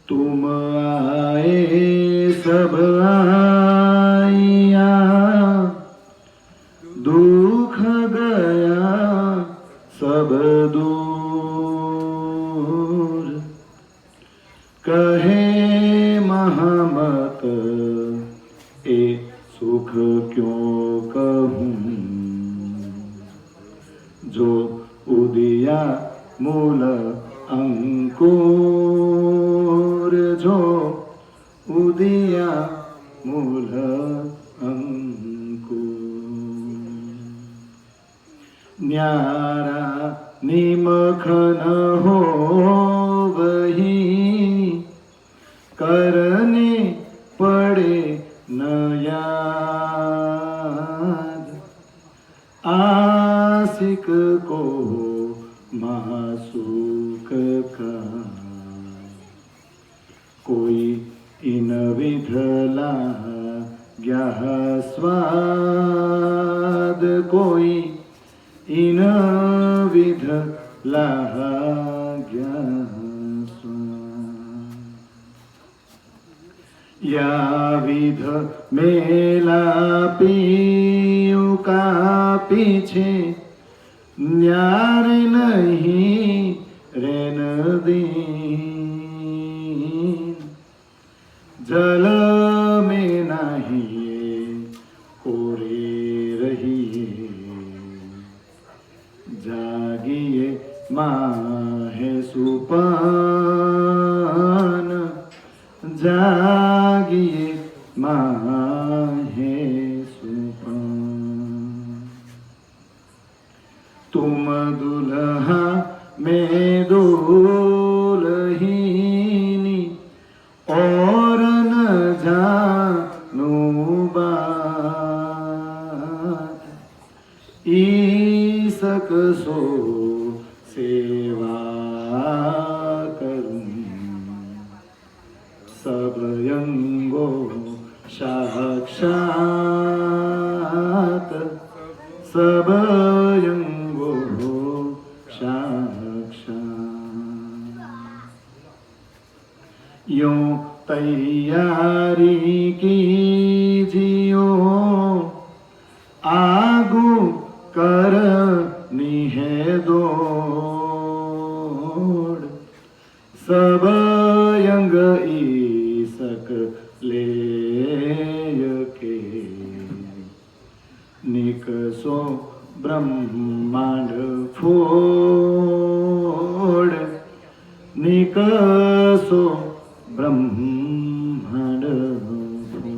तुम आए सब आया, दुख गया सब दूर। कहे महमत ए सुख क्यों कहूँ, जो उदिया मूल अंकुर, जो उदिया मूल अंकुर। न्यारा निमख न हो वही, करने पड़े न याद। आशिक को मासूक का, कोई इन विधला गया स्वाद, कोई इन विधला गया स्वाद। या विध मेला पियू का पीछे, न्यार नहीं रेन दीन। जल में नहीं कोरे रहिए, जागिए माहे सुपान, जागिए माहे सुपान। तुम दुल्हा में दुल्हिनी, और न जानो बात। ईसक सो सेवा करूं, सब यंगो साक्षात, सब यंगो साक्षात। यूं तैयारी कीजियो, आगू करनी है दौड़। सब यंग ईसक ले के, निकसो ब्रह्मांड फोड़, निकसो ब्रह्मांड फोड़।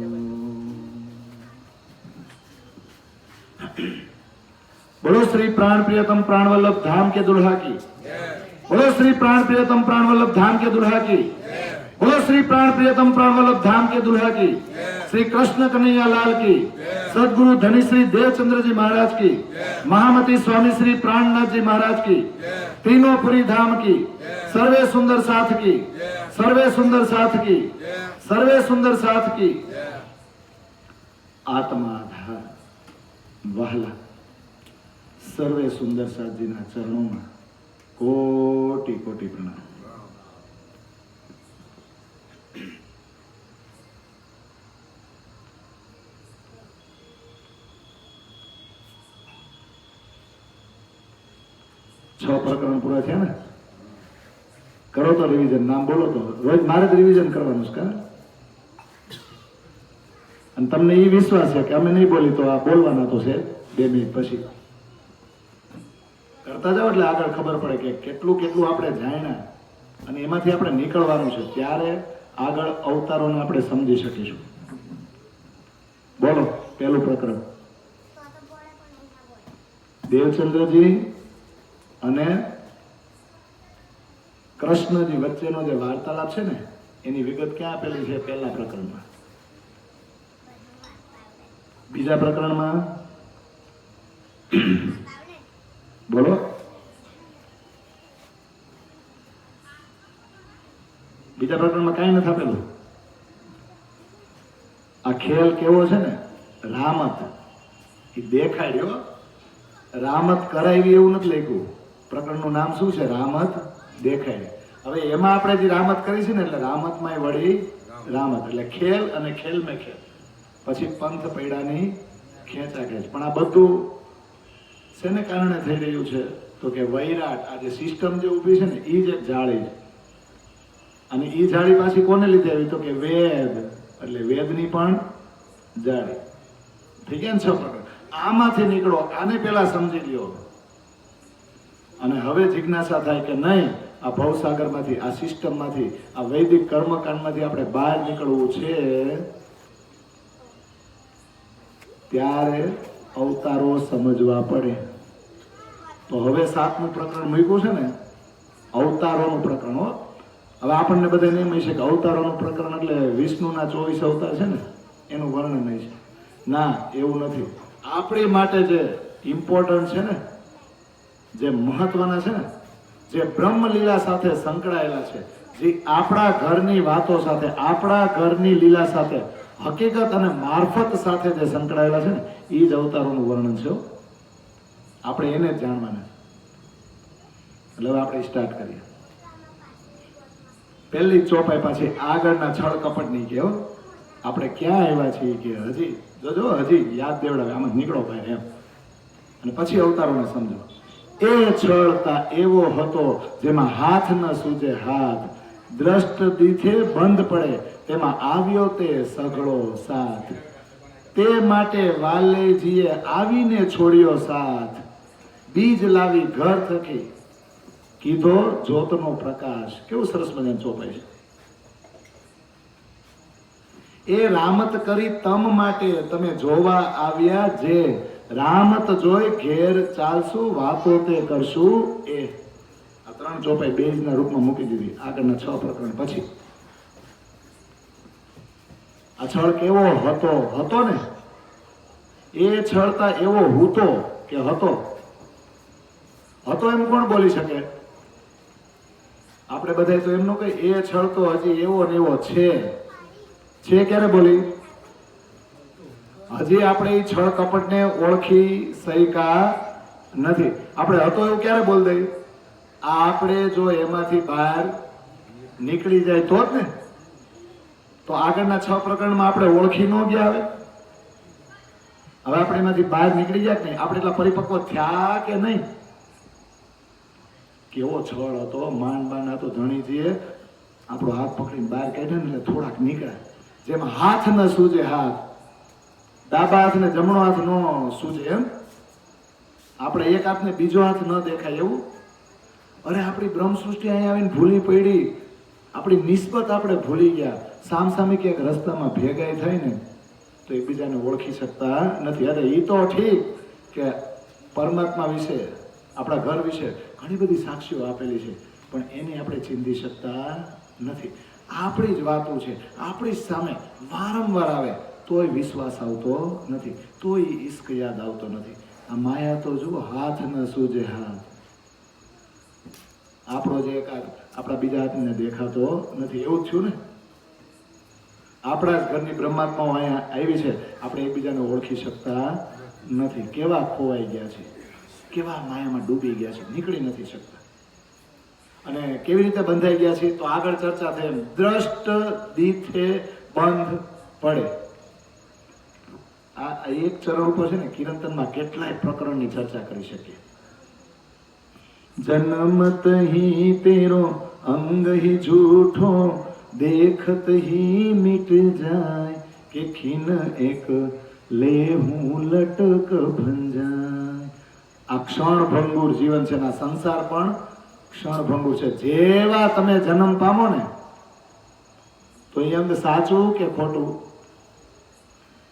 बोलो श्री प्राण प्रियतम प्राण वल्लभ धाम के दुल्हा की, बोलो श्री प्राण प्रियतम प्राण वल्लभ धाम के दुल्हा की, बोलो श्री प्राण प्रियतम प्राण वल्लभ धाम के दुल्हा की। श्री कृष्ण कन्हैया लाल की, सदगुरु धनी श्री देवचंद्र जी महाराज की, महामती स्वामी श्री प्राणनाथ जी महाराज की, तीनों पुरी धाम की, सर्वे सुंदर साथ की, सर्वे सुंदर साथ की, सर्वे सुंदर साथ की। आत्माधार वहला सर्वे सुंदर साथ जी ना चरणों में कोटि कोटि प्रणाम। छ प्रकरण पूरा थे ने, करो तो रिविजन, नाम बोलो तो रोज मारे रिविजन करवानुं का। અને તમને એ વિશ્વાસ છે કે અમે નહીં બોલી તો આ બોલવાના તો છે 2 મિનિટ પછી કરતા જાઓ એટલે આગળ ખબર પડે કે કેટલું કેટલું આપણે જાણ્યા અને એમાંથી આપણે નીકળવાનું છે, ત્યારે આગળ અવતારોને આપણે સમજી શકીશું. બોલો પહેલું પ્રકરણ. દેવચંદ્રજી અને કૃષ્ણજી વચ્ચેનો જે વાર્તાલાપ છે ને એની વિગત ક્યાં આપેલી છે? પહેલા પ્રકરણમાં. બીજા પ્રકરણમાં બોલો. બીજા પ્રકરણમાં કાંઈ નથી આપેલું. આ ખેલ કેવો છે ને, રામત એ દેખાડ્યો, રામત કરાવી એવું નથી લખ્યું. પ્રકરણનું નામ શું છે? રામત દેખાય. હવે એમાં આપણે જે રામત કરી છે ને એટલે રામતમાં વળી રામત એટલે ખેલ અને ખેલ મેં ખેલ, પછી પંથ પૈડાની ખેંચા ખેંચ. પણ આ બધું શેને કારણે થઈ રહ્યું છે તો કે વૈરાટ, આ જે સિસ્ટમ જે ઊભી છે ને એ જ એક જાળી છે. અને એ જાળી પાછી કોને લીધે આવી તો કે વેદ, એટલે વેદની પણ જાળી. થઈ ગયા ને 6 પ્રકરણ. આમાંથી નીકળો, આને પેલા સમજી લ્યો અને હવે જિજ્ઞાસા થાય કે નહીં, આ ભવસાગરમાંથી, આ સિસ્ટમમાંથી, આ વૈદિક કર્મકાંડમાંથી આપણે બહાર નીકળવું છે. ત્યારે અવતારો સમજવા પડે. તો હવે 7મું પ્રકરણ મૂક્યું છે ને, અવતારોનું પ્રકરણ. હો, હવે આપણને બધા નહીં મળી શકે અવતારોનું પ્રકરણ એટલે વિષ્ણુના 24 અવતાર છે ને એનું વર્ણન નહીં છે. ના, એવું નથી. આપણી માટે જે ઇમ્પોર્ટન્ટ છે ને, જે મહત્વના છે ને, જે બ્રહ્મલીલા સાથે સંકળાયેલા છે, જે આપણા ઘરની વાતો સાથે, આપણા ઘરની લીલા સાથે, હકીકત અને મારફત સાથે જે સંકળાયેલા છે ને, એ જ અવતારોનું વર્ણન છે. આપણે એને જ જાણવાના. એટલે હવે આપણે સ્ટાર્ટ કરીએ. પહેલી ચોપાઈ પાછી આગળના છળ કપટ નહીં કે આપણે ક્યાં આવ્યા છીએ કે હજી જોજો, હજી યાદ દેવડાવે, આમ જ નીકળો ભાઈ એમ. અને પછી અવતારોને સમજો. એ છળતા એવો હતો જેમાં હાથ ન સૂજે હાથ, દ્રષ્ટ દીઠે બંધ પડે તેમાં આવ્યો તે સઘળો સાથ. તે માટે વાલેજીએ આવીને છોડ્યો સાથ, બીજ લાવી ઘર થકી કીધો જ્યોતનો પ્રકાશ. કેવું સરસ મજાનું ચોપાઈ છે. એ રામત કરી તમ માટે તમે જોવા આવ્યા જે, રામત જોઈ ઘેર ચાલશું વાતો તે કરશું એ. આ 3 ચોપાઈ બેઝના રૂપમાં મૂકી દીધી આગળના 6 પ્રકરણ પછી. આ છળ કેવો હતો? હતો ને, એ છળતા એવો હૂતો કે હતો. હતો એમ કોણ બોલી શકે? આપણે બધા તો એમનું કઈ એ છળતો હજી એવો ને એવો છે. ક્યારે બોલી? હજી આપણે એ છળ કપટને ઓળખી શક્યા નથી. આપણે હતો એવું ક્યારે બોલ દઈ? આપણે જો એમાંથી બહાર નીકળી જાય તો જ ને. તો આગળના 6 પ્રકરણમાં આપણે ઓળખી ન ગયા. હવે આપણે એમાંથી બહાર નીકળી જાય કે નહીં? આપણે એટલા પરિપક્વ થયા કે નહીં? કેવો છળ હતો, માંડ બાંડ હતો. ધણીજીએ આપણો હાથ પકડીને બહાર કાઢ્યો ને એટલે થોડાક નીકળ્યા. જેમાં હાથ ન સૂજે હાથ, ડાબા હાથ ને જમણો હાથ ન સૂજે એમ. આપણે એક હાથ ને બીજો હાથ ન દેખાય એવું. અરે આપણી બ્રહ્મ સૃષ્ટિ અહીંયા આવીને ભૂલી પડી, આપણી નિસ્બત આપણે ભૂલી ગયા. સામસામી ક્યાંક રસ્તામાં ભેગાઈ થાય ને તો એકબીજાને ઓળખી શકતા નથી. અરે એ તો ઠીક કે પરમાત્મા વિશે, આપણા ઘર વિશે ઘણી બધી સાક્ષીઓ આપેલી છે, પણ એને આપણે ચીંધી શકતા નથી. આપણી જ વાતો છે, આપણી સામે વારંવાર આવે તોય વિશ્વાસ આવતો નથી, તોય ઈશ્ક યાદ આવતો નથી. આ માયા તો જુઓ, હાથ ન સૂજે હાથ. આપણો જે એક આપણા બીજા હાથને દેખાતો નથી. એવું જ થયું ને. આપણા જ ઘરની બ્રહ્માત્માઓ અહીંયા આવી છે, આપણે એકબીજાને ઓળખી શકતા નથી. કેવા ખોવાઈ ગયા છે, કેવા માયામાં ડૂબી ગયા છે, નીકળી નથી શકતા. અને કેવી રીતે બંધાઈ ગયા છે તો આગળ ચર્ચા થઈ. દ્રષ્ટ દીઠે બંધ પડે. આ એક ચરણ ઉપર છે ને કિરંતનમાં કેટલાય પ્રકરણની ચર્ચા કરી શકીએ. જન્મત હી તેરો અંગ હી ઝૂઠો, દેખત હી મિટ જાય કે ખીન એક લે હું લટક ભંજાય. આ ક્ષણભંગુર જીવન છે. આ સંસાર પણ ક્ષણભંગુર છે. જેવા તમે જન્મ પામો ને તો એ અંગ સાચું કે ખોટું?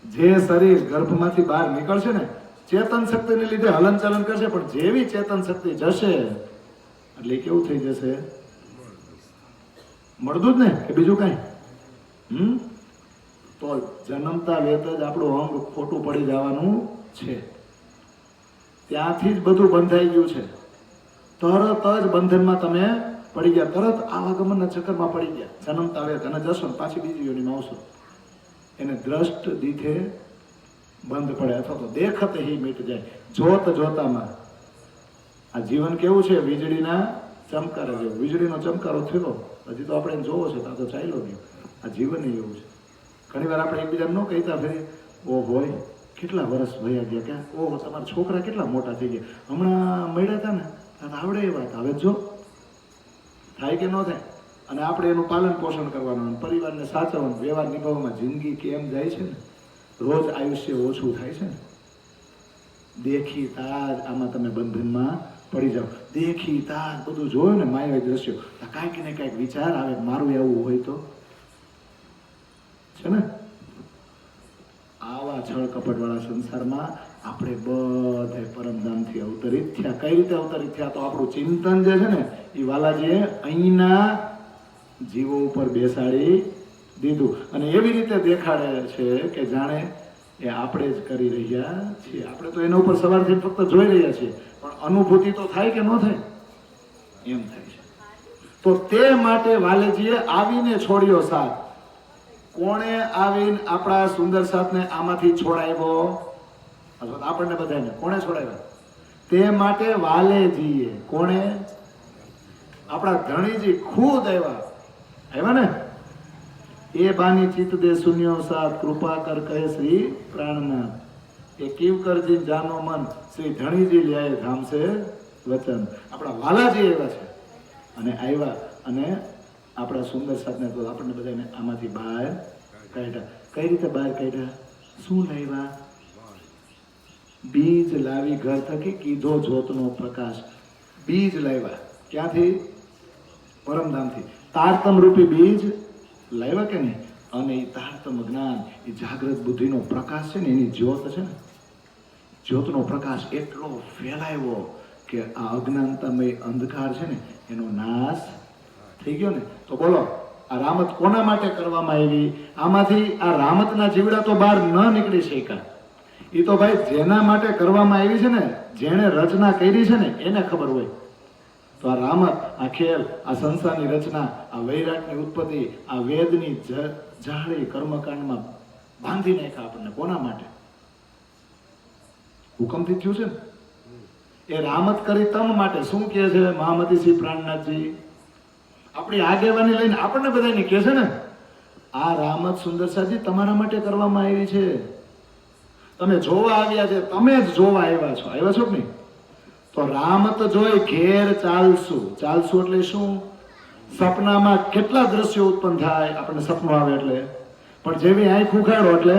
જે શરીર ગર્ભમાંથી બહાર નીકળશે ને ચેતન શક્તિને લીધે હલનચલન કરશે, પણ જેવી ચેતન શક્તિ જશે એટલે કેવું થઈ જશે? મળદું જ ને કે બીજું કઈ? તો જન્મતા વેત જ આપણું અંગ ખોટું પડી જવાનું છે. ત્યાંથી જ બધું બંધાઈ ગયું છે. તરત જ બંધનમાં તમે પડી ગયા, તરત આવાગમનના ચક્કરમાં પડી ગયા. જન્મતા વેત અને જશો પાછી બીજી યોનિમાં આવશો. એને દ્રષ્ટ દીઠે બંધ પડે અથવા તો દેખત હી મીટ જાય. જોત જોતામાં આ જીવન કેવું છે? વીજળીના ચમકારે જેવો વીજળીનો ચમકારો થયો. હજી તો આપણે જોવો છે આ તો ચાલ્યો ગયો. આ જીવન એવું છે. ઘણી વાર આપણે એકબીજાને ન કહેતા ફરી ઓ હોય કેટલા વર્ષ વયા ગયા ક્યાં ઓહો તમારા છોકરા કેટલા મોટા થઈ ગયા હમણાં મળ્યા હતા ને તો આવડે એ વાત હવે જો થાય કે ન થાય. અને આપણે એનું પાલન પોષણ કરવાનું પરિવારને સાચવવાનું વ્યવહાર નિભાવવામાં જિંદગી કેમ જાય છે ને રોજ આયુષ્ય ઓછું થાય છે ને. દેખી તાજ આમાં તમે બંધનમાં પડી જાઓ. દેખી તાજ બધું જોયું ને માયાવી દ્રશ્યો કાંઈક ને કાંઈક વિચાર આવે મારું એવું હોય તો છે ને. આવા છળ કપટવાળા સંસારમાં આપણે બધે પરમધામથી અવતરિત થયા. કઈ રીતે અવતરિત થયા? તો આપણું ચિંતન જે છે ને એ વાલાજીએ અહીંના જીવો ઉપર બેસાડી દીધું અને એવી રીતે દેખાડે છે કે જાણે એ આપણે જ કરી રહ્યા છીએ. આપણે તો એના ઉપર સવારથી ફક્ત જોઈ રહ્યા છીએ પણ અનુભૂતિ તો થાય કે ન થાય? એમ થાય છે. તો તે માટે વાલેજીએ આવીને છોડ્યો સાથ. કોણે આવીને આપણા સુંદર સાથને આમાંથી છોડાવ્યો? આપણને બધાને કોણે છોડાવ્યા? તે માટે વાલેજીએ. કોણે? આપણા ધણીજી ખુદ આવ્યા ને. એ બાની ચિત્ત દે શૂન્યો સાથ કૃપા કર કહે શ્રી પ્રાણનાથ. એ કીવ કરજી જાનો મન શ્રી ધણીજી લ્યાય ધામ છે વચન. આપણા વાલાજી આવ્યા છે અને આવ્યા અને આપણા સુંદર સાથને તો આપણને બધાને આમાંથી બહાર કાઢ્યા. કઈ રીતે બહાર કાઢ્યા? શું લાવ્યા? બીજ લાવી ઘર થકી કીધો જ્યોતનો પ્રકાશ. બીજ લાવ્યા ક્યાંથી? પરમધામથી. તારતમ રૂપી બીજ લાવ્યા કે નહીં? અને એ તારતમ જ્ઞાન એ જાગૃત બુદ્ધિનો પ્રકાશ છે ને એની જ્યોત છે ને જ્યોતનો પ્રકાશ એટલો ફેલાયો કે આ અજ્ઞાનતામય અંધકાર છે ને એનો નાશ થઈ ગયો ને. તો બોલો આ રામત કોના માટે કરવામાં આવી? આમાંથી આ રામતના જીવડા તો બહાર ન નીકળી શક્યા. એ તો ભાઈ જેના માટે કરવામાં આવી છે ને જેણે રચના કરી છે ને એને ખબર હોય. તો આ રામત આ ખેલ આ સંસારની રચના આ વૈરાગની ઉત્પત્તિ આ વેદની જાળી કર્મકાંડમાં બાંધી નાખ્યા આપણને. કોના માટે? હુકમથી થયું છે ને. એ રામત કરી તમ માટે. શું કહે છે મહામતી શ્રી પ્રાણનાથજી? આપણી આગેવાની લઈને આપણને બધાને કહે છે ને આ રામત સુંદરસાજી તમારા માટે કરવામાં આવી છે. તમે જોવા આવ્યા છે. તમે જ જોવા આવ્યા છો. આવ્યા છો કે નહીં? તો રામત જોઈ ઘેર ચાલશું. ચાલશું એટલે શું? સપનામાં કેટલા દ્રશ્યો ઉત્પન્ન થાય આપણને સપનું આવે એટલે. પણ જેવી આંખ ઉઘાડો એટલે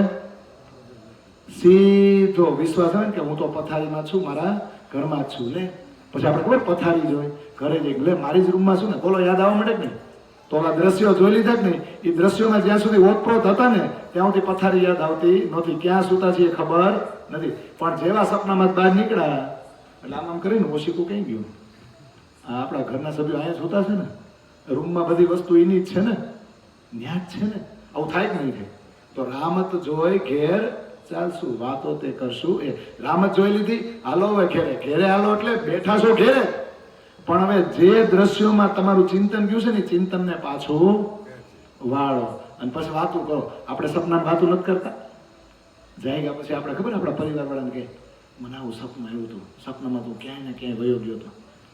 સીધો વિશ્વાસ આવે ને કે હું તો પથારીમાં છું મારા ઘરમાં જ છું. લે પછી આપણે ખબર પથારી જોઈ ઘરે જઈ લે મારી જ રૂમમાં છું ને બોલો યાદ આવવા માંડે કે નહીં? તો આ દ્રશ્યો જોઈ લીધા કે નહીં? એ દ્રશ્યોમાં જ્યાં સુધી ઓતપ્રોત હતા ને ત્યાં સુધી પથારી યાદ આવતી નહોતી. ક્યાં સૂતા છે એ ખબર નથી. પણ જેવા સપનામાં બહાર નીકળ્યા એટલે આમ કરીને ઓશીકું કઈ ગયું. આપણા ઘરના સભ્યો અહીંયા સૂતા છે ને રૂમમાં બધી વસ્તુ એની જ છે ને ન્યા જ છે ને. આવું થાય કે નહીં થાય? તો રામત જોઈ ઘેર ચાલશું વાતો તે કરશું. એ રામત જોઈ લીધી હાલો હવે ઘેરે. ઘેરે હાલો એટલે બેઠા છો ઘેરે પણ હવે જે દ્રશ્યોમાં તમારું ચિંતન ગયું છે ને ચિંતનને પાછું વાળો અને પછી વાતું કરો. આપણે સપનામાં વાતું નથી કરતા. જાય ગયા પછી આપણે ખબર આપણા પરિવાર વાળાને કહે મને આવું સપનું આવ્યું હતું. સપનામાં તું ક્યાંય ને ક્યાંય વયો ગયો હતો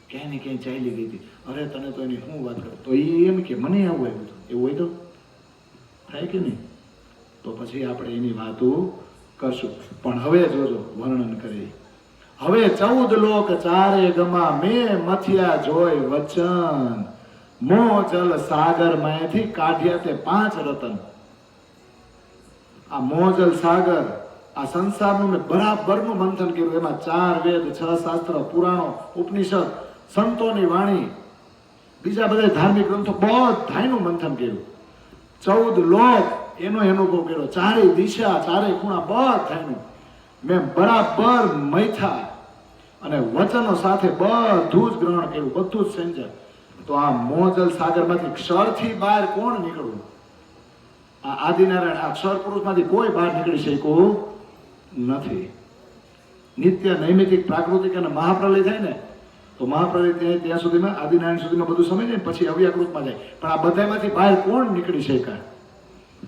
ક્યાંય ને ક્યાંય ચાલી ગઈ હતી. અરે તને તો એની શું વાત કરું? તો એ એમ કે મને આવું આવ્યું હતું. એવું હોય તો થાય કે નહીં? તો પછી આપણે એની વાતો કરશું. પણ હવે જોજો વર્ણન કરી. હવે 14 લોક ચારે ગમા મેં મથિયા જોય વચન મો જલ સાગર માંથી કાઢ્યા તે 5 રતન. આ મોજલ સાગર આ સંસારનું મેં બરાબરનું મંથન કર્યું. એમાં 4 વેદ 6 શાસ્ત્ર પુરાણો ઉપનિષદ સંતોની વાણી બીજા બધા ધાર્મિક ગ્રંથો બધાયનું મંથન કર્યું. 14 લોક એનો અનુભવ કર્યો. 4 દિશા 4 ખૂણા બધાયનું મેં બરાબર મૈથા અને વચનો સાથે બધું જ ગ્રહણ કર્યું. બધું જ સમજ્યા. તો આ મોજલ સાગરમાંથી ક્ષરથી બહાર કોણ નીકળવું? આ આદિનારાયણ આ ક્ષર પુરુષમાંથી કોઈ બહાર નીકળી શક્યું નથી. નિત્ય નૈમિતિક પ્રાકૃતિક અને મહાપ્રલય થાય ને તો મહાપ્રલય ત્યાં સુધીમાં આદિનારાયણ સુધીમાં બધું સમય જાય પછી અવ્યાકૃતમાં જાય. પણ આ બધામાંથી બહાર કોણ નીકળી શકાય?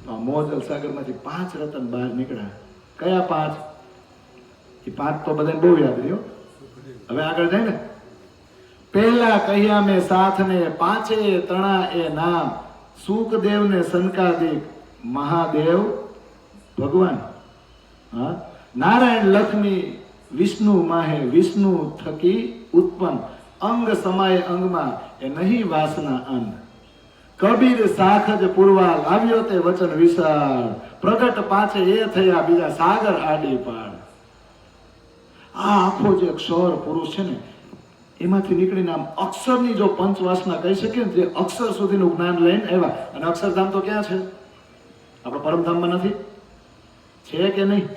તો આ મોજલ સાગરમાંથી 5 રતન બહાર નીકળ્યા. કયા 5? એ 5 તો બધાને બહુ યાદ રહ્યો. હવે આગળ જાય ને પહેલા કહ્યા મેં સાથને પાંચે તણા એ નામ સુખદેવ ને સનકાદિક મહાદેવ ભગવાન. હા, નારાયણ લક્ષ્મી વિષ્ણુ માહે વિષ્ણુ થકી ઉત્પન્ન અંગ સમાય અંગમાં એ નહીં વાસના અંગ. કબીર સાખજ પૂરવા લાવ્યો તે વચન વિશાળ પ્રગટ પાંચે એ થયા બીજા સાગર આડી પાડ. આ આખો જે અક્ષર પુરુષ છે ને એમાંથી નીકળીને આમ અક્ષરની જો પંચવાસના કહી શકીએ ને, જે અક્ષર સુધીનું જ્ઞાન લઈને આવ્યા. અને અક્ષરધામ તો ક્યાં છે? આપણા પરમધામમાં નથી છે કે નહીં?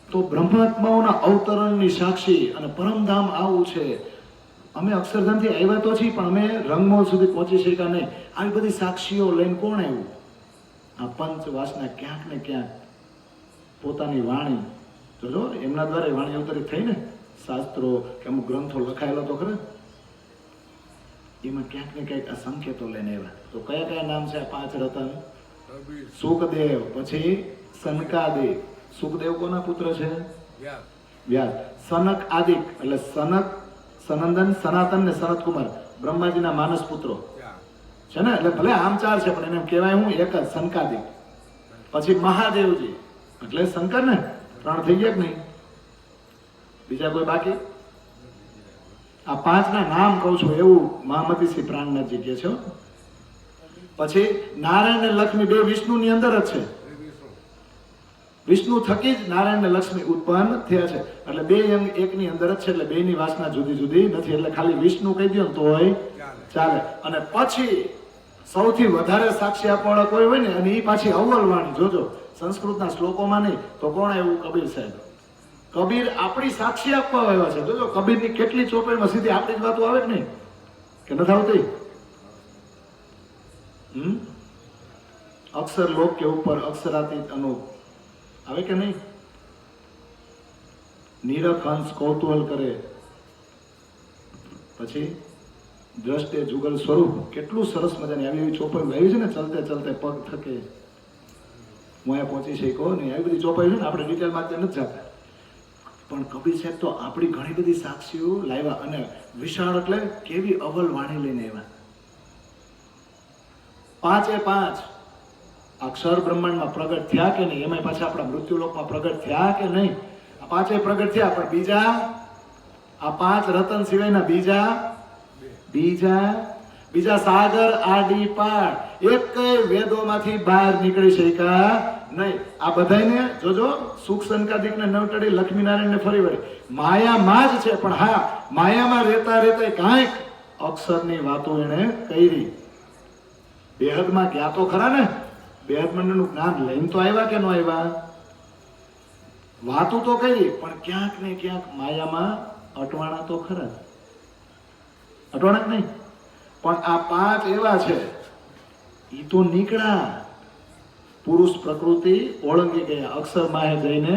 તો બ્રહ્માત્માઓના અવતરણની સાક્ષી અને પરમધામ આવું છે. અમે અક્ષરધામથી આવ્યા તો છીએ પણ અમે રંગમોલ સુધી પહોંચી શક્યા નહીં. આવી બધી સાક્ષીઓ લઈને કોણ આવ્યું? આ પંચવાસના ક્યાંક ને ક્યાંક પોતાની વાણી જોજો, એમના દ્વારા વાણી અવતરિત થઈ ને, શાસ્ત્રો કે અમુક ગ્રંથો લખાયેલો તો ખરા, એમાં ક્યાંક ને ક્યાંક આ સંકેતો લઈને આવ્યા. તો કયા કયા નામ છે આ પાંચ રતન? સુખદેવ, પછી સનકાદિક. સુખદેવ કોના પુત્ર છે? વ્યાસ. સનક આદિક એટલે સનક, સનંદન, સનાતન ને સનત કુમાર બ્રહ્માજીના માનસ પુત્રો છે ને. એટલે ભલે આમ ચાર છે પણ એને કહેવાય હું એક જ સનકાદિક. પછી મહાદેવજી એટલે શંકર ને, ત્રણ થઈ ગયા કે નહીં? બીજા કોઈ બાકી? આ પાંચના નામ કહું છું એવું મહામતી શ્રી પ્રાણનાથજી કહે છે. પછી નારાયણ ને લક્ષ્મી બે વિષ્ણુની અંદર જ છે. વિષ્ણુ થકી જ નારાયણ ને લક્ષ્મી ઉત્પન્ન થયા છે. એટલે બે અંગ એકની અંદર જ છે. એટલે બે ની વાસના જુદી જુદી નથી. એટલે ખાલી વિષ્ણુ કહી દો તોય ચાલે. અને પછી સૌથી વધારે સાક્ષી આપવાળા કોઈ હોય ને, અને એ પાછી અવ્વલ વાણી. જોજો સંસ્કૃતના શ્લોકોમાં નહીં તો કોણ એવું? કબીર સાહેબ. કબીર આપણી સાક્ષી આપવા આવ્યા છે. જોજો કબીરની કેટલી ચોપડીમાં સીધી આપણી જ વાતો આવે કે નહીં? કે નથી આવતી? અક્ષર લોક કે ઉપર અક્ષરાતીત અનુપ આવે કે નહીં? નીરખ હંસ કૌતૂહલ કરે, પછી દ્રષ્ટે જુગલ સ્વરૂપ. કેટલું સરસ મજાની આવી એવી ચોપાઈ આવી છે ને, ચલતે ચલતે પગ થકે હું અહીંયા પહોંચી શક્યો ને, આવી બધી ચોપાઈ છે ને. આપણે ડિટેલમાં નથી જતા પણ કબીર સાહેબ તો આપણી ઘણી બધી સાક્ષીઓ લાવ્યા. અને વિશાળ એટલે કેવી અવલ વાણી લઈને આવ્યા. પાંચે પાંચ અક્ષર બ્રહ્માંડમાં પ્રગટ થયા કે નહીં? એમાં પાછા આપણા મૃત્યુલોકમાં પ્રગટ થયા કે નહીં? આ પાંચે પ્રગટ થયા. પણ બીજા આ પાંચ રતન સિવાયના બીજા સાગર આડી પાડ એક વેદોમાંથી બહાર નીકળી શક્યા નહીં. આ બધાને જોજો, સુખ સંકાદિક ને નવટડી લક્ષ્મીનારાયણ ને ફરી વળી માયામાં જ છે. પણ હા, માયામાં રહેતા રહેતા કાંઈક અક્ષરની વાતો એને કરી. બેહદમાં ગયા તો ખરા ને, બેહદ મંડળનું જ્ઞાન લઈને તો આવ્યા કે ન આવ્યા? વાતો તો કરી પણ ક્યાંક ને ક્યાંક માયામાં અટવાણા તો ખરા. અટવાણા જ નહીં પણ આ પાંચ એવા છે એ તો નીકળ્યા. પુરુષ પ્રકૃતિ ઓળંગી ગયા, અક્ષર માહે જઈને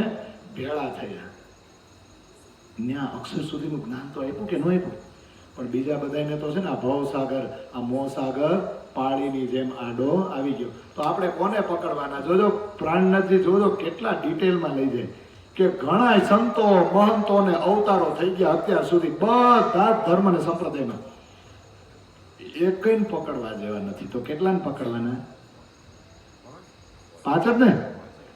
ભેળા થયા. ત્યાં અક્ષર સુધીનું જ્ઞાન તો આપ્યું કે ન આપ્યું? પણ બીજા બધાને તો છે ને આ ભવસાગર, આ મોહસાગર પાણીની જેમ આડો આવી ગયો. તો આપણે કોને પકડવાના? જોજો પ્રાણનાથજી જોજો કેટલા ડિટેલમાં લઈ જાય કે ઘણા સંતો મહંતો ને અવતારો થઈ ગયા અત્યાર સુધી બધા ધર્મ ને સંપ્રદાયમાં, એકઈને પકડવા જેવા નથી. તો કેટલાને પકડવાના? પાંચ જ ને.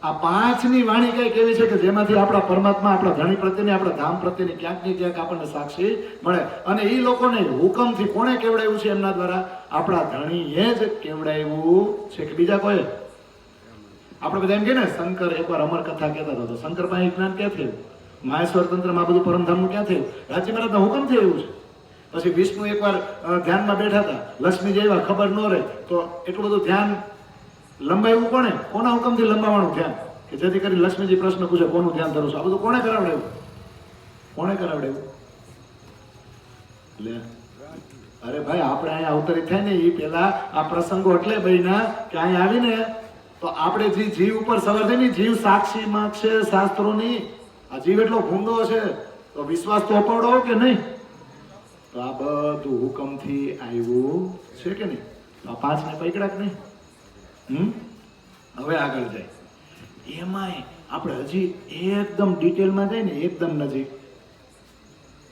આ પાંચની વાણી કઈ કેવી છે કે જેમાંથી આપણા પરમાત્મા, આપણા ધણી પ્રત્યેની, આપણા ધામ પ્રત્યેની ક્યાંક ને ક્યાંક આપણને સાક્ષી મળે. અને એ લોકોને હુકમથી કોણે કેવડાવ્યું છે? એમના દ્વારા આપણા ધણીએ જ કેવડાવ્યું છે કે બીજા કોઈ? આપણે બધા એમ કે ને શંકર એકવાર અમર કથા કહેતા હતા, તો શંકર પાસે જ્ઞાન ક્યાં થયું? માહેશ્વર તંત્રમાં બધું પરમધામનું ક્યાં થયું? રાજી મહારાજના હુકમથી આવ્યું છે. પછી વિષ્ણુ એકવાર ધ્યાનમાં બેઠા હતા, લક્ષ્મી જેવા ખબર ન રહે તો એટલું બધું ધ્યાન લંબાવ્યું કોણે? કોના હુકમથી લંબાવવાનું ધ્યાન? કે જેથી કરી લક્ષ્મીજી પ્રશ્ન પૂછે કોનું ધ્યાન ધરું છું? આ બધું કોણે કરાવડાવ્યું? કોણે કરાવડાવ્યું? લે અરે ભાઈ, આપણે અહીંયા અવતરિત થાય ને એ પેલા આ પ્રસંગો એટલે બન્યા કે અહીંયા આવીને તો આપણે જે જીવ ઉપર સવાર થઈ ને, જીવ સાક્ષી માગશે શાસ્ત્રોની. આ જીવ એટલો ભૂંડો છે તો વિશ્વાસ તો અપાવડો કે નહીં? તો આ બધું હુકમથી આવ્યું છે કે નહીં? તો આ પાંચ ને પકડા કે નહીં? હવે આગળ જાય. એમાંય આપણે હજી એકદમ ડિટેલમાં જાય ને, એકદમ નજીક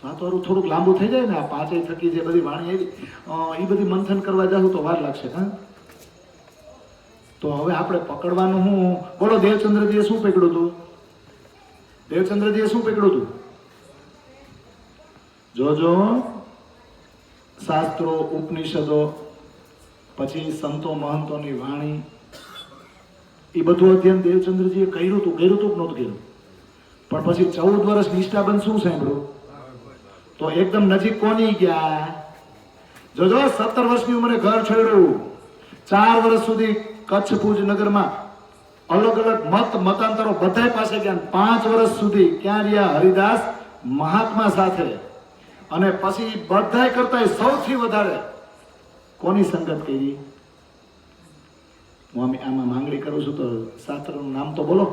તો આ તો થોડુંક લાંબુ થઈ જાય ને, આ પાંચેય થકી જે બધી વાણી આવી એ બધી મંથન કરવા જાઉં તો વાર લાગશે. હા, તો હવે આપણે પકડવાનું હું બોલો. દેવચંદ્રજીએ શું પકડ્યું હતું? દેવચંદ્રજીએ શું પકડ્યું હતું? જોજો, શાસ્ત્રો, ઉપનિષદો, પછી સંતો મહંતોની વાણી, એ બધું અધ્યયન દેવચંદ્રજીએ કર્યું હતું કે નહોતું કર્યું? પણ પછી 14 વર્ષ નિષ્ઠાબંધ શું સાંભળ્યું? તો એકદમ નજીક કોની ગયા? જોજો, 17 વર્ષની ઉંમરે ઘર છોડ્યું, 4 વર્ષ સુધી કચ્છ ભુજ નગરમાં અલગ અલગ મતાંતરો બધા પાસે ગયા, 5 વર્ષ સુધી ક્યાં રહ્યા? હરિદાસ મહાત્મા સાથે. અને પછી બધાય કરતા સૌથી વધારે કોની સંગત કરી? હું આમાં માંગણી કરું છું તો શાસ્ત્રનું નામ તો બોલો.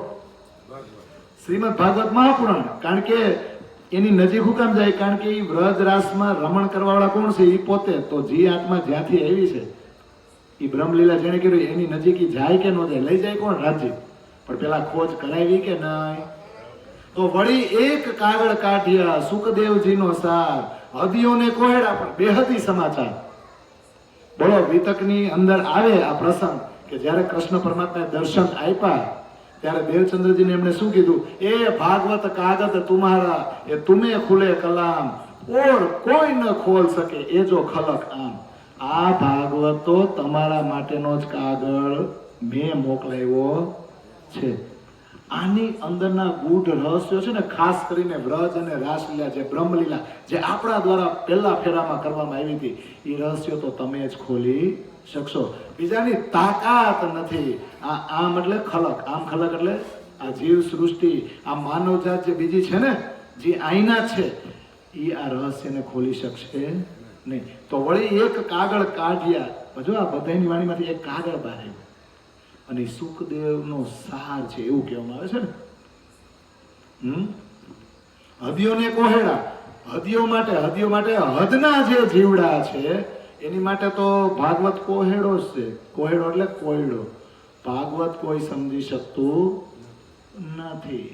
શ્રીમદ ભાગવત મહાપુરાણ. કારણ કે એની નજીક હું કામ જાય? કારણ કે એ વ્રજ રાસમાં રમણ કરવા વાળા કોણ છે? એ પોતે. તો જે આત્મા જ્યાંથી આવી છે, એ બ્રહ્મલીલા જેને કર્યું એની નજીક જાય કે ન જાય? લઈ જાય કોણ? રાજ્ય. પણ પેલા ખોજ કરાવી કે નહીં? તો વળી એક કાગળ કાઢ્યા, સુખદેવજીનો સાર, હદીઓને કોહેડા, પણ બેહદી સમાચાર. બોલો, વિતકની અંદર આવે આ પ્રસંગ કે જ્યારે કૃષ્ણ પરમાત્માએ દર્શન આપ્યા ત્યારે દેવચંદ્રજીને એમણે શું કીધું? એ ભાગવત કાગત તુમ્હારા, એ તુમે ખુલે કલામ, ઓર કોઈ ન ખોલ શકે એ જો ખલક આમ. આ ભાગવત તો તમારા માટેનો જ કાગળ મેં મોકલાવ્યો છે. આની અંદરના ગૂઢ રહસ્યો છે ને, ખાસ કરીને વ્રજ અને રાસલીલા, જે બ્રહ્મલીલા, જે આપણા દ્વારા પહેલા ફેરામાં કરવામાં આવી હતી, એ રહસ્યો તો તમે જ ખોલી શકશો. બીજાની તાકાત નથી. આમ એટલે ખલક, આમ ખલક એટલે આ જીવ સૃષ્ટિ, આ માનવજાત જે બીજી છે ને, જે આઈના છે, એ આ રહસ્યને ખોલી શકશે નહીં. તો વળી એક કાગળ કાઢ્યા. જો આ બધાની વાણીમાંથી એક કાગળ બહાર આવ્યું અને સુખદેવનો સાર છે એવું કહેવામાં આવે છે ને. હદીઓને કોહેડા, હદીઓ માટે હદના જે જીવડા છે એની માટે તો ભાગવત કોહેડો જ છે. કોહેડો એટલે કોયડો. ભાગવત કોઈ સમજી શકતું નથી.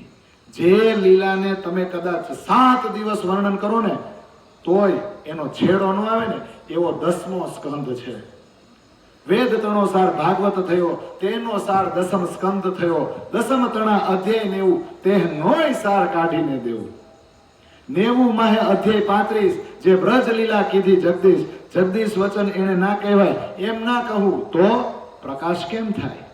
જે લીલાને તમે કદાચ 7 દિવસ વર્ણન કરો ને તોય એનો છેડો ન આવે ને, એવો 10મો સ્કંદ છે. વેદ તણો સાર ભાગવત થયો, તેનો સાર 10મ સ્કંદ થયો. 10મ તણા અધ્યાય 90, તે નોય સાર કાઢીને દેવું. 90 માહે અધ્યાય 35, જે બ્રજ લીલા કીધી જગદીશ. જગદીશ વચન એને ના કહેવાય, એમ ના કહું તો પ્રકાશ કેમ થાય?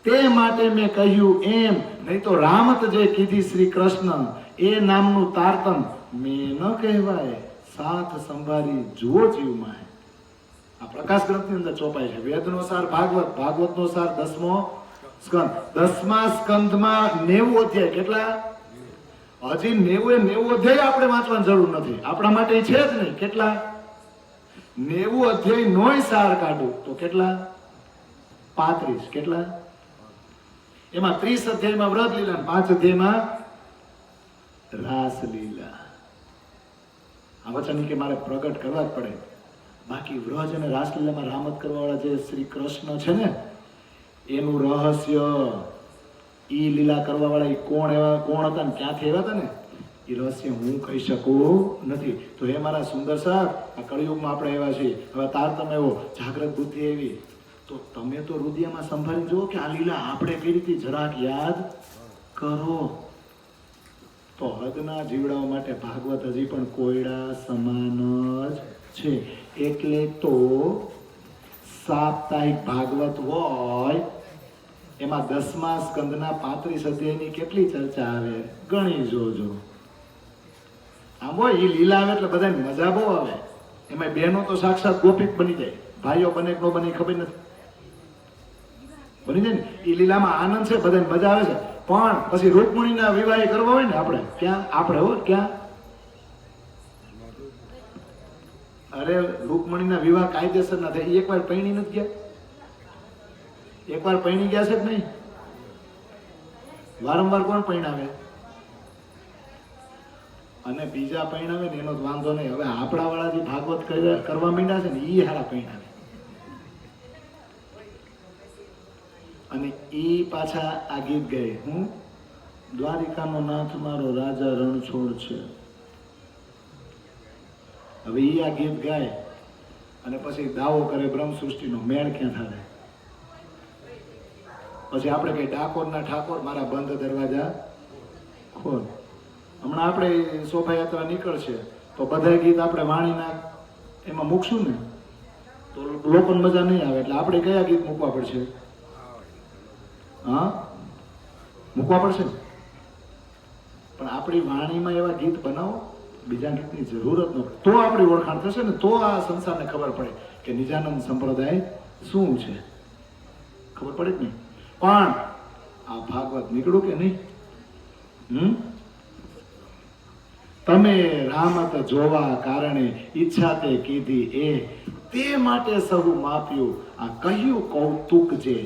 તે માટે મેં કહ્યું એમ, નહીં તો રામત જે કીધી શ્રી કૃષ્ણ, એ નામનું તારતમ મેં ન કહેવાય. સાથ સંભાળી જુઓ જીવમાં. આ પ્રકાશ ગ્રંથની અંદર ચોપાય છે. વેદનો સાર ભાગવત, ભાગવતનો સાર 10મો સ્કંદ. 10મા સ્કંદમાં 90 અધ્યાય. કેટલા? હજી 90 અધ્યાય આપણે વાંચવાની જરૂર નથી, આપણા માટે છે જ નહીં. કેટલા? 90 અધ્યાય નોય સાર કાઢું તો કેટલા? 35. કેટલા? એમાં 30 અધ્યાયમાં વ્રત લીલા, 5 અધ્યાયમાં રાસલીલા. આ વચન કે મારે પ્રગટ કરવા જ પડે. બાકી વ્રજ અને રાસલીલામાં રામત કરવા વાળા જે શ્રી કૃષ્ણ છે ને, એનું રહસ્ય, ઈ લીલા કરવા વાળા કોણ હતા ને ક્યાંથી આવ્યા હતા ને, એ રહસ્ય હું કહી શકું નથી. તો એ મારા સુંદર સાહેબ, આ કળિયુગમાં આપણે આવ્યા છીએ. હવે તારતમ્ય એવો, જાગ્રત બુદ્ધિ એવી, તો તમે તો હૃદયમાં સંભાળી જુઓ કે આ લીલા આપણે કઈ રીતે જરાક યાદ કરો. તો હદના જીવડાઓ માટે ભાગવત હજી પણ કોયડા સમાન જ છે. એટલે તો સાપ્તાહિક ભાગવત હોય એમાં 10મા સ્કંદના 35 અધ્યાયની કેટલી ચર્ચા આવે, ગણી જોજો. આમ હોય એ લીલા આવે એટલે બધાને મજા બહુ આવે. એમાં બહેનો તો સાક્ષાત ગોપિક બની જાય, ભાઈઓ બને કે ન બને ખબર નથી, બની જાય ને. એ લીલામાં આનંદ છે, બધાને મજા આવે છે. પણ પછી રૂકમણીના વિવાહ કરવા હોય ને આપણે ક્યાં? આપણે હો ક્યાં? અરે રૂકમણીના વિવાહ કાયદેસર ના થાય. એકવાર પૈણી નથી ગયા? એકવાર પૈણી ગયા છે કે નહીં? વારંવાર કોણ પૈણાવે? અને બીજા પૈણાવે ને એનો વાંધો નહીં. હવે આપણા વાળા જે ભાગવત કરવા માંડ્યા છે ને, એ હારા પૈણાવે. અને એ પાછા આ ગીત ગાય, હું દ્વારિકાનો નાથ મારો રાજા રણછોડ છે. હવે ઈ આ ગીત ગાય અને પછી દાવો કરે બ્રહ્મ સૃષ્ટિનો મેળ ક્યાં થાય? પછી આપણે કઈ ડાકોરના ઠાકોર મારા બંધ દરવાજા ખોલ. હમણાં આપણે શોભાયાત્રા નીકળશે તો બધા ગીત આપણે વાણીના એમાં મૂકશું ને તો લોકોને મજા નહીં આવે. એટલે આપણે કયા ગીત મૂકવા પડશે? હા, મૂકવા પડશે. પણ આપણી વાણીમાં એવા ગીત બનાવો, બીજા ગીતની જરૂરત ન પડે. તો આપણી ઓળખાણ થશે ને, તો આ સંસારને ખબર પડે કે નિજાનંદ સંપ્રદાય શું છે. ખબર પડે જ નહીં. પણ આ ભાગવત નીકળું કે નહીં? તમે રામત જોવા કારણે ઈચ્છા તે કીધી એ, તે માટે સહુ માપ્યું આ કહ્યું કૌતુક જે.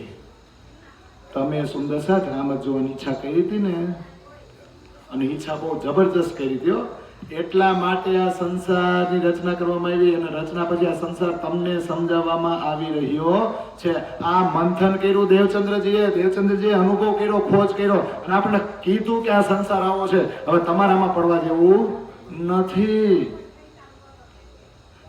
તમે સુંદર સાથ રામત જોવાની ઈચ્છા કરી હતી ને, અને ઈચ્છા બહુ જબરજસ્ત કરી હતી. એટલા માટે આ સંસારની રચના કરવામાં આવી, અને રચના પછી આ સંસાર તમને સમજાવવામાં આવી રહ્યો છે. આ મંથન કર્યું દેવચંદ્રજીએ અનુભવ કર્યો, ખોજ કર્યો, અને આપણે કીધું કે આ સંસાર આવો છે, હવે તમારામાં પડવા જેવું નથી.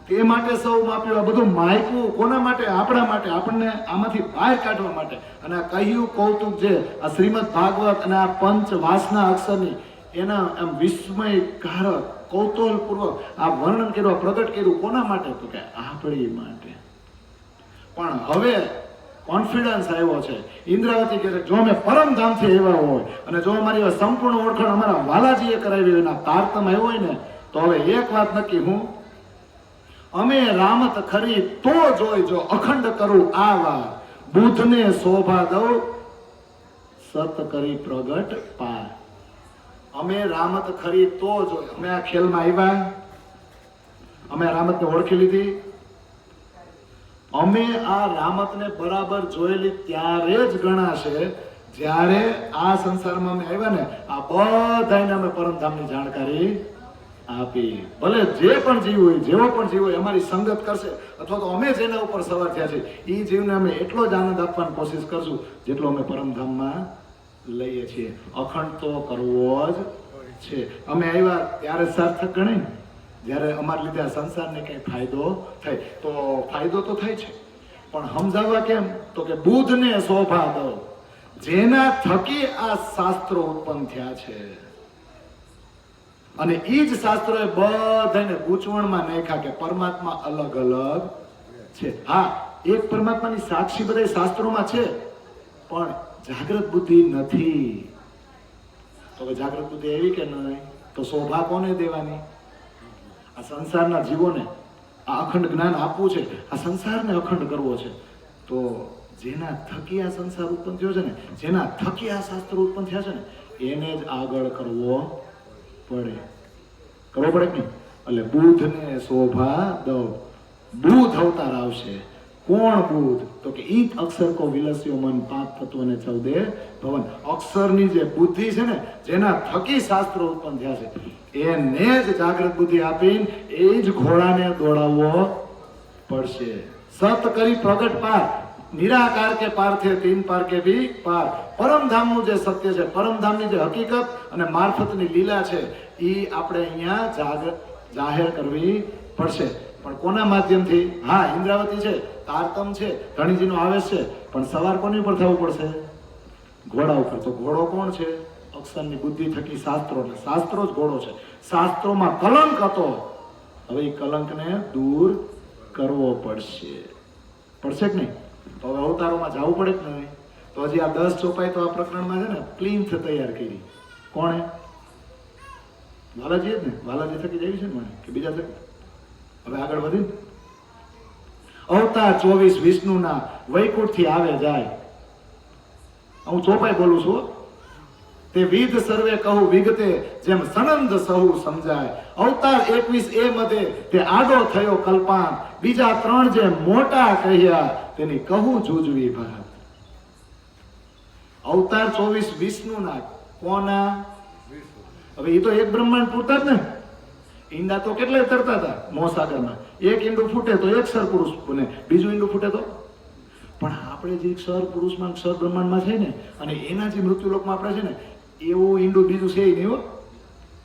તે માટે સૌ માપ્યું. આ બધું માયકું કોના માટે? આપણા માટે, આપણને આમાંથી બહાર કાઢવા માટે. અને આ કહ્યું કૌતુક જે આ શ્રીમદ ભાગવત અને આ પંચ વાસના અક્ષરની એના એમ વિસ્મયકારક કૌતૂહલપૂર્વક આ વર્ણન કર્યું, પ્રગટ કર્યું. કોના માટે? તો કે આપણી માટે. પણ હવે કોન્ફિડન્સ આવ્યો છે. ઇન્દ્રાવતી કહે છે જો અમે પરમધામથી આવ્યા હોય અને જો અમારી સંપૂર્ણ ઓળખાણ અમારા વાલાજીએ કરાવી હોય, એના તારતમ આવ્યો હોય ને, તો હવે એક વાત નક્કી, હું અમે રામત ખરી તો જોઈ, જો અખંડ કરું આ વાર, બુધને શોભા દઉં, સત કરી પ્રગટ પાર. અમે રામત ખરી તો જોઈ. અમે આ ખેલમાં આવ્યા, અમે આ રામતને ઓળખી લીધી, અમે આ રામતને બરાબર જોયેલી ત્યારે જ ગણાશે જ્યારે આ સંસારમાં અમે આવ્યા ને, આ બધાને અમે પરમધામની જાણકારી આપી. ભલે જે પણ જીવ હોય, જેવો પણ જીવ હોય, અમારી સંગત કરશે અથવા તો અમે જેના ઉપર સવાર થયા છે એ જીવને અમે એટલો જ આનંદ આપવાની કોશિશ કરશું જેટલો અમે પરમધામમાં લઈએ છીએ. અખંડ તો કરવો જ છે. અમે આવ્યા ત્યારે સાર્થક ગણાય ને, જ્યારે અમારા લીધે આ સંસારને કંઈ ફાયદો થાય. તો ફાયદો તો થાય છે, પણ સમજાવવા કેમ? તો કે બુધને શોભા દો, જેના થકી આ શાસ્ત્રો ઉત્પન્ન થયા છે. અને એ જ શાસ્ત્રોએ બધાને ગૂંચવણમાં નાખ્યા કે પરમાત્મા અલગ અલગ છે. હા, એક પરમાત્માની સાક્ષી બધા શાસ્ત્રોમાં છે, પણ જાગૃત બુદ્ધિ નથી. તો જાગૃત બુદ્ધિ એવી કે નહીં, તો શોભા કોને દેવાની? આ સંસારના જીવોને આ અખંડ જ્ઞાન આપવું છે, આ સંસારને અખંડ કરવો છે. તો જેના થકી આ સંસાર ઉત્પન્ન થયો છે ને, જેના થકી આ શાસ્ત્રો ઉત્પન્ન થયા છે ને, એને જ આગળ કરવો પડે. કરવો પડે કે નહીં? એટલે બુધને શોભા દો. બુધ અવતાર આવશે. કોણ બુધ? તો કે ઈ અક્ષર કો વિલસ્યો મન, પાંચ તત્વને 14 ભવન. અક્ષરની જે બુદ્ધિ છે ને, જેના થકી શાસ્ત્રો ઉત્પન્ન થયા છે, એને જ જાગૃત બુદ્ધિ આપીને એ જ ઘોડાને દોડાવવો પડશે. સત કરી પ્રગટ પાર, નિરાકાર કે પાર્થે તીન પાર કે ભી પાર. પરમધામનું જે સત્ય છે, પરમધામની જે હકીકત અને મારફતની લીલા છે, એ આપણે અહીંયા જાહેર કરવી પડશે. પણ કોના માધ્યમથી? હા, ઇન્દ્રાવતી છે, તારતમ છે, ધણીજીનો આવેશ છે, પણ સવાર કોની ઉપર થવું પડશે? ઘોડા ઉપર. તો ઘોડો કોણ છે? અક્ષરની બુદ્ધિ થકી શાસ્ત્રો. એટલે શાસ્ત્રો જ ઘોડો છે. શાસ્ત્રોમાં કલંક હતો, હવે એ કલંકને દૂર કરવો પડશે. પડશે કે નહીં? તો હવે અવતારોમાં જવું પડે કે નહીં? તો હજી આ 10 ચોપાઈ તો આ પ્રકરણમાં છે ને પ્લીન્થ તૈયાર કરી. કોણે? વાલાજી જ ને. વાલાજી થકી જઈ છે ને મને કે બીજા થકી? હવે આગળ વધી. અવતાર 24 વિષ્ણુના વૈકુંઠથી આવે જાય. હું ચોપાઈ બોલું છું. તે વિધ સર્વે કહું વિગતે, જેમ સનંદ સહુ સમજાય. અવતાર 21 એ મધે તે આડો થયો કલ્પાન, બીજા 3 જે મોટા કહ્યા તેની કહું જુજવી ભરત. અવતાર 24 વિષ્ણુના. કોના? હવે એ તો એક બ્રહ્માંડ પૂરતા જ ને. ઈંડા તો કેટલા તરતા હતા મોસાગરમાં. એક ઈંડું ફૂટે તો એક સર પુરુષ બને, બીજું ઈંડું ફૂટે તો. પણ આપણે જે ક્ષર પુરુષમાં ક્ષર બ્રહ્માંડમાં છે ને, અને એના જે મૃત્યુલોકમાં આપણે છે ને, એવું ઈંડું બીજું છે નહીં હો.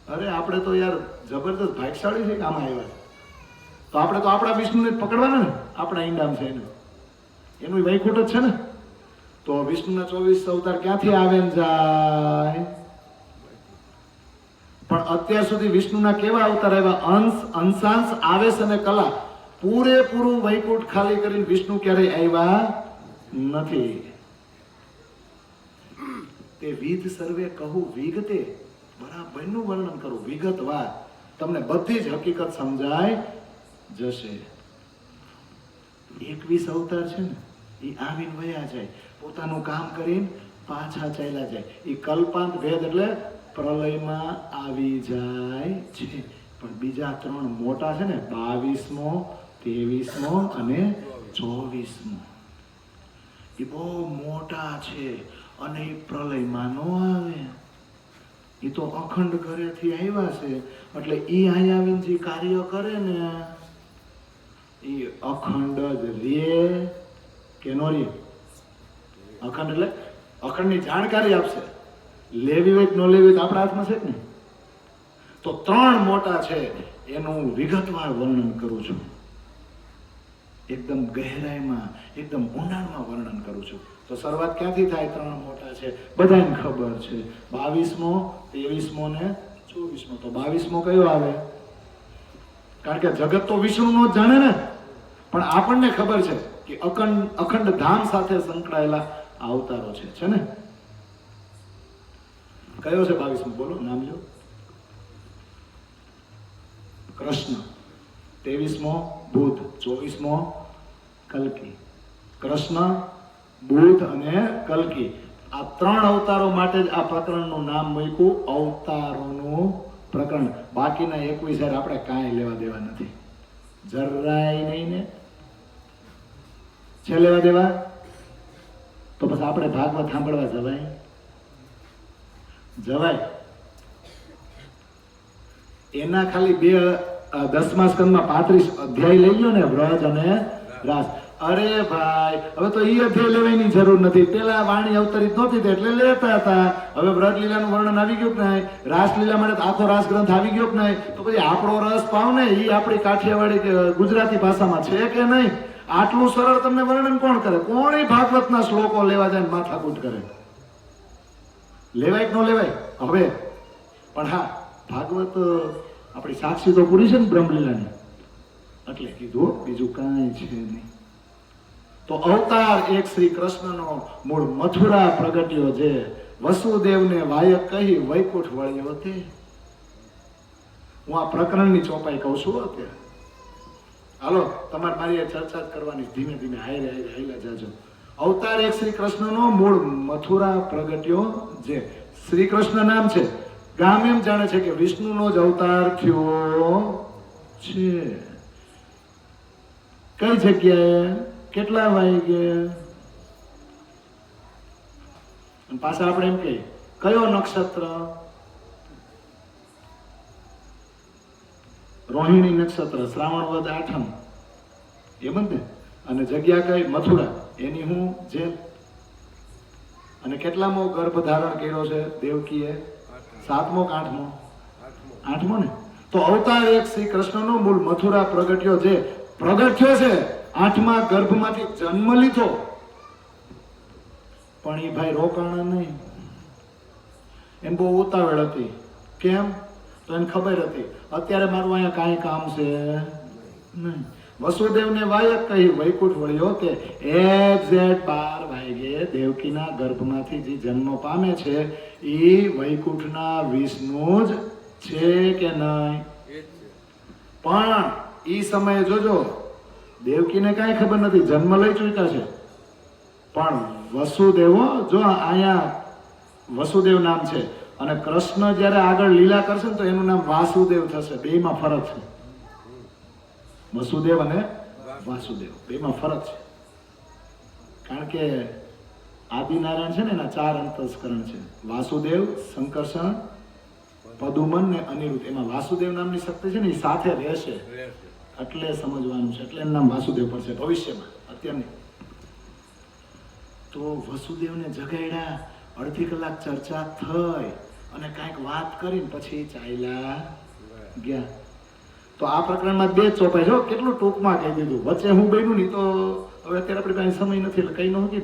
અરે આપણે તો યાર જબરદસ્ત ભાગશાળી છે કે આમાં આવ્યા. તો આપણે તો આપણા વિષ્ણુને જ પકડવાના ને, આપણા ઈંડામ છે એનું વૈકુંઠ જ છે ને. તો વિષ્ણુના 24 અવતાર ક્યાંથી આવે ને જાય? પણ અત્યાર સુધી વિષ્ણુના કેવા અવતાર આવ્યા? અંશાંશ, આવેશ અને કલા. પૂરેપૂરું વૈકુંઠ ખાલી કરીને વિષ્ણુ ક્યારેય આવ્યા નથી. તે વિધ સર્વે કહું વિગતે, બરાબરનું વર્ણન કરું વિગતવાર, તમને બધી જ હકીકત સમજાય જશે. 21 અવતાર છે ને, એ આવીને વયા જાય, પોતાનું કામ કરીને પાછા ચાલ્યા જાય. એ કલ્પાંત ભેદ એટલે પ્રલયમાં આવી જાય છે. પણ બીજા 3 મોટા છે ને, 22મો, 23મો અને 24મો, એ બહુ મોટા છે અને એ પ્રલયમાં નો આવે. એ તો અખંડ ઘરેથી આવ્યા છે એટલે એ અહીં આવીને જે કાર્ય કરે ને એ અખંડ જ રે કે નો રે? અખંડ એટલે અખંડની જાણકારી આપશે. લેવી હોય કે ન લેવી હોય તો આપણા હાથમાં છે જ ને. તો 3 મોટા છે એનું વિગતવાર વર્ણન કરું છું, એકદમ ગહેરાઈમાં, એકદમ ઊંડાણમાં વર્ણન કરું છું. તો શરૂઆત ક્યાંથી થાય? 3 મોટા છે, બધાને ખબર છે. 22મો, 23મો ને 24મો. તો 22મો કયો આવે? કારણ કે જગત તો વિષ્ણુનો જ જાણે ને, પણ આપણને ખબર છે કે અખંડ ધામ સાથે સંકળાયેલા અવતારો છે ને. કયો છે 22મો? બોલો, નામ લ્યો. કૃષ્ણ. 23મો બુધ, 24મો કલ્કી. કૃષ્ણ, બુધ અને કલ્કી, આ 3 અવતારો માટે જ આ પ્રકરણનું નામ મૂક્યું અવતારોનું પ્રકરણ. બાકીના 21 આપણે કાંઈ લેવા દેવા નથી, જરાય નહીં ને. છે લેવા દેવા? તો પછી આપણે ભાગવત સાંભળવા જવાય? એના ખાલી 10મા સ્કંદમાં 35 અધ્યાય લઈ લો ને, વ્રજ અને રાસ. અરે ભાઈ, હવે તો ઈ અધ્યાય લેવાની જરૂર નથી. પેલા વાણી અવતરિત નહોતી એટલે લેતા હતા. હવે વ્રજ લીલાનું વર્ણન આવી ગયું કે નહીં? રાસ લીલા માટે આખો રાસ ગ્રંથ આવી ગયો કે નહીં? તો પછી આપણો રસ પાવ ને, ઈ આપણી કાઠિયાવાડી ગુજરાતી ભાષામાં છે કે નહીં? આટલું સરળ તમને વર્ણન કોણ કરે? કોણે ભાગવતના શ્લોકો લેવા જાય માથાકૂટ કરે? લેવાય કે ન લેવાય? હવે પણ હા, ભાગવત આપણી સાક્ષી તો પૂરી છે ને બ્રહ્મલીલાની, એટલે કીધું, બીજું કાંઈ છે નહીં. તો અવતાર એક શ્રી કૃષ્ણનો મૂળ મથુરા પ્રગટ્યો, જે વસુદેવને વાયક કહી વૈકુંઠ વળ્યો તે. હું આ પ્રકરણની ચોપાઈ કહું છું અત્યારે. હાલો, તમારે મારી ચર્ચા જ કરવાની, ધીમે ધીમે હાઈલા જાજો. અવતાર એક શ્રી કૃષ્ણનો મૂળ મથુરા પ્રગટ્યો, જે શ્રી કૃષ્ણ નામ છે. ગામ એમ જાણે છે કે વિષ્ણુનો જ અવતાર થયો છે. કઈ જગ્યાએ, કેટલા વાગે? પાછા આપણે એમ કહીએ, કયો નક્ષત્ર? રોહિણી નક્ષત્ર, શ્રાવણ વદ 8મ, એમ જ ને. અને જગ્યા કઈ? મથુરા. એની હું જેલ. અને કેટલામો ગર્ભ ધારણ કર્યો છે દેવકીએ? 7મો કે 8મો? 8મો ને. તો અવતાર એક શ્રી કૃષ્ણનો મૂળ મથુરા પ્રગટ્યો, જે પ્રગટ્યો છે 8મા ગર્ભમાંથી જન્મ લીધો. પણ એ ભાઈ રોકાણા નહીં. એમ બહુ ઉતાવળ હતી. કેમ? તો એને ખબર હતી અત્યારે મારું અહીંયા કાંઈ કામ છે નહીં. વસુદેવને વાયક કહી વૈકુંઠ વળ્યો કે એક્ઝેક્ટ 12 વાગે દેવકીના ગર્ભમાંથી જે જન્મ પામે છે એ વૈકુંઠના વિષ્ણુ જ છે કે નહીં? પણ એ સમયે જોજો, દેવકીને કાંઈ ખબર નથી, જન્મ લઈ ચૂક્યા છે. પણ વસુદેવો, જો અહીંયા વસુદેવ નામ છે, અને કૃષ્ણ જ્યારે આગળ લીલા કરશે ને તો એનું નામ વાસુદેવ થશે. બેમાં ફરક છે. વસુદેવ અને વાસુદેવ બેમાં ફરક છે. કારણ કે આદિનારાયણ છે ને, એના 4 અંતસ્કરણ છે: વાસુદેવ, સંકર્ષણ, પદુમન ને અનિરુદ્ધ. એમાં વાસુદેવ નામની શક્તિ છે ને, એ સાથે રહેશે, એટલે સમજવાનું છે. એટલે એનું નામ વાસુદેવ પડશે ભવિષ્યમાં, અત્યારની. તો વસુદેવને જગાડ્યા, અડધી કલાક ચર્ચા થઈ અને કાંઈક વાત કરીને પછી ચાલ્યા ગયા. તો આ પ્રકરણમાં 2 જ ચોપાઈ જો કેટલું ટૂંકમાં કહી દીધું. વચ્ચે હું બન્યું નહીં તો હવે અત્યારે આપણી પાસે સમય નથી એટલે કઈ ન મૂકી.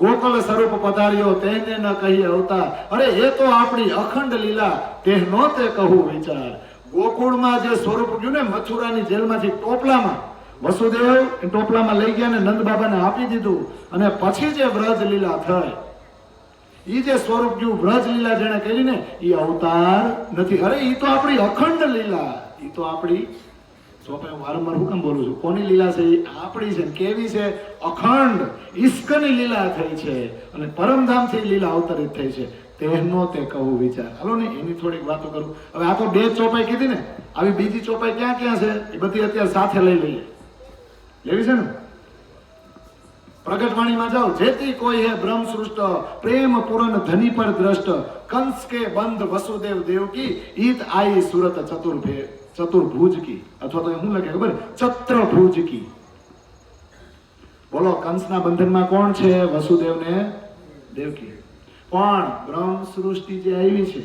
ગોકુલ સ્વરૂપ પધાર્યો તેને ન કહીએ અવતાર, અરે એ તો આપણી અખંડ લીલા તેનો તે કહું વિચાર. ગોકુળમાં જે સ્વરૂપ ગયું ને મથુરાની જેલમાંથી ટોપલામાં વસુદેવ ટોપલામાં લઈ ગયા ને નંદ બાબાને આપી દીધું અને પછી જે વ્રજ લીલા થઈ એ જે સ્વરૂપ ગયું વ્રજ લીલા જેને કરી ને એ અવતાર નથી. અરે એ તો આપણી અખંડ લીલા, એ તો આપણી હું વારંવાર હું કેમ બોલું છું, કોની લીલા છે? આપણી છે. કેવી છે? અખંડ ઈશ્કની લીલા થઈ છે અને પરમધામથી લીલા અવતરિત થઈ છે. તેનો તે કહું વિચાર. હાલો ને એની થોડીક વાતો કરું. હવે આ તો 2 ચોપાઈ કીધી ને, આવી બીજી ચોપાઈ ક્યાં ક્યાં છે એ બધી અત્યારે સાથે લઈ લઈએ. લેવી છે ને? પ્રગટવાણીમાં જાઓ. જેથી કોઈ હે બ્રહ્મ સૃષ્ટ પ્રેમ પૂરન ધની પર દ્રષ્ટ કંસ કે બંધ વસુદેવ દેવકી ઈત આઈ સુરત ચતુર્ભુજ કી, અથવા તો શું લખે ખબર? ચત્રભુજ કી. બોલો, કંસના બંધનમાં કોણ છે? વસુદેવ ને દેવકી. પણ બ્રહ્મ સૃષ્ટિ જે આવી છે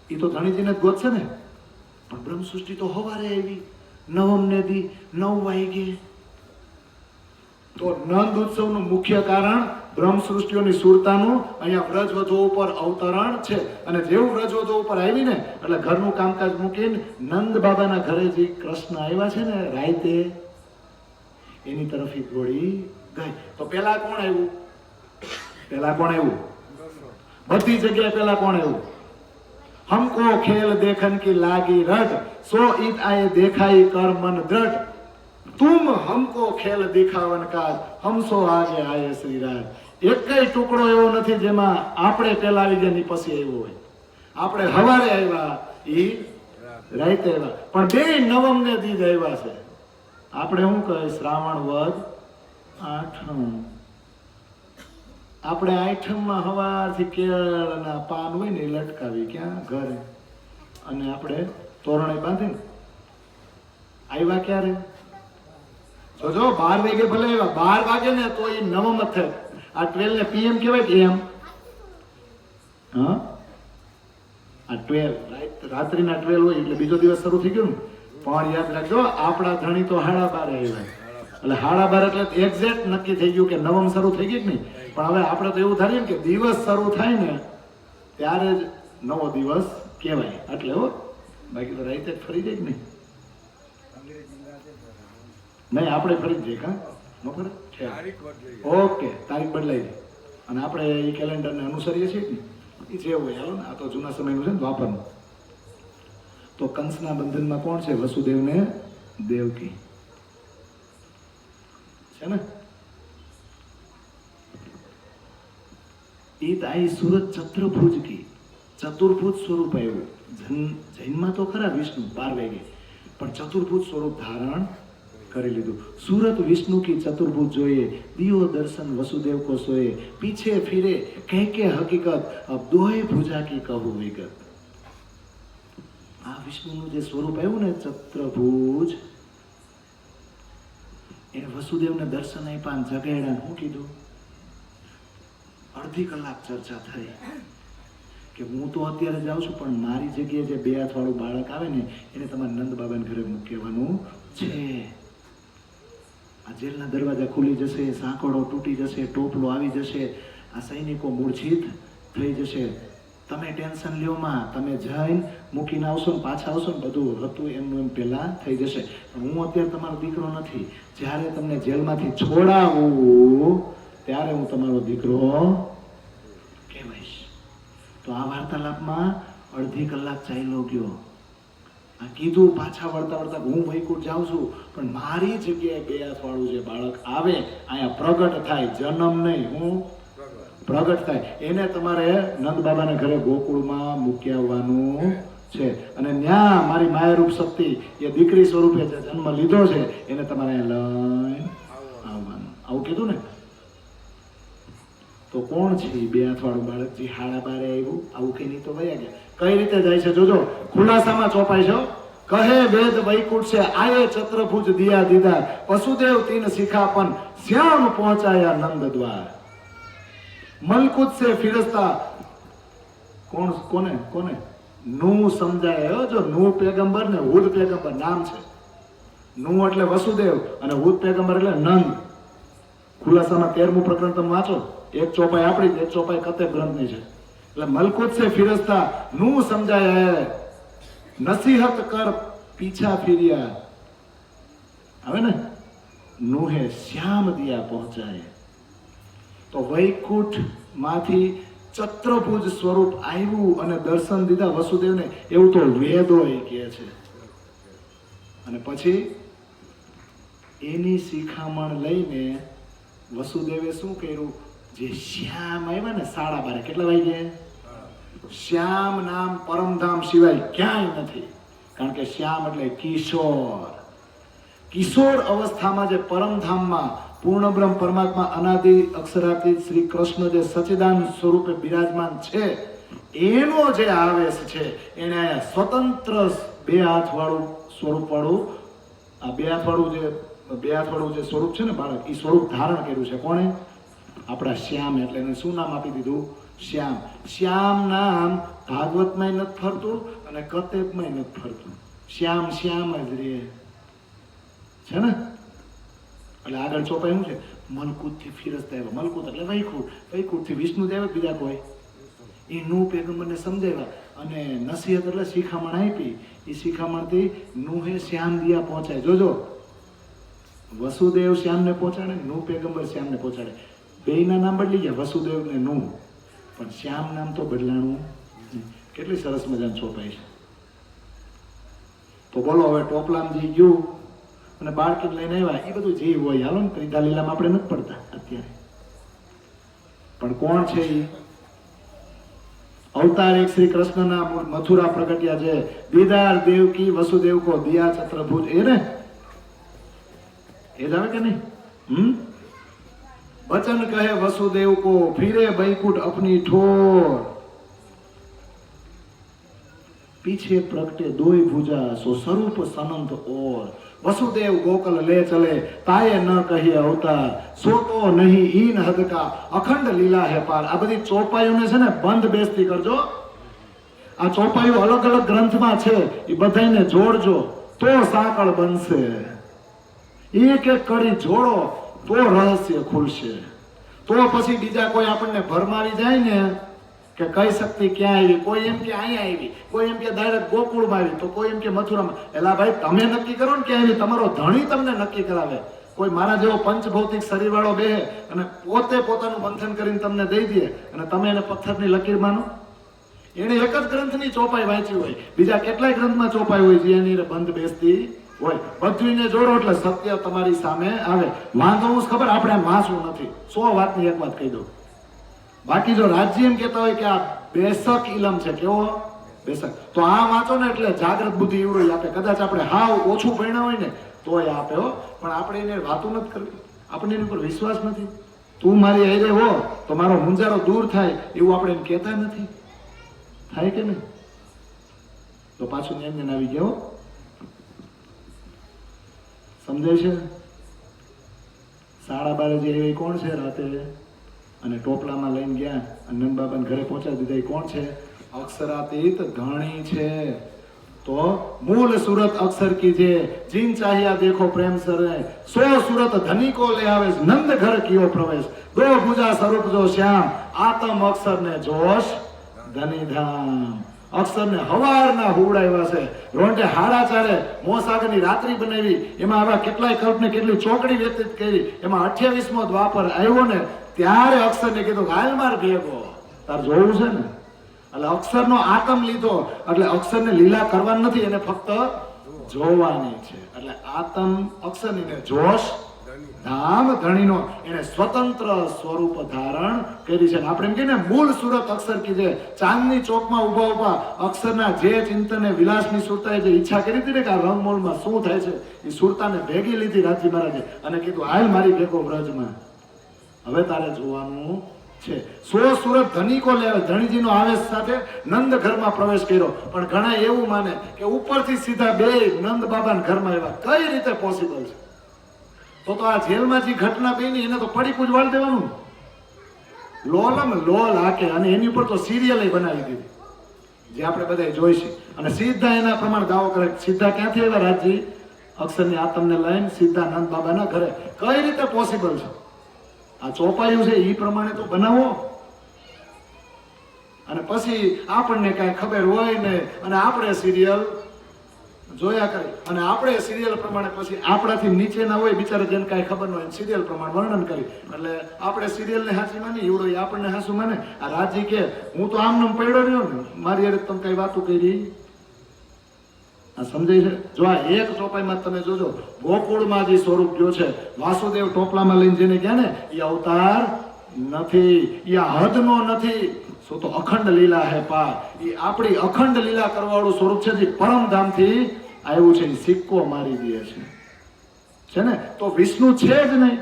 એ તો ધણીજીને જ ગોત છે ને. પણ બ્રહ્મ સૃષ્ટિ તો હવારે આવી, નવમ ને દી 9 વાગે. તો નંદ ઉત્સવનું મુખ્ય કારણ બ્રહ્મ સૃષ્ટિઓની સુરતાનું અહીંયા વ્રજવધુ ઉપર અવતરણ છે. અને જેવું વ્રજવધુ ઉપર આવી ને એટલે ઘરનું કામકાજ મૂકીને નંદ બાબાના ઘરે જે કૃષ્ણ આવ્યા છે ને રાતે એની તરફ દોડી ગઈ. તો પેલા કોણ આવ્યું? બધી જગ્યાએ પેલા કોણ આવ્યું? हमको खेल देखन की लागी रट सो इत आए देखाई कर मन दृढ़ तुम हमको खेल दिखावन का हम सो आगे आए श्री राज. એકય ટુકડો એવો નથી જેમાં આપણે પેલા આવી ગયા ની પછી આવ્યો હોય. આપણે હવારે આવ્યા ઈ રાતે આવ્યા, પણ 2 નવમ ને દી આવ્યા છે. આપણે શું કહે? શ્રાવણ વદ આઠમ. આપણે આઠમમાં હવારથી કેળના પાન હોય ને લટકાવી ક્યાં? ઘરે. અને આપણે તોરણે બાંધીને આવ્યા ક્યારે? જો 12 વાગે ભલે આવ્યા, 12 વાગે ને તો એ નવમ જ થાય. આ 12 ને PM કહેવાય કે એમ? હા, આ 12 રાત્રિના 12 હોય એટલે બીજો દિવસ શરૂ થઈ ગયો ને. પણ યાદ રાખજો, આપણા ધણી તો 12:30 આવ્યા એટલે 12:30 એટલે એક્ઝેક્ટ નક્કી થઈ ગયું કે નવમ શરૂ થઈ ગઈ જ નહીં. પણ હવે આપણે તો એવું થાય ને કે દિવસ શરૂ થાય ને ત્યારે જ નવો દિવસ કહેવાય. એટલે હો, બાકી તો રાતે જ ફરી જાય જ નહીં. નહીં, આપણે ફરી જ જઈએ. કા ન ફરે? ઓકે, તારીખ બદલાઈ જાય અને આપણે એ કેલેન્ડરને અનુસરીએ છીએ ને એ જે હોય. હાલો ને, આ તો જૂના સમયનું છે ને, દ્વાપરનું. તો કંસના બંધનમાં કોણ છે? વસુદેવ ને દેવકી છે ને. ઈત આઈ સુરત ચતુર્ભુજ કી. ચતુર્ભુજ સ્વરૂપ આવ્યું. જૈનમાં તો ખરા વિષ્ણુ 12 વાગે, પણ ચતુર્ભુજ સ્વરૂપ ધારણ કરી લીધું. सूरत विष्णु की चतुर्भुज जोए दियो दर्शन वसुदेव को सोए पीछे फिरे कह के हकीकत अब दोहे भुजा की कहूं विगत. आ विष्णुનું જે સ્વરૂપ આવ્યું ને ચતુર્ભુજ, એને વસુદેવને દર્શન આપ્યા, જગાડ્યા. શું કીધું? અડધી કલાક ચર્ચા થઈ કે હું તો અત્યારે જાઉં છું, પણ મારી જગ્યાએ જે 2 હાથવાળું બાળક આવે ને એને તમારે નંદ બાબાના ઘરે મૂકવાનું છે. આ જેલના દરવાજા ખુલી જશે, સાંકળો તૂટી જશે, ટોપલો આવી જશે, આ સૈનિકો મૂર્છિત થઈ જશે. તમે ટેન્શન લ્યો માં, તમે જઈને મૂકીને આવશો ને પાછા આવશો ને બધું હતું એમનું એમ પહેલા થઈ જશે. હું અત્યારે તમારો દીકરો નથી. જ્યારે તમને જેલમાંથી છોડાવું ત્યારે હું તમારો દીકરો કહેવાઈશ. તો આ વાર્તાલાપમાં અડધી કલાક ચાલ્યો ગયો. આ કીધું પાછા વળતા વળતા હું વૈકુંઠ જાઉં છું, પણ મારી જગ્યાએ 2 હાથવાળું જે બાળક આવે અહીંયા પ્રગટ થાય, જન્મ નહીં, હું પ્રગટ થાય, એને તમારે નંદ બાબાના ઘરે ગોકુળમાં મૂકી આવવાનું છે. અને ત્યાં મારી માયારૂપ શક્તિ એ દીકરી સ્વરૂપે જે જન્મ લીધો છે એને તમારે લઈને આવવાનું. આવું કીધું ને. તો કોણ છે 2 હાથવાળું બાળક જે 12:30 આવ્યું? આવું કઈ નહીં તો વયા ગયા. કઈ રીતે જાય છે જોજો, ખુલાસામાં ચોપાઈ છે. કહે વેદ વૈકુંઠ છે આયે ચતુર્ભુજ દિયા દીદાર વસુદેવ 3 શિખાપન શ્યામ પહોંચાયા નંદ દ્વાર. મલકુત સે ફિરસ્તા કોણ કોને કોને નું સમજાય. જો નું પેગંબર ને હુદ પેગંબર નામ છે. નું એટલે વસુદેવ અને હુદ પેગંબર એટલે નંદ. ખુલાસામાં 13મું પ્રકરણ તમે વાંચો. એક ચોપાઈ આપણી, એક ચોપાઈ કતેબ ગ્રંથની છે. એટલે મલકુત સે ફિરસ્તા નું સમજાય હે, નસીહત કર પીછા ફિરિયા. હવે ને નુહે શ્યામ દિયા પહોંચાય. તો વૈકુંઠ માંથી ચત્રભુજ સ્વરૂપ આવ્યું અને દર્શન દીધા વસુદેવને, એવું તો વેદો એ કહે છે. અને પછી એની શિખામણ લઈને વસુદેવે શું કર્યું? જે શ્યામ આવ્યા ને 12:30, કેટલા વાગે? શ્યામ નામ પરમધામ સિવાય ક્યાંય નથી. કારણ કે શ્યામ એટલે કિશોર. કિશોર અવસ્થામાં જે પરમધામમાં પૂર્ણ બ્રહ્મ પરમાત્મા અનાદિ અક્ષરાતીત શ્રી કૃષ્ણ જે સચ્ચિદાનંદ સ્વરૂપે બિરાજમાન છે, એનો જે આવેશ છે એને અહીંયા સ્વતંત્ર 2 હાથવાળું સ્વરૂપ વાળું, આ 2 હાથવાળું જે સ્વરૂપ છે ને બાળક, એ સ્વરૂપ ધારણ કર્યું છે. કોણે? આપણા શ્યામ. એટલે એને શું નામ આપી દીધું? શ્યામ. શ્યામ નામ ભાગવતમાં નથી ફરતું અને કતેબમાં નથી ફરતું. શ્યામ શ્યામ જ રે છે ને. એટલે આગળ ચોપાઈ શું છે? મલકુત થી ફિરસ્તા આવ્યા. મલકુત એટલે વૈકુંઠ. વૈકુંઠ થી વિષ્ણુ દેવ બીજા કોઈ. એ નું પેગંબરને સમજાવ્યા અને નસીહત એટલે શિખામણ આપી. એ શિખામણથી નુહે શ્યામ દિયા પહોંચાય. જોજો, વસુદેવ શ્યામને પહોંચાડે, નું પેગંબર શ્યામને પહોંચાડે. બેયના નામ બદલી ગયા, વસુદેવ ને નું, પણ શ્યામ નામ તો બદલાણું. કેટલી સરસ મજાની ચોપાઈ છે. તો બોલો, હવે ટોપલામજી ગયું અને બાળકી લઈને આવ્યા. એ બધું જે હોય હાલો ને, ત્રિધા લીલામાં આપણે નથી પડતા અત્યારે. પણ કોણ છે એ? અવતાર એક શ્રી કૃષ્ણના મથુરા પ્રગટ્યા છે. દીદાર દેવકી વસુદેવ કો દિયા ચત્રભુજ. એ ને એ જ આવે કે નહીં? बचन कहे वसुदेव को फिरे बैकुंठ अपनी ठोर, पीछे प्रगटे दोई भुजा सो स्वरूप सनंत और. वसुदेव गोकल ले चले ताये न कही अवतार, सो तो नहीं इन हद का अखंड लीला है पार. આ બધી ચોપાઈઓને છે ને બંધ બેસતી કરજો. આ ચોપાઈઓ અલગ અલગ ગ્રંથમાં છે, એ બધાને જોડજો તો સાંકળ બનશે. એક એક કડી જોડો તો રહસ્ય ખુલશે. તો પછી બીજા કોઈ આપણને ભરમાવી જાય ને કે કઈ શક્તિ ક્યાં આવી, કોઈ એમ કે અહીંયા આવી, કોઈ એમ કે ડાયરેક્ટ ગોકુળમાં આવી, તો કોઈ એમ કે મથુરામાં. એલા ભાઈ, તમે નક્કી કરો ને ક્યાં આવી. તમારો ધણી તમને નક્કી કરાવે. કોઈ મારા જેવો પંચભૌતિક શરીર વાળો બેહે અને પોતે પોતાનું મંથન કરીને તમને દઈ દે અને તમે એને પથ્થરની લકીર માનો. એને એક જ ગ્રંથની ચોપાઈ વાંચી હોય, બીજા કેટલાય ગ્રંથમાં ચોપાઈ હોય છે એની બંધ બેસતી હોય. બધુંને જોડો એટલે સત્ય તમારી સામે આવે. વાંધો હું ખબર, આપણે વાંચવું નથી. 100 વાતની એક વાત કહી દઉં. બાકી જો રાજ્ય એમ કહેતા હોય કે આ બેસક ઇલમ છે, કેવો બેસક, તો આ વાંચો ને એટલે જાગ્રત બુદ્ધિ એવડો આપે. કદાચ આપણે હાવ ઓછું ભણ્યા હોય ને તોય આપે હો, પણ આપણે એને વાતો નથી કરવી. આપણે એની ઉપર વિશ્વાસ નથી. તું મારી હારે હો તો મારો મુંજારો દૂર થાય, એવું આપણે એમ કહેતા નથી. થાય કે નહીં? તો પાછું એમને આવી ગયો. સમજાય છે? 12:30 જે એવી કોણ છે રાતે અને ટોપલામાં લઈને ગયા અને નંદબાબાને ઘરે પહોંચાડી દીધા. એ કોણ છે? અક્ષરાતીત ધણી છે. તો મૂળ સુરત અક્ષર कीजे, जिन चाहिया देखो प्रेम सरे, 100 सूरत धनी को ले आवे, नंद घर कियो प्रवेश, 2 भुजा स्वरूप जो श्याम, आत्म अक्षर ने जोश धनी धाम. અક્ષર ને હવારના હુવડાવ્યા છે. રોંઢે 4:30 મોસાગરની રાત્રિ બનાવી, એમાં આવા કેટલાય કલ્પને કેટલી ચોકડી વ્યતીત કરી. એમાં 28મો દ્વાપર આવ્યો ને ત્યારે અક્ષરને કીધું હાલ માર ભેગો. તાર જોવું છે ને? એટલે અક્ષરનો આતમ લીધો એટલે અક્ષરને લીલા કરવાની નથી, એને ફક્ત જોવાની છે. એટલે આતમ અક્ષરની ને જોશ ધામ ધણીનો એને સ્વતંત્ર સ્વરૂપ ધારણ કરી છે. આપણે એમ કહીએ ને મૂળ સુરત અક્ષર કીધે. ચાંદની ચોકમાં ઉભા ઉભા અક્ષરના જે ચિંતને વિલાસની સુરતાએ જે ઈચ્છા કરી હતી ને કે આ રંગમોલમાં શું થાય છે, એ સુરતાને ભેગી લીધી રાજી મહારાજે અને કીધું હાલ મારી ભેગો વ્રજમાં, હવે તારે જોવાનું છે. 100 સુરત ધનિકો લેવે, ધણીજીનો આવેશ સાથે નંદ ઘરમાં પ્રવેશ કર્યો. પણ ઘણા એવું માને કે ઉપરથી સીધા બે નંદ બાબાના ઘરમાં આવ્યા. કઈ રીતે પોસિબલ છે? તો આ જેલમાં જે ઘટના બની એને તો પડી પૂજવાળ દેવાનું. લોલમ લોલ હાકે અને એની ઉપર તો સિરિયલ બનાવી દીધી. જે આપણે બધા જોઈશું. અને સીધા એના પ્રમાણે દાવો કરે. સીધા ક્યાંથી આવ્યા રાજજી? અક્ષરની આતમને લઈને સીધા નંદ બાબાના ઘરે. કઈ રીતે પોસિબલ છે? આ ચોપાયું છે એ પ્રમાણે તો બનાવો. અને પછી આપણને કાંઈ ખબર હોય ને અને આપણે સિરિયલ જોયા કરી અને આપણે સિરિયલ પ્રમાણે પછી આપણાથી નીચેના હોય બિચારા જેને કાંઈ ખબર ન હોય સિરિયલ પ્રમાણે વર્ણન કરી એટલે આપણે સિરિયલને હાચી માની એવડો એ આપણને હાચું માને. આ રાજી કે હું તો આમ પડ્યો રહ્યો ને મારી યાર તમે કઈ વાતો કરી. આ સમજાય છે? જો આ એક ચોપાઈમાં તમે જોજો ગોકુળમાં જે સ્વરૂપ ગયો છે વાસુદેવ ટોપલામાં લઈને જેને ગયા ને એ અવતાર નથી, એ હદનો નથી. શું તો અખંડ લીલા હે પા. એ આપણી અખંડ લીલા કરવાવાળું સ્વરૂપ છે જે પરમધામથી આવ્યું છે. એ સિક્કો મારી દે છે ને તો વિષ્ણુ છે જ નહીં,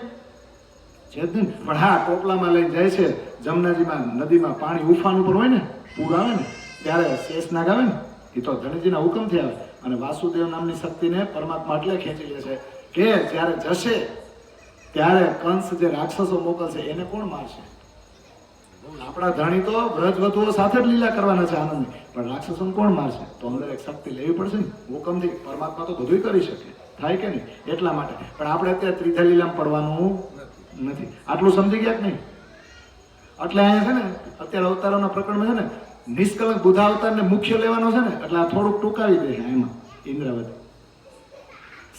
છે જ નહીં. પણ હા ટોપલામાં લઈને જાય છે જમનાજીમાં નદીમાં પાણી ઉફાન ઉપર હોય ને પૂર આવે ને ત્યારે શેષનાગ આવે ને એ તો ધણીજીના હુકમથી આવે. અને વાસુદેવ નામની શક્તિને પરમાત્મા એટલે ખેંચી લે છે કે જ્યારે જશે ત્યારે કંસ જે રાક્ષસો મોકલશે એને કોણ મારશે? આપણા ધણી તો વ્રજવધુઓ સાથે જ લીલા કરવાના છે આનંદ, પણ રાક્ષસોને કોણ મારશે? તો અંદર એક શક્તિ લેવી પડશે ને હુકમથી. પરમાત્મા તો બધું કરી શકે, થાય કે નહીં? એટલા માટે. પણ આપણે અત્યારે ત્રિધા લીલામાં પડવાનું નથી. આટલું સમજી ગયા કે નહીં? એટલે અહીંયા છે ને અત્યારે અવતારોના પ્રકરણમાં છે ને નિષ્કલંક બુધા અવતારને મુખ્ય લેવાનો છે ને એટલે આ થોડુંક ટૂંકાવી દે છે એમાં ઇન્દ્રાવતી.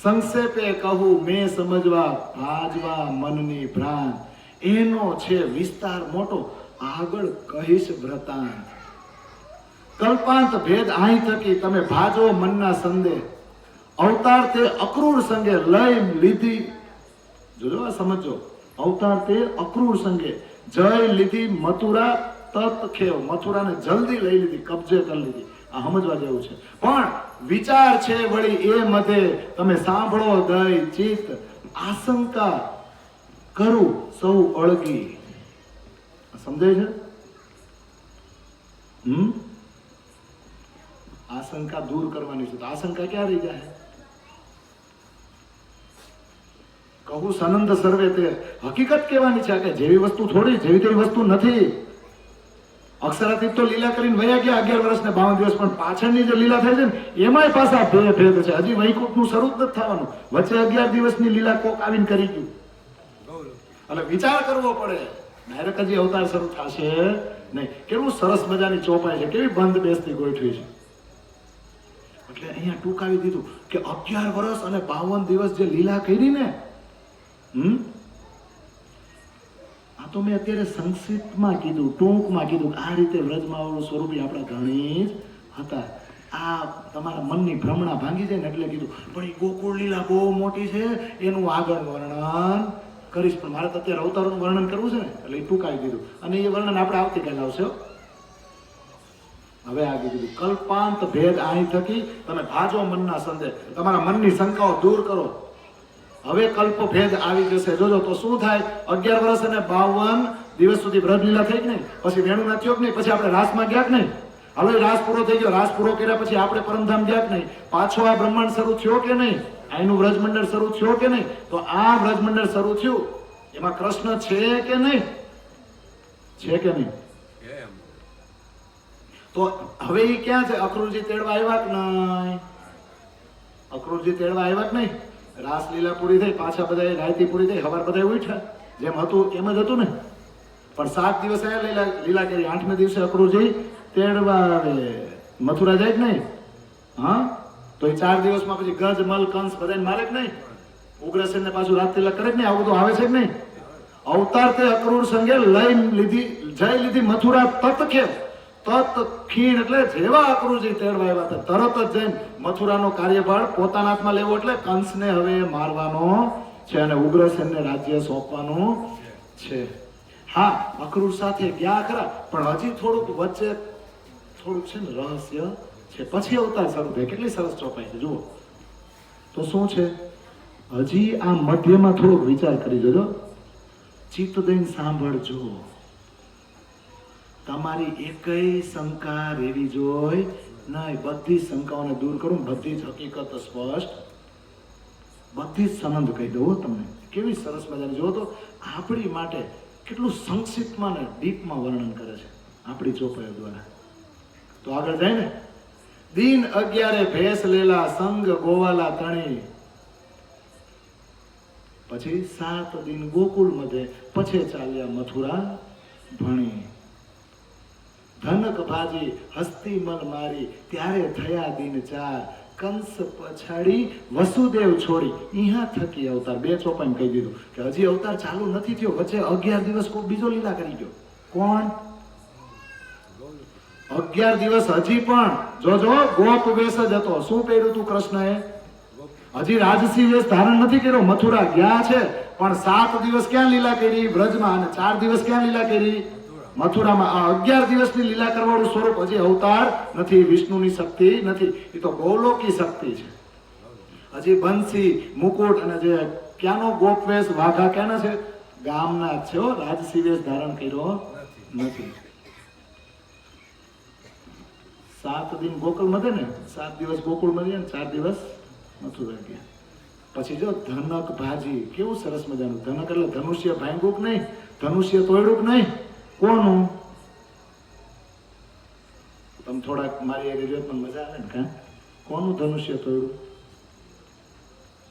સંક્ષેપે કહું મેં સમજવા ભાજવા મનની ભ્રાંત એનો છે વિસ્તાર મોટો આગળ કહીશ વ્રતાંત. કલ્પાંત ભેદ આહી થકી તમે ભાજો મનના સંદેહ અવતાર તે અક્રૂર સંગે લઈ લીધી. જોજો સમજો અવતાર તે અક્રૂર સંગે જય લીધી મથુરા તત ખેવ. મથુરાને જલ્દી લઈ લીધી, કબજે કરી લીધી. આ સમજવા જેવું છે. પણ વિચાર છે વળી એ મધે તમે સાંભળો દય ચિત્ત આશંકા કરું સૌ અળગી. સમજાય છે? આશંકા દૂર કરવાની છે. તો આશંકા ક્યાં રહી જાય? કહું સનંદ સર્વે તે હકીકત કહેવાની છે કે જેવી વસ્તુ થોડી જેવી તેવી વસ્તુ નથી. અક્ષરાતીત તો લીલા કરીને વયા ગયા 11 વર્ષ ને 52 દિવસ, પણ પાછળની જે લીલા થાય છે ને એમાંય પાછા ભેદ છે. હજી વૈકુંઠનું શરૂ જ નથી થવાનું. વચ્ચે 11 દિવસની લીલા કોક આવીને કરી ગયું. એટલે વિચાર કરવો પડે. ડાયરેક્ટ હજી અવતાર શરૂ થશે નહીં. કેવું સરસ મજાની ચોપાઈ છે, કેવી બંધ બેસતી ગોઠવી છે. એટલે અહીંયા ટૂંકાવી દીધું કે 11 વર્ષ અને 52 દિવસ જે લીલા કરી ને આ તો મેં અત્યારે સંક્ષિપ્તમાં કીધું, ટૂંકમાં કીધું. આ રીતે વ્રજમાં સ્વરૂપી આપણા ઘણી જ હતા. આ તમારા મનની ભ્રમણા ભાંગી જાય ને એટલે કીધું. પણ એ ગોકુળ લીલા બહુ મોટી છે, એનું આગળ વર્ણન કરીશ. પણ મારે તો અત્યારે અવતારોનું વર્ણન કરવું છે ને એટલે એ ટૂંકાવી દીધું. અને એ વર્ણન આપણે આવતીકાલે આવશે. હવે આગળ કીધું કલ્પાંત ભેદ આહી થકી તમે ભાજો મનના સંદેહ. તમારા મનની શંકાઓ દૂર કરો. હવે કલ્પ ભેદ આવી જશે. જોજો તો શું થાય? 11 વર્ષ અને 52 દિવસ સુધી વ્રજલીલા થઈ જ નહીં. પછી વેણુના થયો કે નહીં? પછી આપણે રાસમાં ગયા કે નહીં? હવે રાસ પૂરો થઈ ગયો. રાસ પૂરો કર્યા પછી આપણે પરમધામ ગયા કે નહીં? પાછો આ બ્રહ્માંડ શરૂ થયો કે નહીં? આનું વ્રજમંડળ શરૂ થયો કે નહીં? તો આ વ્રજમંડળ શરૂ થયું એમાં કૃષ્ણ છે કે નહીં? છે કે નહીં? તો હવે એ ક્યાં છે? અક્રૂરજી તેડવા આવ્યા કે નહીં? અક્રૂરજી તેડવા આવ્યા કે નહીં? રાસલીલા પૂરી થઈ, પાછા બધા રાયતી પૂરી થઈ, હવાર બધા ઉઠ્યા. જેમ હતું એમ જ હતું ને. પણ 7 દિવસ આયા લીલા કરી. 8મે દિવસે અક્રૂરજી તેડવા આવે. મથુરા જાય કે નહીં? હા તો એ 4 દિવસમાં પછી ગજ મલ કંસ બધાને મારે કે નહીં? ઉગ્રસેનને પાછું રાત તિલક કરે કે નહીં? આવું બધું આવે છે કે નહીં? અવતાર તે અક્રૂર સંગે લઈ લીધી, જય લીધી મથુરા તત ખેવ. તત ખીણ એટલે જેવા અક્રૂરજી તેડવા આવ્યા હતા તરત જ જઈને મથુરાનો કાર્યભાર પોતાના હાથમાં લેવો એટલે કંસને હવે મારવાનો છે અને ઉગ્રસેનને રાજ્ય સોંપવાનું છે. હા અક્રૂર સાથે ગયા ખરા, પણ હજી થોડુંક વચ્ચે થોડુંક છે ને રહસ્ય છે. પછી અવતાર શરૂ થાય. કેટલી સરસ ચોપાઈ છે જુઓ. તો શું છે? હજી આ મધ્યમાં થોડોક વિચાર કરી જજો. ચિત્ત દઈને સાંભળજો. તમારી એકય શંકા રેવી જોઈ નહીં. બધી શંકાઓને દૂર કરું. બધી જ હકીકત સ્પષ્ટ, બધી જ સંબંધ કહી દઉં તમને. કેવી સરસ મજાની. જો તો આપણી માટે કેટલું સંક્ષિપ્તમાં ને ડીપમાં વર્ણન કરે છે આપણી ચોપાઈઓ દ્વારા. તો આગળ જાય ને, દિન 11 ભેસ લેલા સંગ ગોવાલા તણી, પછી 7 દિન ગોકુળ મધે, પછી ચાલ્યા મથુરા ભણી. ધનક ભાજી હસ્તી મલ મારી, ત્યારે થયા દિન 4, કંસ પછાડી વસુદેવ છોડી, અહીંયા થકી અવતાર. 2 ચોપાઈને કહી દીધું કે હજી અવતાર ચાલુ નથી થયો, વચ્ચે 11 દિવસ કોઈ બીજો લીલા કરી ગયો. કોણ? 11 દિવસ હજી પણ જોજો ગોપ વેશ જ હતો. શું પહેર્યું તું કૃષ્ણએ? હજી રાજસી વેશ ધારણ નથી કર્યો. મથુરા ગયા છે પણ 7 દિવસ ક્યાં લીલા કરી? વ્રજમાં. અને 4 દિવસ ક્યાં લીલા કરી? મથુરામાં. આ 11 દિવસની લીલા કરવાનું સ્વરૂપ હજી અવતાર નથી. વિષ્ણુની શક્તિ નથી, એ તો ગૌલોકી શક્તિ છે. હજી બંસી મુકુટ અને જે ક્યાંનો ગોપ વેશ, વાઘા ક્યાંના છે? ગામના જ છે. રાજસી વેશ ધારણ કર્યો નથી. 7 દિન ગોકુળ મધે ને, 7 દિવસ ગોકુળ મધે ને 4 દિવસ મથુરા ગયા. પછી જો ધનક ભાજી, કેવું સરસ મજાનું. ધનક એટલે ધનુષ્ય ભાંગ્યું કે નહીં? ધનુષ્ય તોડ્યું કે નહીં? કોનું? તમે થોડાક મારી એ રીત પણ મજા આવે ને કા? કોનું ધનુષ્ય તોડ્યું?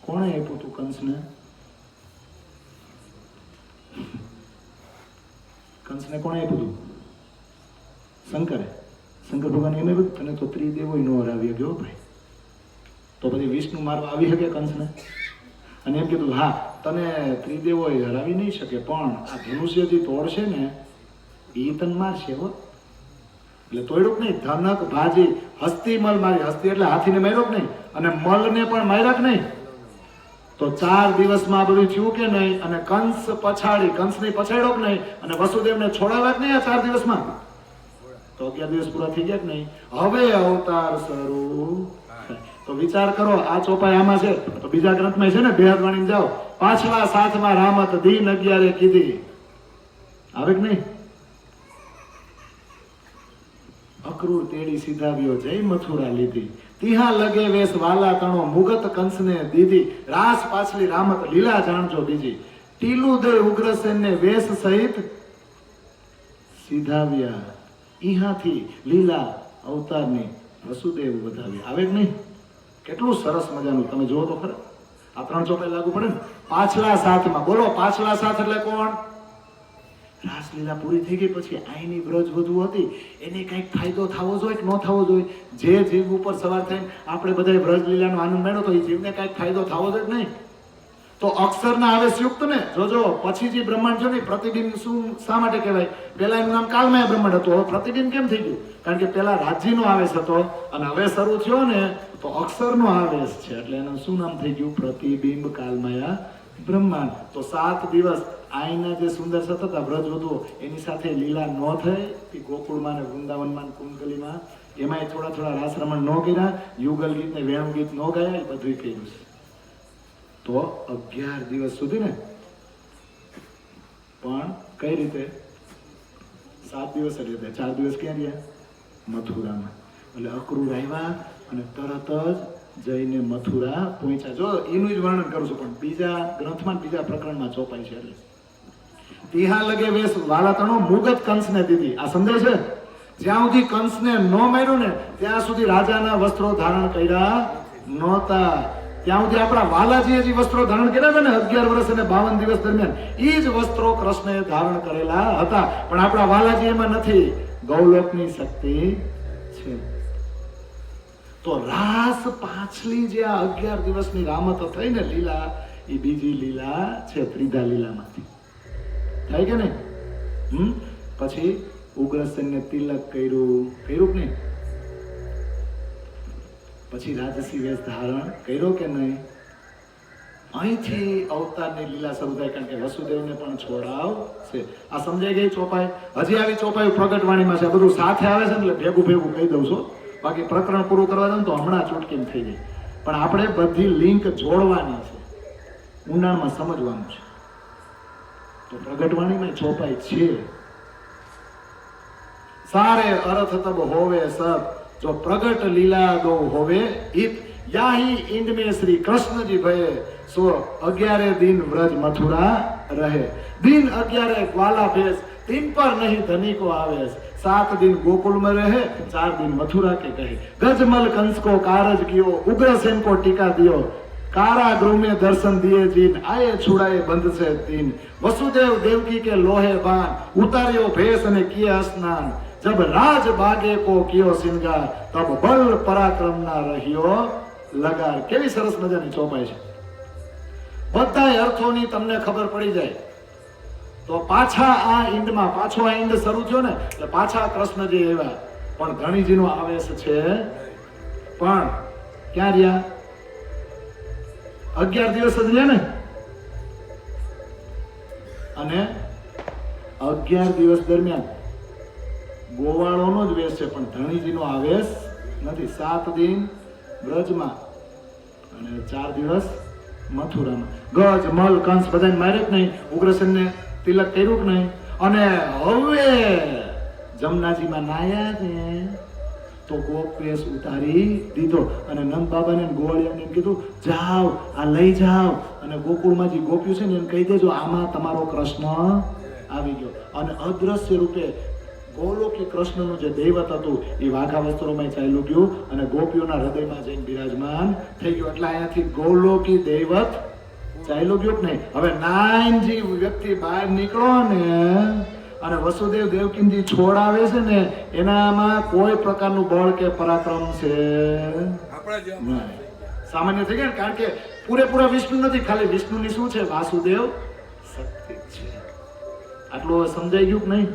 કોણે આપ્યું તું કંસને? કંસને કોણે આપ્યું તું? શંકરે. શંકર ભગવાન એમ એવું તને તો ત્રિદેવો નો હરાવી ગયો ભાઈ. તો પછી વિષ્ણુ મારવા આવી શકે કંસને? અને એમ કીધું હા તને ત્રિદેવો હરાવી નહીં શકે, પણ આ ધનુષ્ય જે તોડશે ને એ તને મારશે. હો એટલે તોડ્યું કે નહીં? ધનક ભાજી હસ્તી મલ મારી. હસ્તી એટલે હાથીને માર્યો કે નહીં? અને મલને પણ માર્યા કે નહીં? તો 4 દિવસમાં બધું થયું કે નહીં? અને કંસ પછાડી, કંસને પછાડ્યો કે નહીં? અને વસુદેવને છોડાવ્યા કે નહીં આ 4 દિવસમાં? તો 11 દિવસ પૂરા થઈ ગયા કે નહીં? હવે અવતાર શરૂ. તો વિચાર કરો, આ ચોપાઈ આમાં છે તો બીજા ગ્રંથમાં છે ને, બેહદવાણી જાઓ, પાછલા 7માં રામત દિન 11 કીધી. આવે કે નહીં? અક્રૂર તેડી સીધાવ્યો, જય મથુરા લીધી, તિહા લગે વેશ વાલા તણો, મુગત કંસને દીધી, રાસ પાછલી રામત લીલા જાણજો બીજી, ટીલું દે ઉગ્રસેનને વેશ સહિત સીધાવ્યા, ઈહાથી લીલા અવતારની વસુદેવ વધાવ્યા. આવે કે નહીં? કેટલું સરસ મજાનું. તમે જુઓ તો ખરા, આ 3 ચોપાઈ લાગુ પડે ને. પાછલા 7માં બોલો, પાછલા 7 એટલે કોણ? રાસલીલા પૂરી થઈ ગઈ પછી આઈની વ્રજ વધુ હતી, એને કંઈક ફાયદો થવો જોઈએ કે ન થવો જોઈએ? જે જીવ ઉપર સવાર થઈને આપણે બધા વ્રજ લીલાનો આનંદ મેળવો તો એ જીવને કંઈક ફાયદો થવો જોઈએ કે નહીં? તો અક્ષરના આવેશયુક્ત ને જોજો. પછી જે બ્રહ્માંડ છે ને, પ્રતિબિંબ શું શા માટે કહેવાય? પેલા એનું નામ કાલમય બ્રહ્માંડ હતું, હવે પ્રતિબિંબ કેમ થઈ ગયું? કારણ કે પેલા રાજ્યનો આવેશ હતો અને હવે શરૂ થયો ને તો અક્ષરનો આવેશ છે, એટલે એનું શું નામ થઈ ગયું? પ્રતિબિંબ કાલમયા બ્રહ્માંડ. તો 7 દિવસ આઈના જે સુંદર સતત વ્રજ વધુ એની સાથે લીલા ન થઈ, એ ગોકુળમાં ને વૃંદાવનમાં કુંડલીમાં એમાંય થોડા થોડા રાસ રમણ ન કર્યા, યુગલ ગીત ને વેણુ ગીત ન ગાયા, એ બધું કર્યું છે. તો 11 દિવસ સુધી ને, પણ કઈ રીતે? 7 દિવસ જ રીતે. 4 દિવસ ક્યાં ગયા? મથુરામાં. એટલે અક્રૂર આવ્યા અને તરત જ જઈને મથુરા પહોંચ્યા. જો એનું જ વર્ણન કરું છું, પણ બીજા ગ્રંથમાં બીજા પ્રકરણમાં ચોપાઈ છે. એટલે તિહા લગે વેશ વાલા તણો, મુગત કંસને દીધી. આ સમજાય છે? જ્યાં સુધી કંસને ન માર્યો ને ત્યાં સુધી રાજાના વસ્ત્રો ધારણ કર્યા નહોતા. ત્યાં સુધી આપણા વાલાજીએ જે વસ્ત્રો ધારણ કર્યા હતા ને 11 વર્ષ અને 52 દિવસ દરમિયાન, એ જ વસ્ત્રો કૃષ્ણએ ધારણ કરેલા હતા. પણ આપણા વાલાજી એમાં નથી. ગૌલોકની શક્તિ છે. તો રાસ પાછલી જે આ 11 દિવસની રામત થઈ ને લીલા, એ બીજી લીલા છે, ત્રિધા લીલામાંથી થાય કે નહીં? પછી ઉગ્રસેનને તિલક કર્યું કે નહીં? પછી રાજસી વેશ ધારણ કર્યો કે નહીં? અહીંથી અવતારની લીલા શરૂ થાય, કારણ કે વસુદેવને પણ છોડાવ છે. આ સમજાઈ ગઈ ચોપાઈ? હજી આવી ચોપાઈ પ્રગટવાણીમાં છે. બધું સાથે આવે છે એટલે ભેગું ભેગું કહી દઉં છું. બાકી પ્રકરણ પૂરું કરવા દઉં તો હમણાં ચૂટકીને થઈ જાય. પણ આપણે બધી લિંક જોડવાની છે, ઊંડાણમાં સમજવાનું છે. તો પ્રગટવાણીમાં ચોપાઈ છે. સારે અર્થ તબ હોવે સત, જો પ્રગટ લીલા દો હોવે હિત, યાહી ઇંદ में श्री कृष्ण जी भये, सो 11 दिन व्रज मथुरा रहे. दिन 11 ग्वाला भेष, तीन पर नहीं धनी को आवेश, 7 दिन गोकुल में रहे, 4 दिन मथुरा के कहे। गजमल कंस को कारज कियो, उग्रसेन को टीका दियो, कारागृह में दर्शन दिए जीन, आए छुड़ाए बंद से तीन। वसुदेव देवकी के लोहे बाण, उतारियो भेष ने किया स्नान। जब राज बागे को कियो सिंगार, तब बल पराक्रम ना रहियो लगार। केवी सरस मजानी ચોપાઈ છે। બધાય અર્થોની તમને ખબર પડી જાય તો પાછા આ ઈંડમાં પાછો આ ઈંડ શરૂ થયો ને એટલે પાછા કૃષ્ણજી આવ્યા, પણ ધણીજીનો આવેશ છે પણ ક્યાં રહ્યા? 11 દિવસ જ રહ્યા ને, અને 11 દિવસ દરમિયાન ગોવાળોનો જ વેશ છે પણ ધણીજીનો આવેશ નથી। 7 દિન બ્રજમાં અને 4 દિવસ મથુરામાં। ગજ મલ કંસ બધાને માર્યા જ નહીં, ઉગ્રસેનને તિલક કર્યું કે નહીં, અને હવે જમનાજીમાં નાયા ને તો ગોપ વેશ ઉતારી દીધો અને નંદ બાબાને ગોવાળિયાને કીધું જાઓ આ લઈ જાઓ અને ગોકુળમાં જે ગોપ્યું છે ને એને કહી દેજો આમાં તમારો કૃષ્ણ આવી ગયો। અને અદ્રશ્ય રૂપે ગોલોકી કૃષ્ણનું જે દૈવત હતું એ વાઘા વસ્ત્રોમાં ચાલ્યું ગયું અને ગોપીઓના હૃદયમાં જઈને બિરાજમાન થઈ ગયું। એટલે અહીંયાથી ગોલોકી દૈવત ચાલ્યું ગયું કે નહીં। હવે 9 વ્યક્તિ બહાર નીકળો ને અને વસુદેવ દેવકીજી છોડાવે છે ને એનામાં કોઈ પ્રકારનું બળ કે પરાક્રમ છે સામાન્ય થઈ ગયા ને, કારણ કે પૂરેપૂરા વિષ્ણુ નથી, ખાલી વિષ્ણુની શું છે? વાસુદેવ શક્તિ છે। આટલું સમજાઈ ગયું કે નહીં?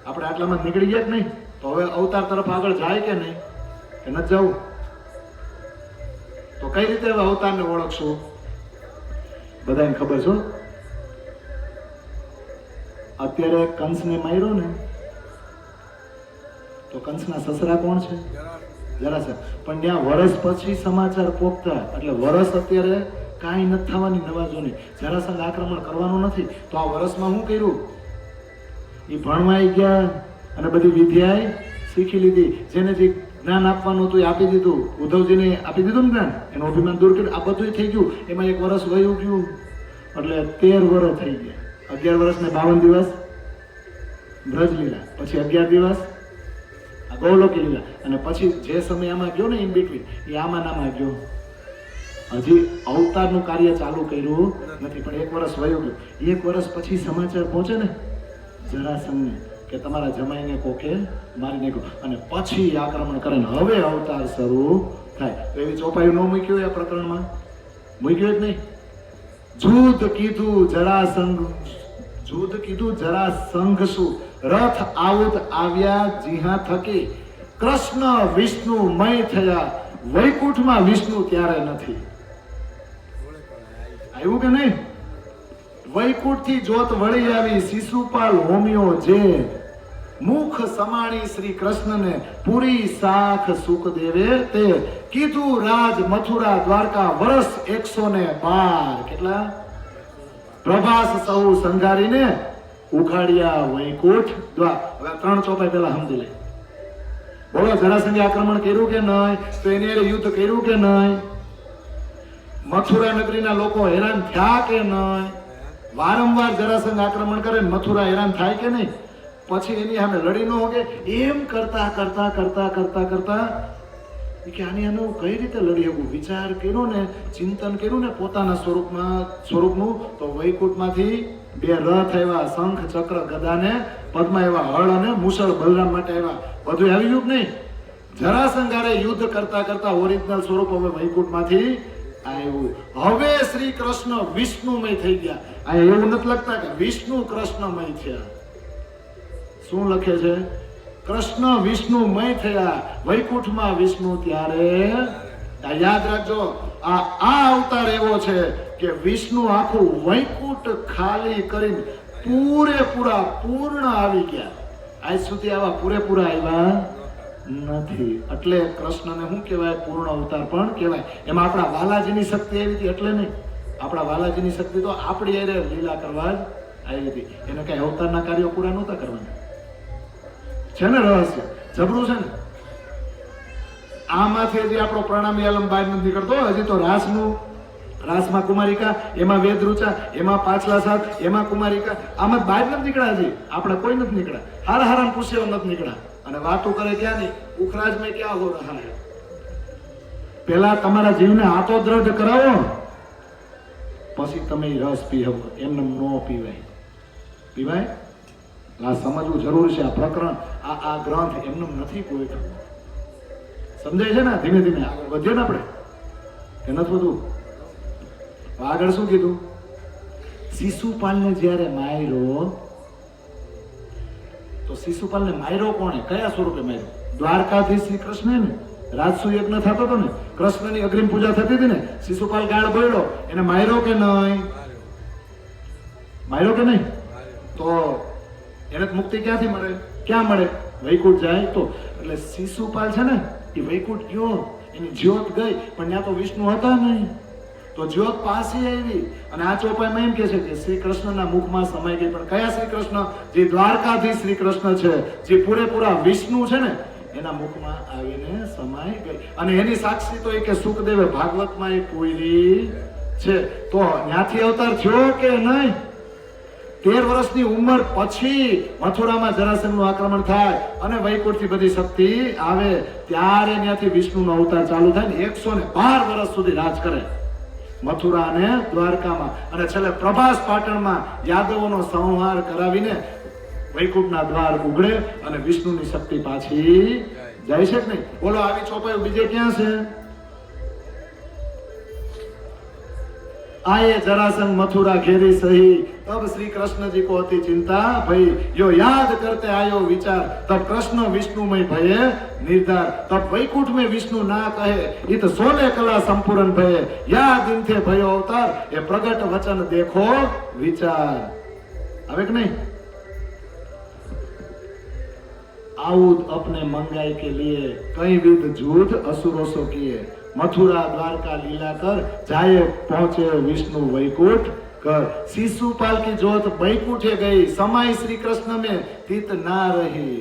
આપણે આટલામાં નીકળી ગયા કે નહીં? તો હવે અવતાર તરફ આગળ જાય કે નહીં, કે નથી જવું? તો કઈ રીતે હવે અવતારને ઓળખશું? બધાને ખબર છે અત્યારે કંસને માર્યો ને તો કંસના સસરા કોણ છે? જરાસંઘ। પણ ત્યાં વર્ષ પછી સમાચાર પોકતા, એટલે વર્ષ અત્યારે કાંઈ નથી થવાની નવાજોની, જરાસંઘ આક્રમણ કરવાનું નથી। તો આ વર્ષમાં શું કર્યું? એ ભણવા ગયા અને બધી વિદ્યાએ શીખી લીધી, જેને જે જ્ઞાન આપવાનું હતું એ આપી દીધું, ઉદ્ધવજીને આપી દીધું ને જ્ઞાન, એનું અભિમાન દૂર કર્યું, આ બધું થઈ ગયું। એમાં 1 વર્ષ વયું ગયું એટલે 13 વર્ષ થઈ ગયા। 11 વર્ષ ને 52 દિવસ બ્રજ લીલા, પછી 11 દિવસ આ ગૌલોકી લીલા, અને પછી જે સમય આમાં ગયો ને ઇન બિટવીન એ આમાં નામાં ગયો। હજી અવતારનું કાર્ય ચાલુ કર્યું નથી, પણ 1 વર્ષ વયું ગયું। 1 વર્ષ પછી સમાચાર પહોંચે ને જરાસંઘને કે તમારા જમાઈને કોકે મારી નાખ્યો, અને પછી આક્રમણ કરે ને હવે અવતાર શરૂ થાય। તો એવી ચોપાઈ ન મૂક્યું એ પ્રકરણમાં? મૂક્યું જ નહીં। જૂધ કીધું જરાસંઘ શું, રથ આવુત આવ્યા જીહા થકી, કૃષ્ણ વિષ્ણુ મય થયા, વૈકુંઠમાં વિષ્ણુ ત્યારે નથી। આવ્યું કે નહીં? વૈકુંઠ થી જોત વળી આવી, શિશુપાલ હોમ્યો જે, મુખ સમાણી શ્રી કૃષ્ણને, પૂરી સાખ સુખદેવે તે, કીધું રાજ મથુરા દ્વારકા, વર્ષ 112 કેટલા? પ્રભાસ સૌ સંઘારીને ઉખાડ્યા વૈકુંઠ દ્વાર। હવે 3 ચોપાઈ પહેલા સમજી લે। બોલો, જરાસંઘે આક્રમણ કર્યું કે નહીં? તો એને યુદ્ધ કર્યું કે નહીં? મથુરા નગરીના લોકો હેરાન થયા કે નહીં? વારંવાર જરાસંઘ આક્રમણ કરે ને મથુરા હેરાન થાય કે નહીં? પછી એની સામે લડી ન હોગે? એમ કરતા કરતા કરતા કરતા કરતા કે આની આને હું કઈ રીતે લડી શકું, વિચાર કર્યો ને, ચિંતન કર્યું ને પોતાના સ્વરૂપનું, તો વૈકુંઠમાંથી 2 રથ આવ્યા, શંખ ચક્ર ગદા ને પદ્મા આવ્યા, હળ અને મુસળ બલરામ માટે આવ્યા, બધું આવી ગયું નહીં? જરાસંઘ હારે યુદ્ધ કરતા કરતા ઓરિજિનલ સ્વરૂપ હવે વૈકુંઠમાંથી આવ્યું। હવે શ્રી કૃષ્ણ વિષ્ણુમય થઈ ગયા। આ એવું નથી લખતા કે વિષ્ણુ કૃષ્ણમય થયા, શું લખે છે? કૃષ્ણ વિષ્ણુમય થયા, વૈકુંઠમાં વિષ્ણુ ત્યારે। યાદ રાખજો, આ અવતાર એવો છે કે વિષ્ણુ આખું વૈકુંઠ ખાલી કરીને પૂર્ણ આવી ગયા। આજ સુધી આવા પૂરેપૂરા આવ્યા નથી, એટલે કૃષ્ણને શું કહેવાય? પૂર્ણ અવતાર પણ કહેવાય। એમાં આપણા વાલાજીની શક્તિ આવી હતી એટલે નહીં, આપણા વાલાજીની શક્તિ તો આપણી હારે લીલા કરવા જ આવી હતી, એને કઈ અવતારના કાર્યો પૂરા નહોતા કરવાના। છે ને રહસ્ય જબરું છે ને? આમાંથી હજી આપણો પ્રણામી આલમ બહાર નથી નીકળતો, હજી તો રાસનું રાસમાં કુમારિકા, એમાં વેદ રૂચા, એમાં પાછલા સાત, એમાં કુમારિકા, આમાં બહાર નથી નીકળ્યા હજી. આપણે કોઈ નથી નીકળ્યા. હારા હારા પૂછ્યો નથી નીકળ્યા. અને વાતો કરે ક્યાં નહીં, ઉખરાજ મેં ક્યાં હો રહા હે. પેલા તમારા જીવને આતો દ્રઢ કરાવો, પછી તમે રસ પીવો. એમને નો પીવાય. પીવાય? આ સમજવું જરૂર છે. આ પ્રકરણ, આ ગ્રંથ એમને નથી કોઈ સમજાય છે ને. ધીમે ધીમે આગળ વધીએ ને આપણે, કે નથી બધું. આગળ શું કીધું? શિશુપાલને જ્યારે માર્યો, તો શિશુપાલને માર્યો કોણે? કયા સ્વરૂપે માર્યો? દ્વારકાધીશ શ્રી કૃષ્ણ ને રાજસુ યજ્ઞ થતો હતો ને, કૃષ્ણની અગ્રિમ પૂજા થતી હતી ને, શિશુપાલ ગાળ બોલ્યો, એને માર્યો કે નહીં? માર્યો કે નહીં? તો એને મુક્તિ ક્યાંથી મળે? ક્યાં મળે? વૈકુંઠ જાય તો. એટલે શિશુપાલ છે ને એ વૈકુંઠ ગયો, એની જ્યોત ગઈ, પણ ત્યાં તો વિષ્ણુ હતા નહીં. તો જ્યોત પાસે આવી. અને આ ચોપાઈમાં એમ કે છે કે શ્રી કૃષ્ણના મુખમાં સમાઈ ગઈ. પણ કયા શ્રી કૃષ્ણ? જે દ્વારકાધીશ શ્રી કૃષ્ણ છે, જે પૂરેપૂરા વિષ્ણુ છે ને, એના મુખમાં આવીને સમાઈ ગઈ. અને એની સાક્ષી તો એ કે સુખદેવે ભાગવતમાં એ પૂરી છે. તો ત્યાંથી અવતાર થયો કે નહીં? 13 વર્ષની ઉંમર પછી મથુરામાં જરાસંઘનું આક્રમણ થાય અને વૈકુંઠથી બધી શક્તિ આવે, ત્યારે ત્યાંથી વિષ્ણુનો અવતાર ચાલુ થાય ને 112 વર્ષ સુધી રાજ કરે મથુરા અને દ્વારકામાં. અને છેલ્લે પ્રભાસ પાટણમાં યાદવોનો સંહાર કરાવીને વૈકુંઠના દ્વાર ઉઘડે અને વિષ્ણુની શક્તિ પાછી જાય છે કે નહીં? બોલો, આવી ચોપાઈ બીજે ક્યાં છે? आए जरासंध मथुरा घेरी सही, तब श्री कृष्ण जी को अति चिंता भई, यो याद करते आयो विचार, तब कृष्ण विष्णुमय भये निर्धार, तब वैकुंठ में विष्णु ना कहे, इत 16 कला संपूर्ण भये, या दिन थे भयो अवतार, ये प्रगट वचन देखो विचार. હવે કે नहीं? आउद अपने मंगाई के लिए कई विध झूठ असुरों सो किए, मथुरा द्वारका लीला कर जाए पहुंचे विष्णु वैकुंठ कर. शिशुपाल की जोत वैकुंठे गई, समाई श्री कृष्ण में तीत ना रही.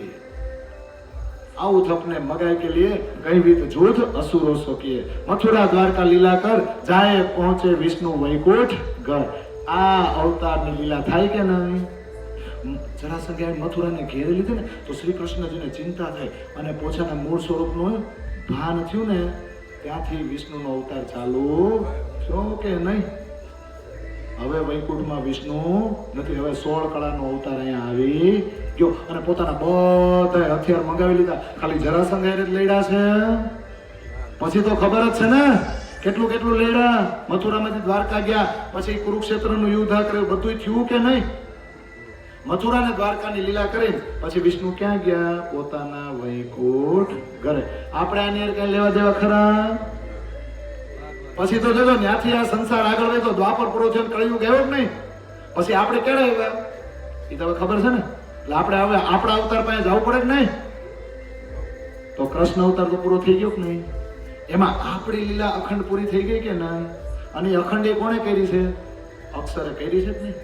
आउद अपने मंगाई के लिए कई विध झूठ असुरों सो किए, मथुरा द्वारका लीला कर जाए पहुंचे विष्णु वैकुंठ घर. आ अवतार ની લીલા થાય કે નહીં? જરાસંઘે મથુરાને ઘેરી લીધી ને તો શ્રી કૃષ્ણજીને ચિંતા થઈ અને પોતાના મૂળ સ્વરૂપનું ભાન થયું ને, ત્યાંથી વિષ્ણુનો અવતાર ચાલુ થયો કે નહીં? હવે વૈકુંઠમાં વિષ્ણુ નથી, હવે 16 કળાનો અવતાર અહીંયા આવી ગયો અને પોતાના બધા હથિયાર મંગાવી લીધા. ખાલી જરાસંઘે જ લડ્યા છે, પછી તો ખબર જ છે ને કેટલું કેટલું લડ્યા. મથુરામાંથી દ્વારકા ગયા, પછી કુરુક્ષેત્રનું યુદ્ધ કર્યું, બધું થયું કે નહીં? મથુરા ને દ્વારકાની લીલા કરી પછી વિષ્ણુ ક્યાં ગયા? પોતાના વૈકુંઠ ઘરે. આપણે આની કઈ લેવા દેવા ખરા? પછી તો જોજો ત્યાંથી આ સંસાર આગળ વધ્યો, દ્વાપર પૂરો થયો, કળિયુગ આવ્યો જ નહીં. પછી આપણે ક્યારે આવ્યા એ તો ખબર છે ને. એટલે આપણે હવે આપણા અવતાર પાસે જવું પડે કે નહીં? તો કૃષ્ણ અવતાર તો પૂરો થઈ ગયો કે નહીં? એમાં આપણી લીલા અખંડ પૂરી થઈ ગઈ કે નહીં? અને અખંડ એ કોણે કરી છે? અક્ષરે કરી છે કે નહીં?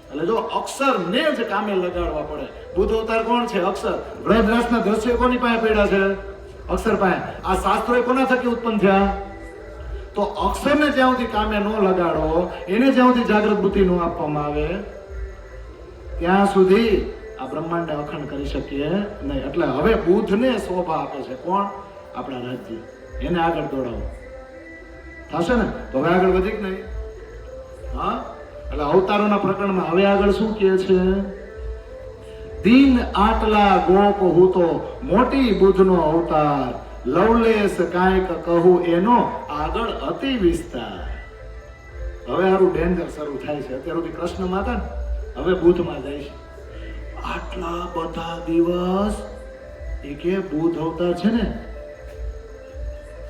એટલે જો અક્ષર ને જ કામે લગાડવા પડે. બુદ્ધ અવતાર કોણ છે? અક્ષર. વ્રજરાસના દ્રશ્યો કોની પાસે પડ્યા છે? અક્ષર પાસે. આ શાસ્ત્રો કોના થકી ઉત્પન્ન થયા? તો અક્ષરને જ્યાં સુધી કામે ન લગાડો, એને જ્યાં સુધી જાગૃત બુદ્ધિ ન આપવામાં આવે, ત્યાં સુધી આ બ્રહ્માંડને અખંડ કરી શકીએ નહીં. એટલે હવે બુદ્ધને શોભા આપે છે કોણ? આપણા રાજ્ય. એને આગળ દોડાવો થશે ને તો હવે આગળ વધી કે નહીં? હા, એટલે અવતારોના પ્રકરણમાં હવે આગળ શું કહે છે? દીન આટલા ગોપ હું તો મોટી બુદ્ધનો અવતાર, લવલેશ કાંઈક કહું એનો આગળ અતિ વિસ્તાર. હવે હારું ડેન્જર શરૂ થાય છે. અત્યાર સુધી કૃષ્ણમાં હતા ને, હવે બુદ્ધમાં જાય છે. આટલા બધા દિવસ એ કે બુદ્ધ અવતાર છે ને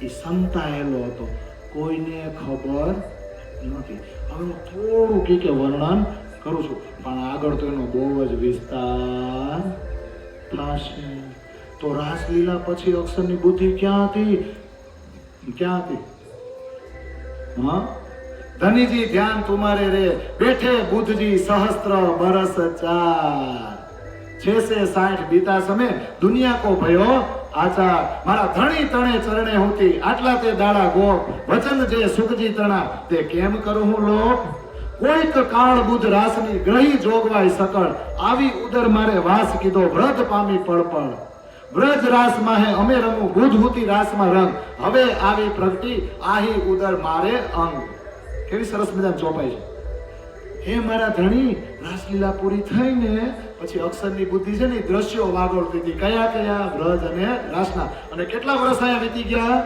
એ સંતાયેલો હતો, કોઈને ખબર નથી. હવે હું થોડું કે વર્ણન કરું છું, પણ આગળ તો એનો બહુ જ વિસ્તાર થશે. તો રાસલીલા પછી અક્ષરની બુદ્ધિ ક્યાં હતી? ક્યાં હતી? હા, ધનીજી ધ્યાન તુમારે રે, બેઠે બુદ્ધજી સહસ્ત્ર બરસ ચાર, 660 बीता समय दुनिया को भयो આચાર મારા ધણી તણે ચરણે હોતી આટલા તે દાડા ગોપ વચન જે સુખજી તણા તે કેમ કરું હું લોપ કોઈક કાળ બુધ રાસની ગ્રહી જોગવાય સકળ આવી ઉદર મારે વાસ કીધો વ્રત પામી પડપડ વ્રજ રાસ માહે અમે રમું બુધ હુતી રાસમાં રંગ હવે આવી પ્રગટી આહી ઉદર મારે અંગ કેવી સરસ મજાની ચોપાઈ છે હે મારા ધણી રાસલીલા પૂરી થઈને પછી અક્ષરની બુદ્ધિ છે ને દ્રશ્યો વાગોળતી હતી કયા કયા વ્રજ અને રાસના અને કેટલા વર્ષ આયા વીતી ગયા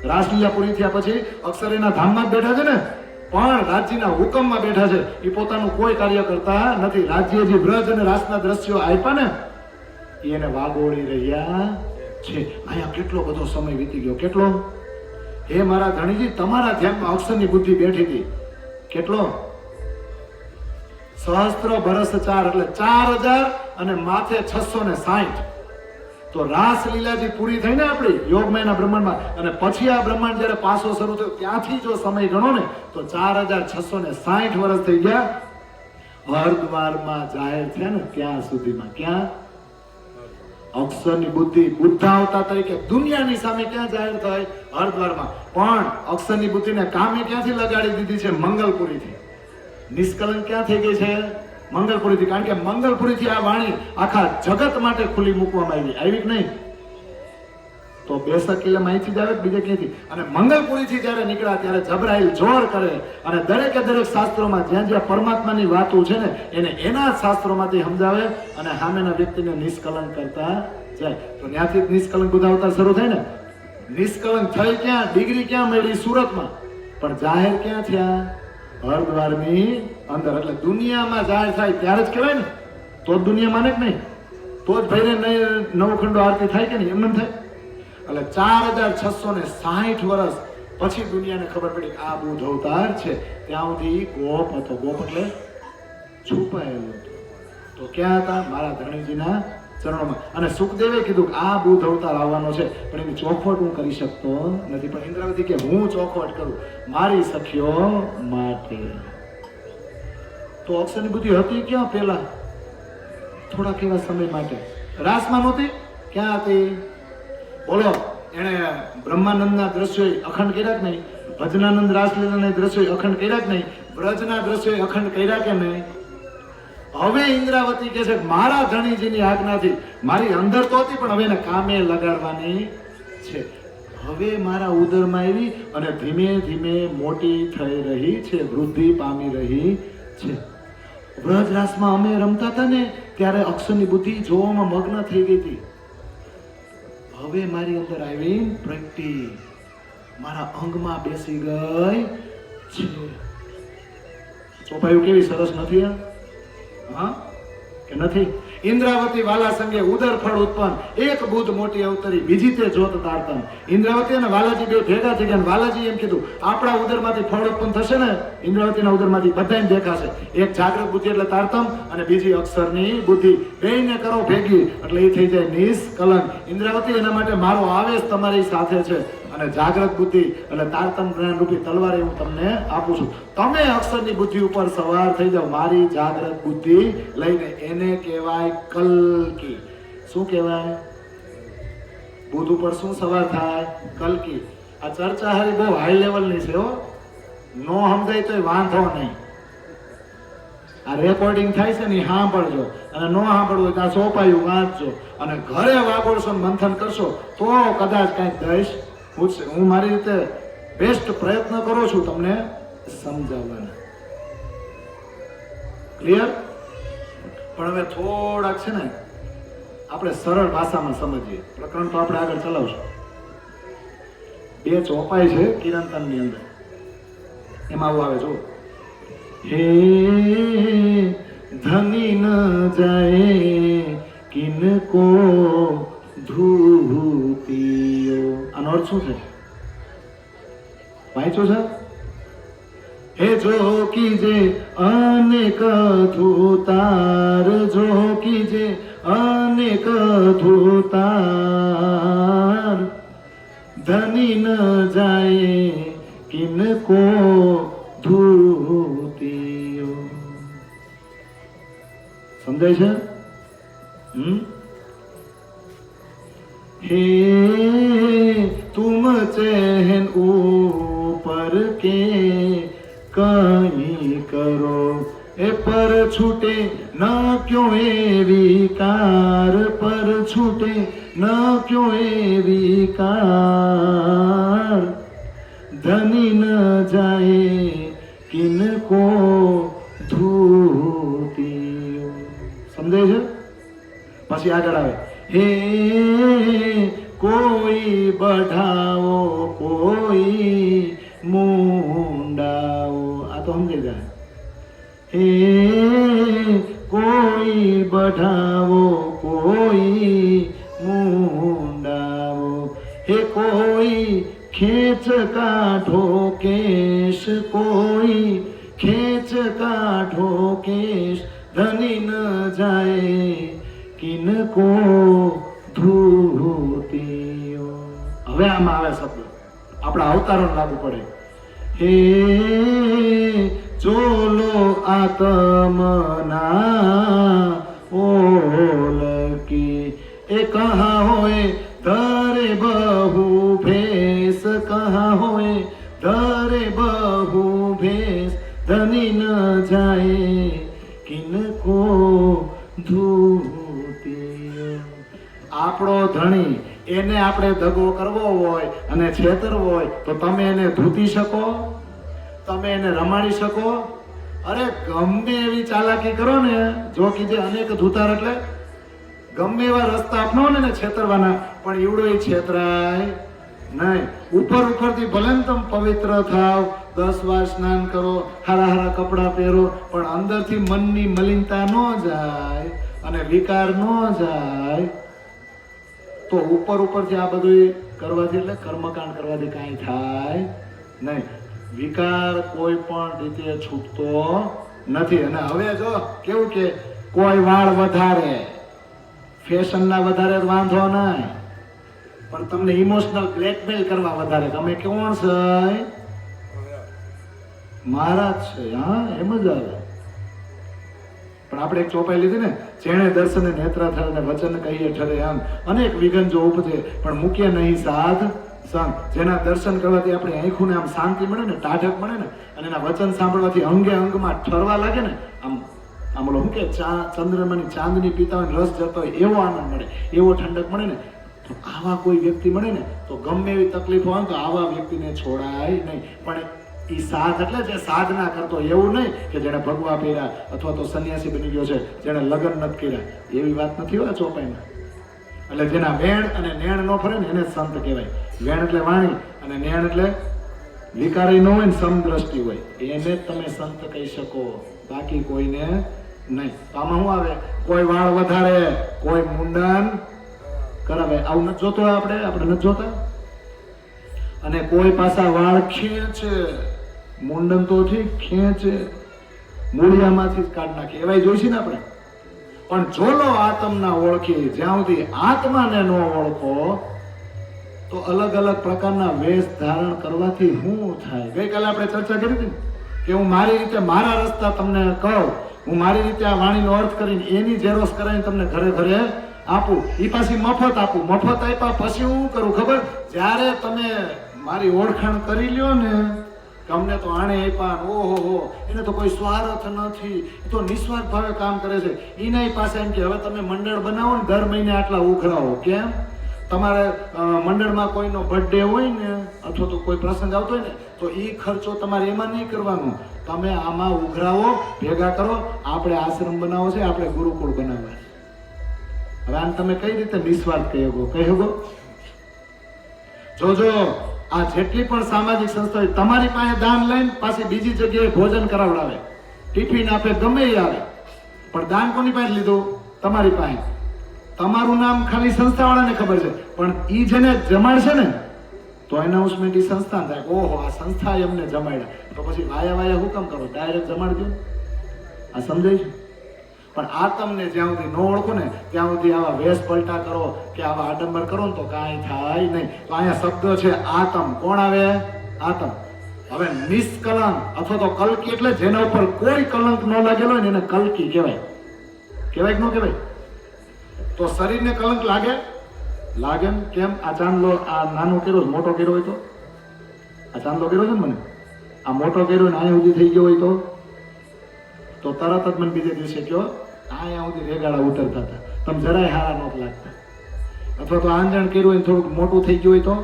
રાસલીલા પૂરી થયા પછી અક્ષરીના ધામમાં જ બેઠા છે ને પણ રાજ્યના હુકમમાં બેઠા છે એ પોતાનું કોઈ કાર્ય કરતા નથી રાજ્ય જે વ્રજ અને રાસના દ્રશ્યો આપ્યા ને એને વાગોળી રહ્યા છે અહીંયા કેટલો બધો સમય વીતી ગયો કેટલો હે મારા ધણીજી તમારા ધ્યાનમાં અક્ષરની બુદ્ધિ બેઠી હતી કેટલો સહસ્ત્ર બરસ 4 એટલે 4000 અને માથે 660 તો રાસ લીલાજી પૂરી થઈ ને આપણી યોગમયના બ્રહ્માંડમાં અને પછી આ બ્રહ્માંડ જ્યારે પાછો શરૂ થયો ત્યાંથી જો સમય ગણો ને તો 4660 વર્ષ થઈ ગયા હરદ્વારમાં જાહેર થયા ને ત્યાં સુધીમાં ક્યાં અક્ષરની બુદ્ધિ બુદ્ધાવતા તરીકે દુનિયાની સામે ક્યાં જાહેર થાય હરદ્વારમાં પણ અક્ષરની બુદ્ધિને કામે ક્યાંથી લગાડી દીધી છે મંગલપુરીથી નિષ્કલંક ક્યાં થઈ ગઈ છે મંગલપુરીથી કારણ કે મંગલપુરીથી આ વાણી આખા જગત માટે ખુલ્લી મૂકવામાં આવી કે નહીં તો 62 કિલો માહિતી જ આવે બીજે ક્યાંથી અને મંગલપુરીથી જ્યારે નીકળ્યા ત્યારે જબરાઈલ જોર કરે અને દરેકે દરેક શાસ્ત્રોમાં જ્યાં જ્યાં પરમાત્માની વાતો છે ને એને એના જ શાસ્ત્રોમાંથી સમજાવે અને સામેના વ્યક્તિને નિષ્કલંક કરતા જાય તો ત્યાંથી નિષ્કલંક બુદ્ધાવતાર શરૂ થાય ને નિષ્કલંક થઈ ક્યાં ડિગ્રી ક્યાં મેળવી સુરતમાં પણ જાહેર ક્યાં થયા હરદ્વારની અંદર એટલે દુનિયામાં જાહેર થાય ત્યારે જ કહેવાય ને તો જ દુનિયા માને કે નહીં તો જ ભાઈને નવખંડો આરતી થાય કે નહીં એમ થાય એટલે 4660 વર્ષ પછી દુનિયાને ખબર પડી આ બુદ્ધ અવતાર છે ત્યાં સુધી ગોપ હતો ગોપ એટલે છુપાયેલો હતો તો ક્યાં હતા મારા ધણીજીના ચરણોમાં અને સુખદેવે કીધું કે આ બુદ્ધ અવતાર આવવાનો છે પણ એની ચોખવટ હું કરી શકતો નથી પણ ઇન્દ્રાવતી કે હું ચોખવટ કરું મારી સખીઓ માટે તો અક્ષરની બુદ્ધિ હતી ક્યાં પહેલા થોડા કેવા સમય માટે રાસમાં નહોતી ક્યાં હતી બોલો એને બ્રહ્માનંદના દ્રશ્યો અખંડ કર્યા કે નહીં ભજનાનંદ રાસલીલાના દ્રશ્યો અખંડ કર્યા કે નહીં વ્રજના દ્રશ્યો અખંડ કર્યા કે નહીં હવે ઇન્દ્રાવતી કહે છે મારા ધણીજીની આજ્ઞાથી મારી અંદર તો હતી પણ હવે એને કામે લગાડવાની છે હવે મારા ઉદરમાં આવી અને ધીમે ધીમે મોટી થઈ રહી છે વૃદ્ધિ પામી રહી છે વ્રજ રાસમાં અમે રમતા હતા ને ત્યારે અક્ષરની બુદ્ધિ જોવામાં મગ્ન થઈ ગઈ હતી હવે મારી અંદર આવી પ્રગટી મારા અંગમાં બેસી ગઈ છે ચોપાયું કેવી સરસ નથી હા કે નથી ઇન્દ્રાવતી વાલા સંગે ઉદર ફળ ઉત્પન્ન એક બુદ્ધ મોટી અવતરી બીજી તે જોત તારતમ ઇન્દ્રાવતી અને વાલાજી બે ભેગા થઈ ગયા વાલાજી એમ કીધું આપણા ઉદરમાંથી ફળ ઉત્પન્ન થશે ને ઇન્દ્રાવતીના ઉદરમાંથી બધાને દેખાશે એક જાગૃત બુદ્ધિ એટલે તારતમ અને બીજી અક્ષરની બુદ્ધિ બેયને કરો ભેગી એટલે એ થઈ જાય નિષ્કલંક ઇન્દ્રાવતી એના માટે મારો આવેશ તમારી સાથે છે અને જાગૃત બુદ્ધિ એટલે તારતમ જ્ઞાન રૂપી તલવાર હું તમને આપું છું તમે અક્ષરની બુદ્ધિ ઉપર સવાર થઈ જાઓ મારી જાગૃત બુદ્ધિ લઈને એને કહેવાય કલ્કી શું કહેવાય બુદ્ધ ઉપર શું સવાર થાય કલ્કી આ ચર્ચા હારી બહુ હાઈ લેવલની છે હો નો સમજાય તો વાંધો નહીં આ રેકોર્ડિંગ થાય છે ને સાંભળજો અને નો સાંભળવું હોય ત્યાં સોપાયું વાંચજો અને ઘરે વાગોળશો મંથન કરશો તો કદાચ કાંઈક દઈશ હું મારી રીતે બેસ્ટ પ્રયત્ન કરું છું તમને સમજાવવાના ક્લિયર પણ હવે થોડાક છે ને આપણે સરળ ભાષામાં સમજીએ પ્રકરણ તો આપણે આગળ ચલાવશું બે ચોપાઈ છે કિરણતનની અંદર એમાં આવું આવે જો હે ધની ન જાય કિनको ધૂતિયો આનો અર્થ શું છે વાંચો છે હે જો કીજે અનેક ધૂતાર જો કીજે અનેક ધૂતાર ધની ન જાય કિनको ધૂતિયો સમજાય છે हे तुम चैन ऊपर के कहीं करो ए पर छूटे न क्यों ए विकार पर छूटे न क्यों ए विकार धनी न जाए किनको धूती समझे છે પછી આગળ આવે हे कोई बढ़ाओ कोई मुंडाओ आ तो समझे जाए हे कोई बढ़ाओ कोई मुंडाओ हे कोई खेच काठो केश कोई खेच काठो केश धनी न जाए किनको धूतियो હવે આમાં આવે શબ્દ આપણા અવતારણ લાગુ પડે हे ચોલો આત્મના ઓલકી એ કહા હોય ધરે બહુ ભેસ કહા હોય ધરે બહુ ભેસ ધની ન જાય કિनको ધૂતિયો આપણો ધણી એને આપણે દગો કરવો હોય અને છેતરવો હોય તો તમે એને ધૂતી શકો તમે એને રમાડી શકો અરે ગમે એવી ચાલાકી કરો ને જો કીધે અનેક ધૂતાર એટલે ગમે એવા રસ્તા અપનાવો ને છેતરવાના પણ ઈવડો એ છેતરાય નહીં ઉપરથી ભલે ને તમે પવિત્ર થાવ 10 વાર સ્નાન કરો હારા હારા કપડા પહેરો પણ અંદરથી મનની મલિનતા ન જાય અને વિકાર ન જાય તો ઉપરથી આ બધું કરવાથી એટલે કર્મકાંડ કરવાથી કાંઈ થાય નહીં વિકાર કોઈ પણ રીતે છૂટતો નથી અને હવે જો કેવું કે કોઈ વાળ વધારે ફેશનના વધારે વાંધો નહીં પણ તમને ઇમોશનલ બ્લેકમેલ કરવા વધારે તમે કોણ છે મહારાજ છે હા એમ જ આવે પણ આપણે એક ચોપાઈ લીધી ને જેણે દર્શને નેત્ર થરે ને વચન કહીએ ઠરે આમ અનેક વિઘન જો ઉપજે પણ મૂકે નહીં સાધ સંગ જેના દર્શન કરવાથી આપણી આંખોને આમ શાંતિ મળે ને ટાઢક મળે ને અને એના વચન સાંભળવાથી અંગે અંગમાં ઠરવા લાગે ને આમ ઓલો શું કે ચંદ્રમાની ચાંદની પીતા હોય રસ જતો હોય એવો આનંદ મળે એવો ઠંડક મળે ને તો આવા કોઈ વ્યક્તિ મળે ને તો ગમે એવી તકલીફ હોય તો આવા વ્યક્તિને છોડાય નહીં પણ એ સાધ એટલે જે સાધના કરતો એવું નહીં કે જેને ભગવા પહેર્યા અથવા તો સંન્યાસી બની ગયો છે જેને લગ્ન નથી કર્યા એવી વાત નથી હોય ચોપાઈમાં એટલે જેના વેણ અને નેણ ન ફરે ને એને સંત કહેવાય વેણ એટલે વાણી અને નેણ એટલે વિકારી ન હોય ને સમદ્રષ્ટિ હોય એને જ તમે સંત કહી શકો બાકી કોઈને નહીં આમાં શું આવે કોઈ વાળ વધારે કોઈ મુંડન કરાવે આવું નથી જોતો આપણે નથી જોતા અને કોઈ પાછા વાળ ખેંચે મુંડન તો ઠીક ખેંચે મૂળિયામાંથી જ કાઢ નાખે એવાય જોઈશે ને આપણે પણ જોલો આત્મના ઓળખી જ્યાં સુધી આત્માને ન ઓળખો તો અલગ અલગ પ્રકારના વેશ ધારણ કરવાથી શું થાય ગઈકાલે આપણે ચર્ચા કરી હતી કે હું મારી રીતે મારા રસ્તા તમને કહું હું મારી રીતે આ વાણીનો અર્થ કરીને એની ઝેરોક્ષ કરાવીને તમને ઘરે ઘરે આપું એ પાછી મફત આપું મફત આપ્યા પછી હું કરું ખબર જ્યારે તમે મારી ઓળખાણ કરી લ્યો ને કે અમને તો આણે આપ્યા ઓહો એને તો કોઈ સ્વાર્થ નથી એ તો નિસ્વાર્થ ભાવે કામ કરે છે એના પાસે એમ કે હવે તમે મંડળ બનાવો ને દર મહિને આટલા ઉઘરાવો કેમ તમારે મંડળમાં કોઈનો બર્થડે હોય ને અથવા તો કોઈ પ્રસંગ આવતો હોય ને તો એ ખર્ચો તમારે એમાં નહીં કરવાનો તમે આમાં ઉઘરાવો ભેગા કરો આપણે આશ્રમ બનાવો છે આપણે ગુરુકુળ બનાવવા હવે આને તમે કઈ રીતે નિસ્વાર્થ કહી શકો જોજો આ જેટલી પણ સામાજિક સંસ્થા તમારી પાસે દાન લઈને પાછી બીજી જગ્યાએ ભોજન કરાવડાવે ટિફિન આપે ગમે એ આવે પણ દાન કોની પાસે લીધું તમારી પાસે તમારું નામ ખાલી સંસ્થાવાળાને ખબર છે પણ ઈ જેને જમાડશે ને તો એનાઉન્સમેન્ટ ઈ સંસ્થા થાય ઓહો આ સંસ્થા એમને જમાડ્યા તો પછી વાયા હું કામ કરો ડાયરેક્ટ જમાડજો આ સમજાય છે પણ આ તમને જ્યાં સુધી ન ઓળખો ને ત્યાં સુધી આવા વેશ પલટા કરો કે આવા આડંબર કરો ને તો કાંઈ થાય નહીં તો અહીંયા શબ્દ છે આતમ કોણ આવે આતમ હવે નિષ્કલંક અથવા તો કલકી એટલે જેના ઉપર કોઈ કલંક ન લાગેલો હોય ને એને કલકી કહેવાય કહેવાય કે ન કહેવાય તો શરીરને કલંક લાગે લાગે ને? કેમ આ ચાંદલો આ નાનો કર્યો મોટો કર્યો હોય તો આ ચાંદલો કર્યો છે ને મને આ મોટો કર્યો ને અહીંયા સુધી થઈ ગયો હોય તો તરત જ મને બીજે દિવસે કયો અહીંયા સુધી રેગાડા ઉતરતા હતા, તમે જરાય હારા નહોતા લાગતા. અથવા તો આંજણ કર્યું હોય થોડુંક મોટું થઈ ગયું હોય તો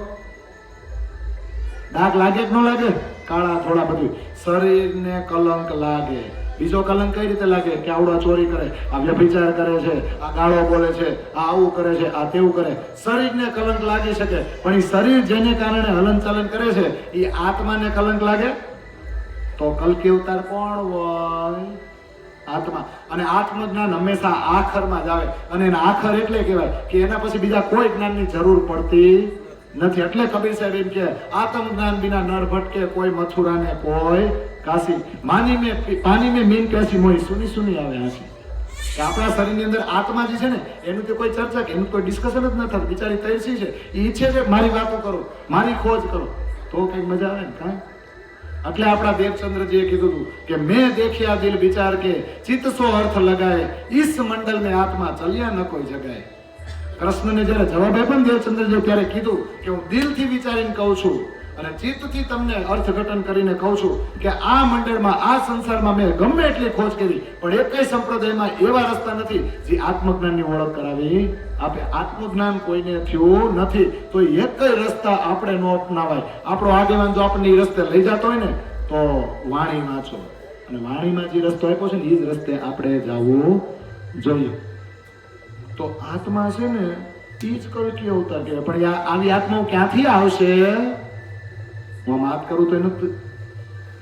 ડાઘ લાગે કે ન લાગે? કાળા થોડા બધું શરીરને કલંક લાગે. બીજો કલંક કઈ રીતે લાગે? કે આવડા ચોરી કરે, આ વ્યભિચાર કરે છે, આ ગાળો બોલે છે, આ આવું કરે છે, આ તેવું કરે. શરીરને કલંક લાગી શકે, પણ એ શરીર જેને કારણે હલનચલન કરે છે એ આત્માને કલંક લાગે તો કલ્કી અવતાર કોણ હોય? આત્મા. અને આત્મજ્ઞાન હંમેશા આખરમાં જ આવે, અને એના આખર એટલે કહેવાય કે એના પછી બીજા કોઈ જ્ઞાનની જરૂર પડતી નથી. એટલે કબીર સાહેબ એમ કે આત્મ જ્ઞાન બિના નર ભટકે, કોઈ મથુરા ને કોઈ કાશી. પાણી में मीन कैसी मोही सुनी सुनी આવે હાસી. કે આપણા શરીરની અંદર આત્મા જે છે ને એનું તો કોઈ ચર્ચા કે એનું કોઈ ડિસ્કશન જ ન થતું. બિચારી તૈસી છે, એ ઈચ્છે છે મારી વાતો કરો, મારી ખોજ કરો, તો કઈક મજા આવે ને કાંઈ. એટલે આપણા દેવચંદ્રજીએ કીધું હતું કે મેં દેખ્યા દિલ વિચાર કે ચિત્ત સો અર્થ લગાए, इस मंडल में आत्मा चलिया न कोई जगाए. કૃષ્ણને જયારે જવાબ આપ્યો ને દેવચંદ્રજી ત્યારે કીધું કે હું દિલથી વિચારીને કહું છું અને ચિત્તથી તમને અર્થઘટન કરીને કહું છું કે આ મંડળમાં આ સંસારમાં મેં ગમે એટલી ખોજ કરી પણ એકેય સંપ્રદાયમાં એવા રસ્તા નથી જે આત્મજ્ઞાનની ઓળખ કરાવી આપે. આત્મજ્ઞાન કોઈને થયું નથી તો એકેય રસ્તા આપણે ન અપનાવાય. આપણો આગેવાન જો આપણને એ રસ્તે લઈ જતો હોય ને તો વાણી વાંચો, અને વાણીમાં જે રસ્તો આપ્યો છે ને એ જ રસ્તે આપણે જવું જોઈએ. તો આત્મા છે ને એ જ કલ્કી અવતાર કહેવાય. પણ આવી આત્માઓ ક્યાંથી આવશે? હું વાત કરું તો એનું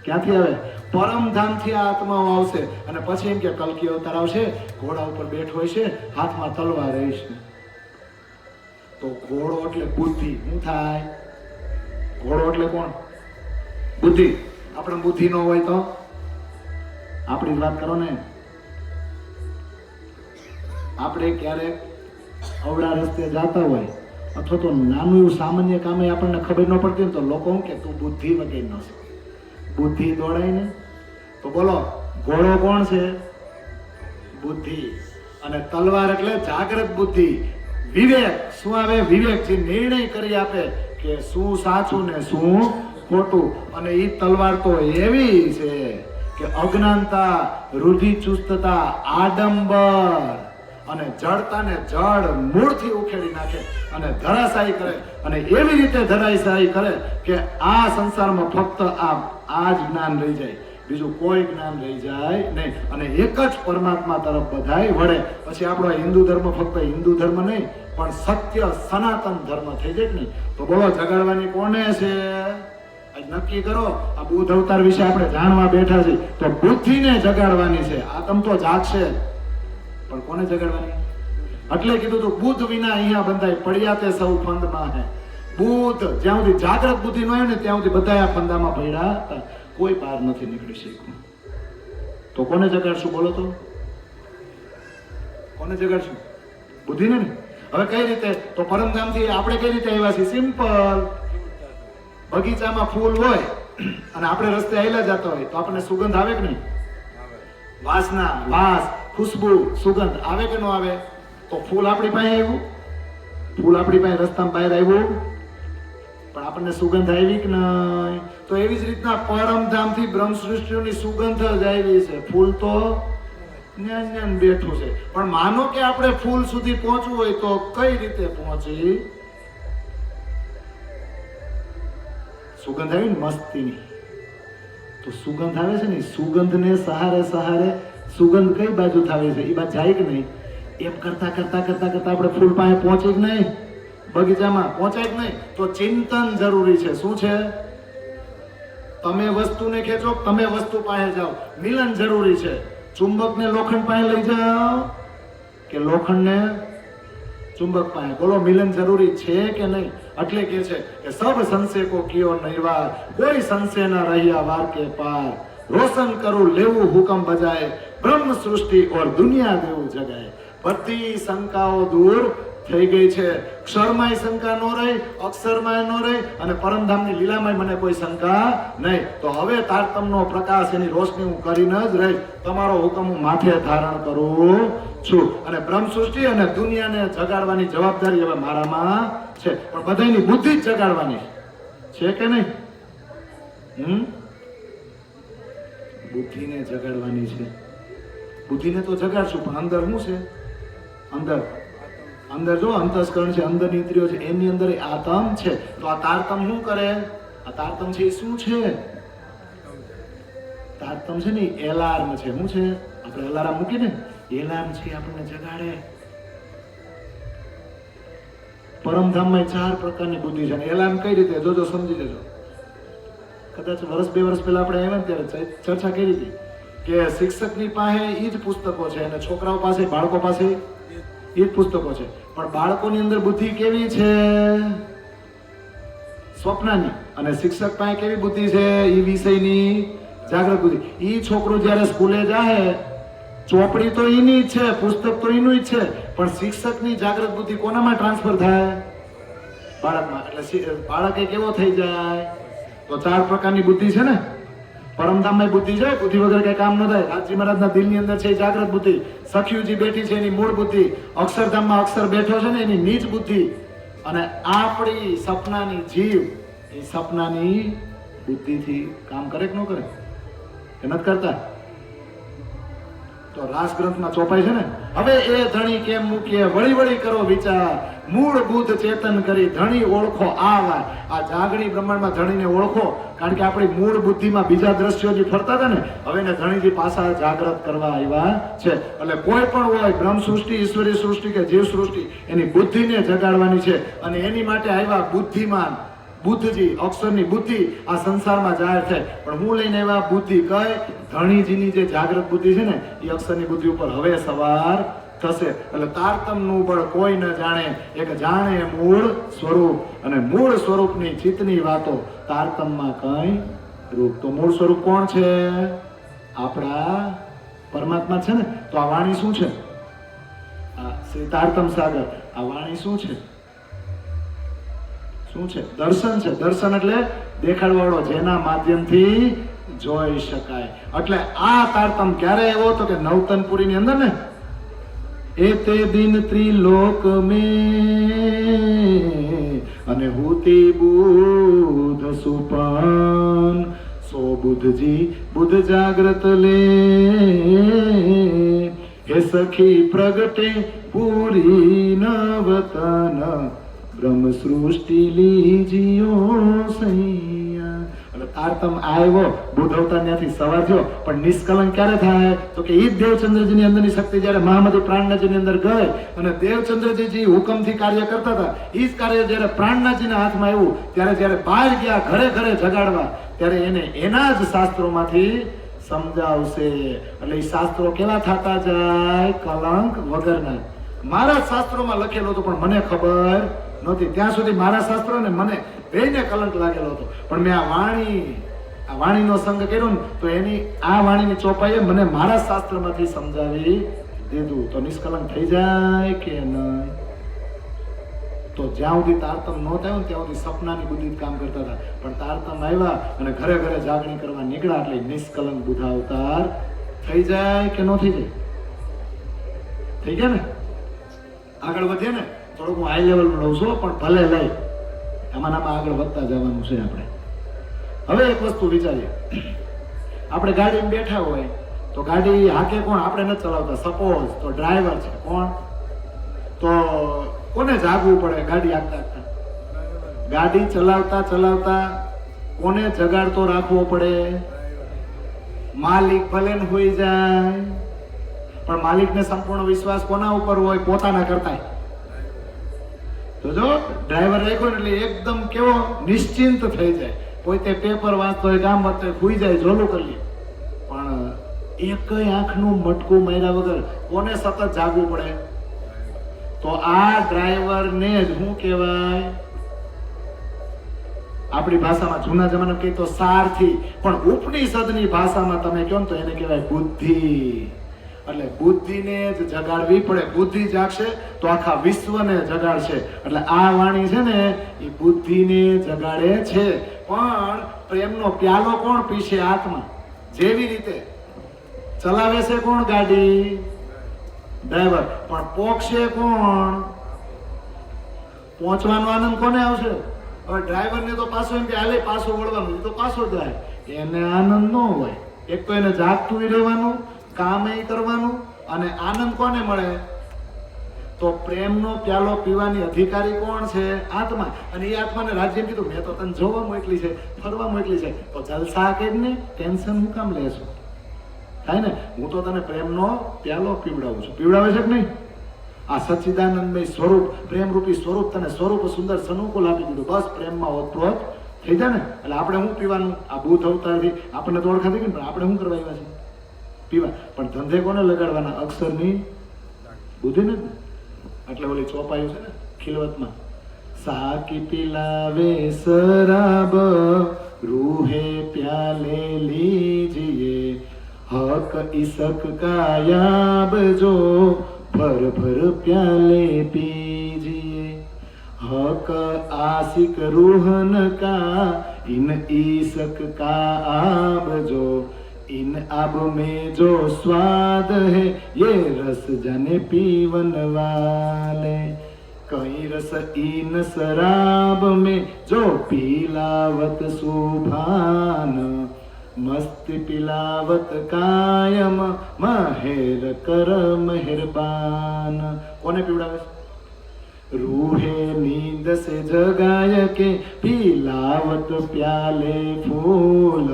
ક્યાંથી આવે? પરમધામથી આ આત્માઓ આવશે. અને પછી એમ કે કલ્કી અવતાર આવશે, ઘોડા ઉપર બેઠો હોય છે, હાથમાં તલવાર રહેશે. તો ઘોડો એટલે બુદ્ધિ. શું થાય? ઘોડો એટલે કોણ? બુદ્ધિ. આપણે બુદ્ધિ ન હોય તો આપણી વાત કરો ને. આપણે ક્યારેક અવળા રસ્તે જતા હોય અથવા તો નાનું એવું સામાન્ય કામે આપણને ખબર ન પડતી હોય તો લોકો શું કે તું બુદ્ધિ વગેરે ન છે. બુદ્ધિ દોડાય ને તો બોલો ઘોડો કોણ છે? બુદ્ધિ. અને તલવાર એટલે જાગૃત બુદ્ધિ, વિવેક. શું આવે? વિવેક. જે નિર્ણય કરી આપે કે શું સાચું ને શું ખોટું. અને એ તલવાર તો એવી છે કે અજ્ઞાનતા, રૂઢિચુસ્તતા, આડંબર અને જડતાને જડ મૂળથી ઉખેડી નાખે અને ધરાશાયી કરે. અને એવી રીતે ધરાશાયી કરે કે આ સંસારમાં ફક્ત આ જ જ્ઞાન રહી જાય, બીજું કોઈ જ્ઞાન રહી જાય નહીં. અને એક જ પરમાત્મા તરફ બધાય વળે. પછી આપણો હિન્દુ ધર્મ ફક્ત હિન્દુ ધર્મ નહીં પણ સત્ય સનાતન ધર્મ થઈ જાય નહીં. તો બોલો જગાડવાની કોને છે? નક્કી કરો. આ બુદ્ધ અવતાર વિશે આપણે જાણવા બેઠા છીએ તો બુદ્ધિને જગાડવાની છે. આતમ તો જાગશે પણ કોને જગાડવાની? એટલે કીધું તું બુદ્ધ વિના અહીંયા બંધાય પડ્યા તે સૌ ફંદમાં હે. બુદ્ધ જ્યાં સુધી જાગ્રત બુદ્ધિ ન હોય ને ત્યાં સુધી બધા આ ફંદામાં પડ્યા હતા, કોઈ બહાર નથી નીકળી શક્યું. તો કોને જગાડશું? બોલો તો કોને જગાડશું? બુદ્ધિને ને. હવે કઈ રીતે? તો પરમધામથી આપણે કઈ રીતે આવ્યા છીએ? સિમ્પલ. બગીચામાં ફૂલ હોય અને આપણે રસ્તે આવેલા જતા હોય તો આપણને સુગંધ આવે કે નહીં? વાસના, વાસ, ખુશ્બુ, સુગંધ આવે કે ન આવે? તો ફૂલ આપણી પાસે આવ્યું, ફૂલ આપણી પાસે રસ્તામાં બહાર આવ્યું પણ આપણને સુગંધ આવી કે નહીં? તો એવી જ રીતના પરમધામથી બ્રહ્મ સૃષ્ટિની સુગંધ જ આવી છે. ફૂલ તો ન્યાન બેઠું છે. પણ માનો કે આપણે ફૂલ સુધી પહોંચવું હોય તો કઈ રીતે પહોંચી? સુગંધ આવી ને મસ્તીની. તો સુગંધ આવે છે ને, સુગંધને સહારે સહારે સુગંધ કઈ બાજુ થાવે છે? એ બાજુ જાય કે નહીં? એમ કરતા કરતા કરતા કરતા આપણે ફૂલ પાસે પહોંચી જ નહીં, બગીચામાં પહોંચાય જ નહીં. તો ચિંતન જરૂરી છે. શું છે? તમે વસ્તુને ખેંચો, તમે વસ્તુ પાસે જાઓ. મિલન જરૂરી છે. ચુંબકને લોખંડ પાસે લઈ જાઓ કે લોખંડને ચુંબક પાસે? બોલો મિલન જરૂરી છે કે નહીં? એટલે કે છે કે સબ સંશય કો કિયો નહીવાર, કોઈ સંશય ના રહ્યા વાર કે પાર. રોશન કરું લેવું હુકમ બજાય, બ્રહ્મ સૃષ્ટિ ઓર દુનિયા દેવું જગાય. બધી શંકાઓ દૂર થઈ ગઈ છે. ક્ષરમાંય શંકા ન રહી, અક્ષરમાંય ન રહી અને પરમધામની લીલામાંય મને કોઈ શંકા નહીં. તો હવે તારતમનો પ્રકાશ, એની રોશની હું કરીને જ રહી. તમારો હુકમ હું માથે ધારણ કરું છું અને બ્રહ્મ સૃષ્ટિ અને દુનિયાને જગાડવાની જવાબદારી હવે મારામાં છે. પણ બધાની બુદ્ધિ જ જગાડવાની છે કે નહીં? બુદ્ધિને જગાડવાની છે. બુદ્ધિને તો જગાડશું, પણ અંદર શું છે? અંદર જો અંતસ્કરણ છે, અંદરની ઇન્દ્રિયો છે, એની અંદર આતમ છે. તો આ તારતમ શું કરે? આ તારતમ છે એ શું છે? તારતમ છે ને એલાર્મ છે. શું છે? આપણે અલાર્મ મૂકીને એલાર્મ છે, આપણને જગાડે. પરમધામમાં 4 પ્રકારની બુદ્ધિ છે. એલાર્મ કઈ રીતે? જોજો, સમજી લેજો. કદાચ 1-2 વર્ષ પહેલા આપણે આવ્યા ને ત્યારે ચર્ચા કરી હતી કે શિક્ષકની પાસે એ જ પુસ્તકો છે અને છોકરાઓ પાસે, બાળકો પાસે એ જ પુસ્તકો છે. પણ બાળકોની અંદર બુદ્ધિ કેવી છે? સ્વપ્નની. અને શિક્ષક પાસે કેવી બુદ્ધિ છે? એ વિષયની જાગૃત બુદ્ધિ. એ છોકરું જ્યારે સ્કૂલે જાય, ચોપડી તો એની જ છે, પુસ્તક તો એનું જ છે, પણ શિક્ષકની જાગૃત બુદ્ધિ કોનામાં ટ્રાન્સફર થાય? બાળકમાં. એટલે બાળક એ કેવો થઈ જાય? તો 4 પ્રકારની બુદ્ધિ છે ને. પરમધામમાં બુદ્ધિ છે, બુદ્ધિ વગર કઈ કામ ન થાય. રાજજી મહારાજના દિલની અંદર છે જાગૃત બુદ્ધિ. સખીજી બેઠી છે એની મૂળ બુદ્ધિ. અક્ષરધામમાં અક્ષર બેઠો છે ને એની નીચ બુદ્ધિ. અને આપણી સપનાની જીવ એ સપનાની બુદ્ધિથી કામ કરે કે ન કરે? કે નથી કરતા? તો રાસગ્રંથમાં ચોપાય છે ને, હવે એ ધણી કેમ મૂકીએ, વળી વળી કરો વિચાર, મૂળ બુદ્ધ ચેતન કરી ધણી ઓળખો આવા. આ જાગણી બ્રહ્માંડમાં ધણીને ઓળખો, કારણ કે આપણી મૂળ બુદ્ધિમાં બીજા દ્રશ્યો જે ફરતા હતા ને, હવે એને ધણીજી પાછા જાગૃત કરવા આવ્યા છે. એટલે કોઈ પણ હોય, બ્રહ્મ સૃષ્ટિ, ઈશ્વરી સૃષ્ટિ કે જીવ સૃષ્ટિ, એની બુદ્ધિને જગાડવાની છે. અને એની માટે આવ્યા બુદ્ધિમાન બુદ્ધજી, અક્ષરની બુદ્ધિ આ સંસારમાં જાહેર થાય. પણ હું લઈને આવ્યા બુદ્ધિ કઈ? ધણીજીની જે જાગૃત બુદ્ધિ છે ને, એ અક્ષરની બુદ્ધિ ઉપર હવે સવાર થશે. એટલે તારતમનું બળ કોઈ ન જાણે, એક જાણે મૂળ સ્વરૂપ. અને મૂળ સ્વરૂપની ચિત્તની વાતો તારતમમાં કઈ રૂપ. તો મૂળ સ્વરૂપ કોણ છે? આપણા પરમાત્મા છે ને. તો આ વાણી શું છે? આ શ્રી તારતમ સાગર, આ વાણી શું છે? શું છે? દર્શન છે. દર્શન એટલે દેખાડવાળો, જેના માધ્યમથી જોઈ શકાય. એટલે આ તારતમ ક્યારે એવો હતો કે નવતનપુરી ની અંદર ને, એ તે દિન ત્રિલોક में અને હુતી બુધ સુપાન સો બુધજી બુધ જાગ્રત લે હે સખી પ્રગટે પૂરી નવતન બ્રહ્મ સૃષ્ટિ લીજીઓ સૈયા. એટલે તારતમ આવ્યો, બુધ અવતાર ત્યાંથી સવાર થયો, પણ નિષ્કલંક ક્યારે થાય? તો કે ઈ દેવચંદ્રજી ની અંદરની શક્તિ જયારે મહામતી પ્રાણનાજી ની અંદર ગઈ અને દેવચંદ્રજી હુકમથી કાર્ય કરતા હતા, ઈ જ કાર્ય જયારે પ્રાણનાજી ના હાથમાં આવ્યું, ત્યારે જયારે બહાર ગયા ઘરે ઘરે જગાડવા, ત્યારે એને એના જ શાસ્ત્રોમાંથી સમજાવશે. એટલે એ શાસ્ત્રો કેવા થતા જાય? કલંક વગરના. મારા શાસ્ત્રોમાં લખેલું હતું પણ મને ખબર નહોતી. ત્યાં સુધી મારા શાસ્ત્રો ને મને બેયને કલંક લાગેલો હતો. પણ મેં આ વાણીનો સંગ કર્યો ને, તો એની આ વાણીની ચોપાઈએ મને મારા શાસ્ત્રમાંથી સમજાવી દીધું. તો નિષ્કલંક થઈ જાય કે નહીં? તો જ્યાં સુધી તારતમ ન થયું ને ત્યાં સુધી સપનાની બુદ્ધિ કામ કરતા હતા. પણ તારતમ આવ્યા અને ઘરે ઘરે જાગણી કરવા નીકળ્યા એટલે નિષ્કલંક બુદ્ધ અવતાર થઈ જાય કે ન થઈ જાય? થઈ ગયા ને? આગળ વધીએ ને, થોડુંક હું હાઈ લેવલ લઉં છું, પણ ભલે લઈ આમાં આગળ વધતા જવાનું છે આપણે. હવે એક વસ્તુ વિચારીએ, આપણે ગાડીમાં બેઠા હોય તો ગાડી હાકે કોણ? આપણે નથી ચલાવતા. સપોઝ તો ડ્રાઈવર છે. કોણ? તો કોને જાગવું પડે ગાડી હાકતા હાકતા? ગાડી ચલાવતા ચલાવતા કોને જગાડતો રાખવો પડે? માલિક ભલે ને હોઈ જાય, પણ માલિકને સંપૂર્ણ વિશ્વાસ કોના ઉપર હોય? પોતાના કરતા. તો જો ડ્રાઈવર રાખ્યો ને એટલે એકદમ કેવો નિશ્ચિંત થઈ જાય. પોતે પેપર વાંચતો હોય, કામ વાંચતો હોય, ભૂઈ જાય, જોલું કરી લે. પણ એક આંખનું મટકું માર્યા વગર કોને સતત જાગવું પડે? તો આ ડ્રાઈવરને જ શું કહેવાય? આપણી ભાષામાં જૂના જમાનામાં કહીએ તો સારથી, પણ ઉપનિષદની ભાષામાં તમે કહો ને તો એને કહેવાય બુદ્ધિ. એટલે બુદ્ધિને જ જગાડવી પડે. બુદ્ધિ જાગશે તો આખા વિશ્વને જગાડશે. એટલે આ વાણી છે ને એ બુદ્ધિને જગાડે છે. પણ પ્રેમનો પ્યાલો કોણ પીશે? આત્મા. જેવી રીતે ચલાવે છે કોણ ગાડી? ડ્રાઈવર. પણ પોકશે કોણ? પહોંચવાનો આનંદ કોને આવશે? હવે ડ્રાઈવરને તો પાછો એમ કે હાલે પાછો વળવાનું, તો પાછો જાય. એને આનંદ ન હોય. એક તો એને જાગતું રહેવાનું, કામ કરવાનું, અને આનંદ કોને મળે? તો પ્રેમનો પ્યાલો પીવાની અધિકારી કોણ છે? આત્મા. અને એ આત્માને રાજ્ય કીધું મેં તો તને જોવા મોકલી છે, ફરવા મોકલી છે, તો જલસા કે ને ટેન્શન હું કામ લેશો? થાય ને, હું તો તને પ્રેમનો પ્યાલો પીવડાવું છું. પીવડાવે છે કે નહીં? આ સચ્ચિદાનંદમય સ્વરૂપ, પ્રેમરૂપી સ્વરૂપ તને સ્વરૂપ સુંદર સનુકૂળ આપી દીધું. બસ પ્રેમમાં ઓતપ્રોત થઈ જાય ને. એટલે આપણે શું પીવાનું? આ ભૂત અવતારથી આપણને તો ઓળખાતી ગઈ, પણ આપણે શું કરવા આવ્યા છે? પીવા. પણ ધંધે કોને લગાડવાના? અક્ષરની બુદ્ધિને જ. એટલે ઓલી ચોપાયું છે ને ખિલવતમાં, સાકી પિલાવે શરાબ રૂહે પ્યાલે લીજીએ, હક ઇસક કાયાબ જો ભર ભર પ્યાલે પીજીએ, हक आशिक रूहन का इन ईसक का आब जो, इन आब में जो स्वाद है ये रस जाने पीवन वाले, कहीं रस इन शराब में जो पीलावत सुभान, मस्त पिलावत कायम महेर कर मेहरबान. कोने पीवડાવે છે? रूहे नींद से जगाय के पिलावत प्याले फूल,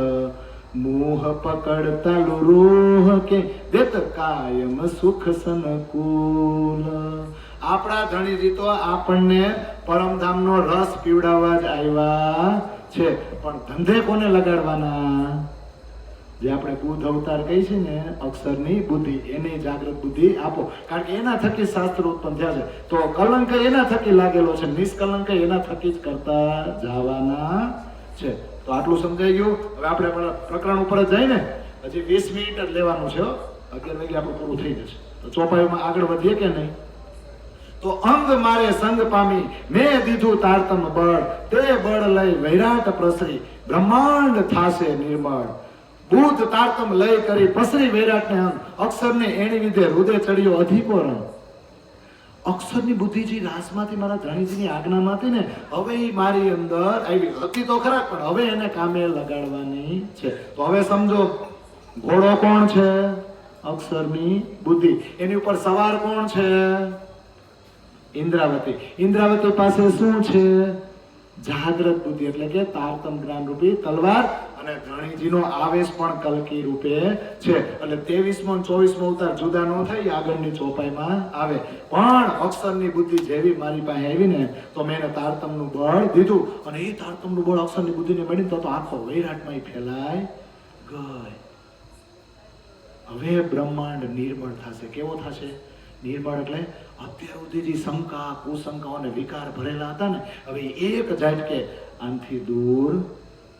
मुंह पकड़ता रूह के देत कायम सुख सनकूल. આપણા ધણીજી તો આપણને પરમધામનો રસ પીવડાવવા જ આવ્યા છે. પણ ધંધે કોને લગાડવાના? જે આપણે બુદ્ધ અવતાર કહી છે ને, અક્ષરની બુદ્ધિ, એની જાગૃત બુદ્ધિ આપો. કારણ કે એના થકી શાસ્ત્ર ઉત્પન્ન થયા છે. તો કલંક એના થકી લાગેલો છે, નિષ્કલંક એના થકી જ કરતા જવાના છે. તો આટલું સમજાઈ ગયું. હવે આપણે પ્રકરણ ઉપર જ જઈને હજી 20 મિનિટ જ લેવાનું છે. 11 વાગે આપણું પૂરું થઈ જશે. તો ચોપાઈમાં આગળ વધીએ કે નહીં? તો અંગ મારે સંગ પામી મેં દીધું તારતમ બળ, તે બળ લઈ વૈરાટ પ્રસરી બ્રહ્માંડ થાશે નિર્મળ. ભૂત તારતમ લઈ કરી પસરી વૈરાટને અંગ, અક્ષરને એની વિધે હૃદય ચડ્યો અધિકો રંગ. અક્ષરની બુદ્ધિજી રાસમાંથી મારા ધણીજીની આજ્ઞામાંથી ને હવે મારી અંદર આવી હતી તો ખરા, પણ હવે એને કામે લગાડવાની છે. તો હવે સમજો, ઘોડો કોણ છે? અક્ષરની બુદ્ધિ. એની ઉપર સવાર કોણ છે? ઇન્દ્રાવતી. ઇન્દ્રાવતી પાસે શું છે? જાગ્રત બુદ્ધિ, એટલે કે તારતમ જ્ઞાન રૂપી તલવાર. અને ધણીજીનો આવેશ પણ કલકી રૂપે છે. એટલે 23મો અને 24મો અવતાર જુદા ન થાય, આગળની ચોપાઈમાં આવે. પણ અક્ષરની બુદ્ધિ જેવી મારી પાસે આવી ને, તો મેં એને તારતમનું બળ દીધું. અને એ તારતમનું બળ અક્ષરની બુદ્ધિને મળી તો આખો વૈરાટમાં ફેલાય ગઈ. હવે બ્રહ્માંડ નિર્મળ થશે. કેવો થશે? નિર્મળ એટલે અત્યાર સુધી જે શંકા કુશંકાઓ અને વિકાર ભરેલા હતા ને, હવે એક ઝાટકે આનથી દૂર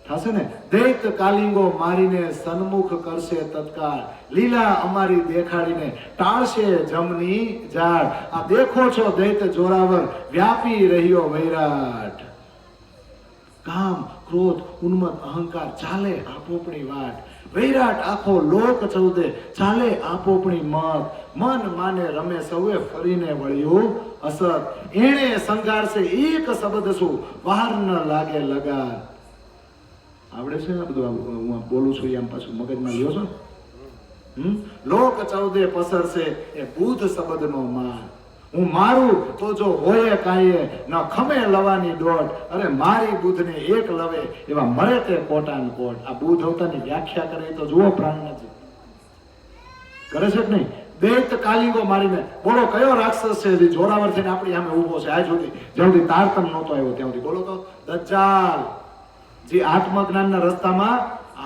થશે ને. દૈત કાલિંગો મારીને સન્મુખ કરશે તત્કાળ, લીલા અમારી દેખાડીને ટાળશે જમની ઝાડ. આ દેખો છો દૈત જોરાવર વ્યાપી રહ્યો વૈરાટ. કામ ક્રોધ ઉન્મત્ત અહંકાર ચાલે આપોપણી વાટ, વૈરાટ આખો લોક ચૌદે ચાલે આપોપણી મત. મન માને રમે સૌએ ફરીને વળ્યું અસત, એણે સંઘારશે એક શબ્દ શું વાર ન લાગે લગાર. આવડે છે ને બધું? હું બોલું છું એમ પાછું મગજમાં લ્યો છો. લોક ચૌદે પસરશે એ બુદ્ધ શબ્દનો માર. હું મારું તો જો હોય કાંઈ ન ખમે લવાની દોડ, અરે મારી બુદ્ધને એક લવે એવા મળે તે કોટાન કોટ. આ બુદ્ધ અવતારની વ્યાખ્યા કરે તો જુઓ પ્રાણનાથજી કરે છે કે નહીં? દૈત કાલિંગો મારીને, બોલો કયો રાક્ષસ છે જે જોરાવર થઈને આપણી સામે ઉભો છે આજ સુધી, જ્યાં સુધી તારતમ નહોતો આવ્યો ત્યાં સુધી? બોલો તો. દજ્જાલ, જે આત્મજ્ઞાનના રસ્તામાં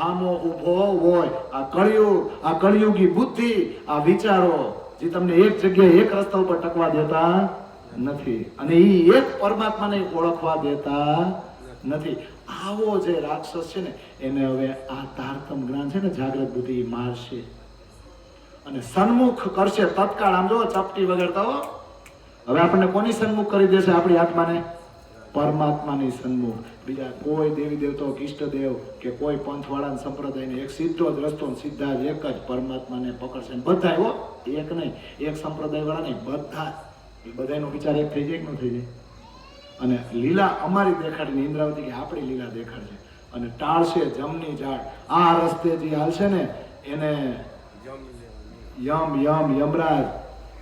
આમો ઉભો હોય. આ કળિયુગ, આ કળિયુગી બુદ્ધિ, આ વિચારો જે તમને એક જગ્યાએ એક રસ્તા ઉપર ટકવા દેતા નથી, અને એ એક પરમાત્માને ઓળખવા દેતા નથી. આવો જે રાક્ષસ છે ને, એને હવે આ તારતમ જ્ઞાન છે ને, જાગ્રત બુદ્ધિ મારશે. અને સન્મુખ કરશે તત્કાળ. આમ જો ચપટી વગાડતા હો. હવે આપણને કોની સન્મુખ કરી દેશે? આપણી આત્માને પરમાત્માની સન્મુખ. બીજા કોઈ દેવી દેવતાઓ ઈષ્ટદેવ કે કોઈ પંથવાળા સંપ્રદાયને એક સીધો જ રસ્તો, સીધા જ એક જ પરમાત્માને પકડશે. બધા એવો એક નહીં, એક સંપ્રદાય વાળા નહીં, બધાનો વિચાર એક થઈ જાય કે ન થઈ જાય. અને લીલા અમારી દેખાડીને ઇન્દ્રાવતી કે આપણી લીલા દેખાડશે અને ટાળશે જમની ઝાડ. આ રસ્તે જે હાલશે ને એને યમરાજ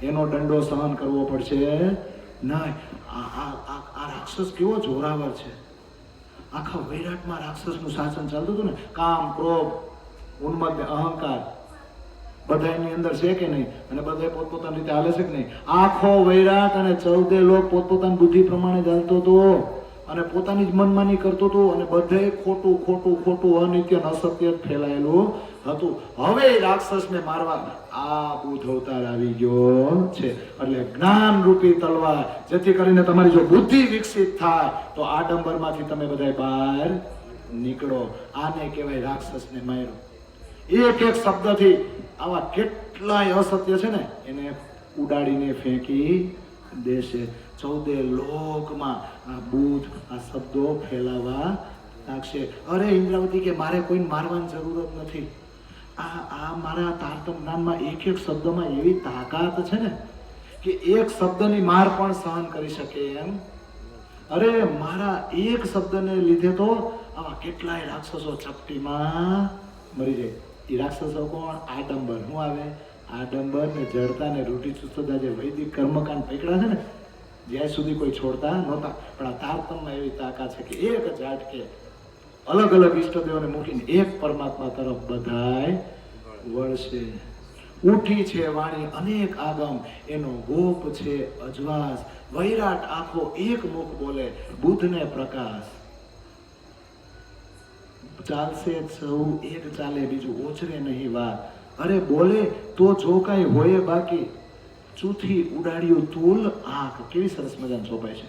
એનો દંડો સહન કરવો પડશે નહીં. આ રાક્ષસ કેવો જોરાવર છે. આખા વૈરાટમાં રાક્ષસનું શાસન ચાલતું હતું ને. કામ, ક્રોધ, ઉન્મત્ત, અહંકાર બધાની અંદર છે કે નહીં? અને બધા પોતપોતાની રીતે હાલે છે કે નહીં? આખો વૈરાટ અને 14 લોક પોતપોતાની બુદ્ધિ પ્રમાણે ચાલતો હતો અને પોતાની જ મનમાની કરતો હતો અને બધે ખોટું અનિત્ય અસત્ય ફેલાયેલું હતું. હવે રાક્ષસને મારવા આ બુદ્ધ અવતાર આવી ગયો છે. એટલે જ્ઞાન રૂપી તલવાર, જેથી કરીને તમારી જો બુદ્ધિ વિકસિત થાય તો આડંબરમાંથી તમે બધા બહાર નીકળો. આને કહેવાય રાક્ષસને માર્યો. એક શબ્દથી આવા કેટલાય અસત્ય છે ને એને ઉડાડીને ફેંકી દેશે. 14 લોકમાં આ બુદ્ધ આ શબ્દો ફેલાવા લાગશે. અરે ઇન્દ્રાવતી કે મારે કોઈને મારવાની જરૂર જ નથી. આ મારા તારતમ જ્ઞાનમાં એક શબ્દમાં એવી તાકાત છે ને કે એક શબ્દની માર પણ સહન કરી શકે એમ. અરે મારા એક શબ્દને લીધે તો આવા કેટલાય રાક્ષસો ચપટીમાં મરી જાય. એ રાક્ષસો કોણ? આડંબર. શું આવે? આડંબર ને જડતા ને રૂઢિ ચુસ્તતા જે વૈદિક કર્મકાંડ પકડા છે ને, જ્યાં સુધી કોઈ છોડતા નહોતા. પણ આ તારતમમાં એવી તાકાત છે કે એક ઝાટકે અલગ અલગ ઈષ્ટદેવોને મૂકીને એક પરમાત્મા તરફ બધાય વળશે. ઉઠી છે વાણી અનેક આગમ, એનો ગોપ છે અજવાસ. વૈરાટ આખો એક મુખ બોલે, બુદ્ધને પ્રકાશ. ચાલશે સૌ એક ચાલે, બીજું ઓછરે નહીં વાત. અરે બોલે તો જો કાંઈ હોય બાકી, ચૂથી ઉડાડ્યું તુલ આંખ. કેવી સરસ મજાની ચોપાઈ છે.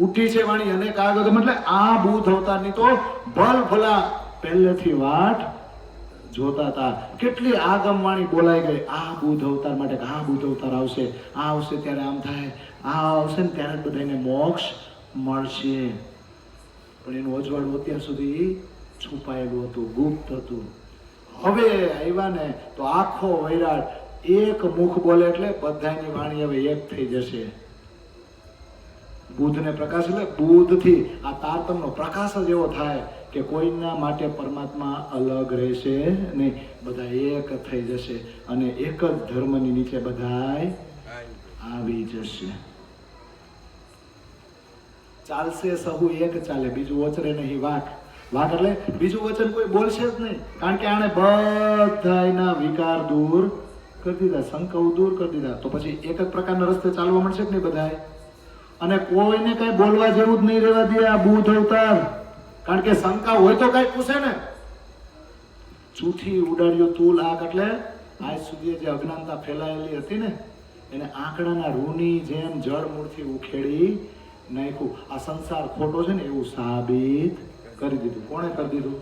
ઉઠી છે વાણી અનેક આગમ એટલે આ બુદ્ધ અવતારની તો ભલ ભલા પહેલેથી વાટ જોતા હતા. કેટલી આગમ વાણી બોલાઈ ગઈ આ બુદ્ધ અવતાર માટે. આ બુદ્ધ અવતાર આવશે, આ આવશે ત્યારે આમ થાય, આ આવશે ને ત્યારે બધાને મોક્ષ મળશે. પણ એનું અજવાળું અત્યાર સુધી છુપાયેલું હતું, ગુપ્ત હતું. હવે આવ્યા ને તો આખો વૈરાટ એક મુખ બોલે એટલે બધાની વાણી હવે એક થઈ જશે. બુદ્ધને પ્રકાશ એટલે બુદ્ધથી આ તારતમનો પ્રકાશ જ એવો થાય કે કોઈના માટે પરમાત્મા અલગ રહેશે નહીં. બધા એક થઈ જશે અને એક જ ધર્મની નીચે બધાય આવી જશે. ચાલશે સહુ એક ચાલે, બીજું ઓચરે નહીં વાક. વાક એટલે બીજું વચન કોઈ બોલશે જ નહીં. કારણ કે આણે બધાના વિકાર દૂર કરી દીધા, શંકાઓ દૂર કરી દીધા. તો પછી એક જ પ્રકારના રસ્તે ચાલવા મળશે કે નહીં બધાય? અને કોઈને કઈ બોલવા જેવું જ નહીં રહેવા દે આ બુદ્ધ અવતાર. કારણ કે શંકા હોય તો કઈ પૂછે ને. ચૂથી ઉડાડ્યો તુલ આંખ એટલે આજ સુધી જે અજ્ઞાનતા ફેલાયેલી હતી ને એને આંકડાના રૂની જેમ જળ મૂળથી ઉખેડી નાખ્યું. આ સંસાર ખોટો છે ને એવું સાબિત કરી દીધું. કોણે કરી દીધું?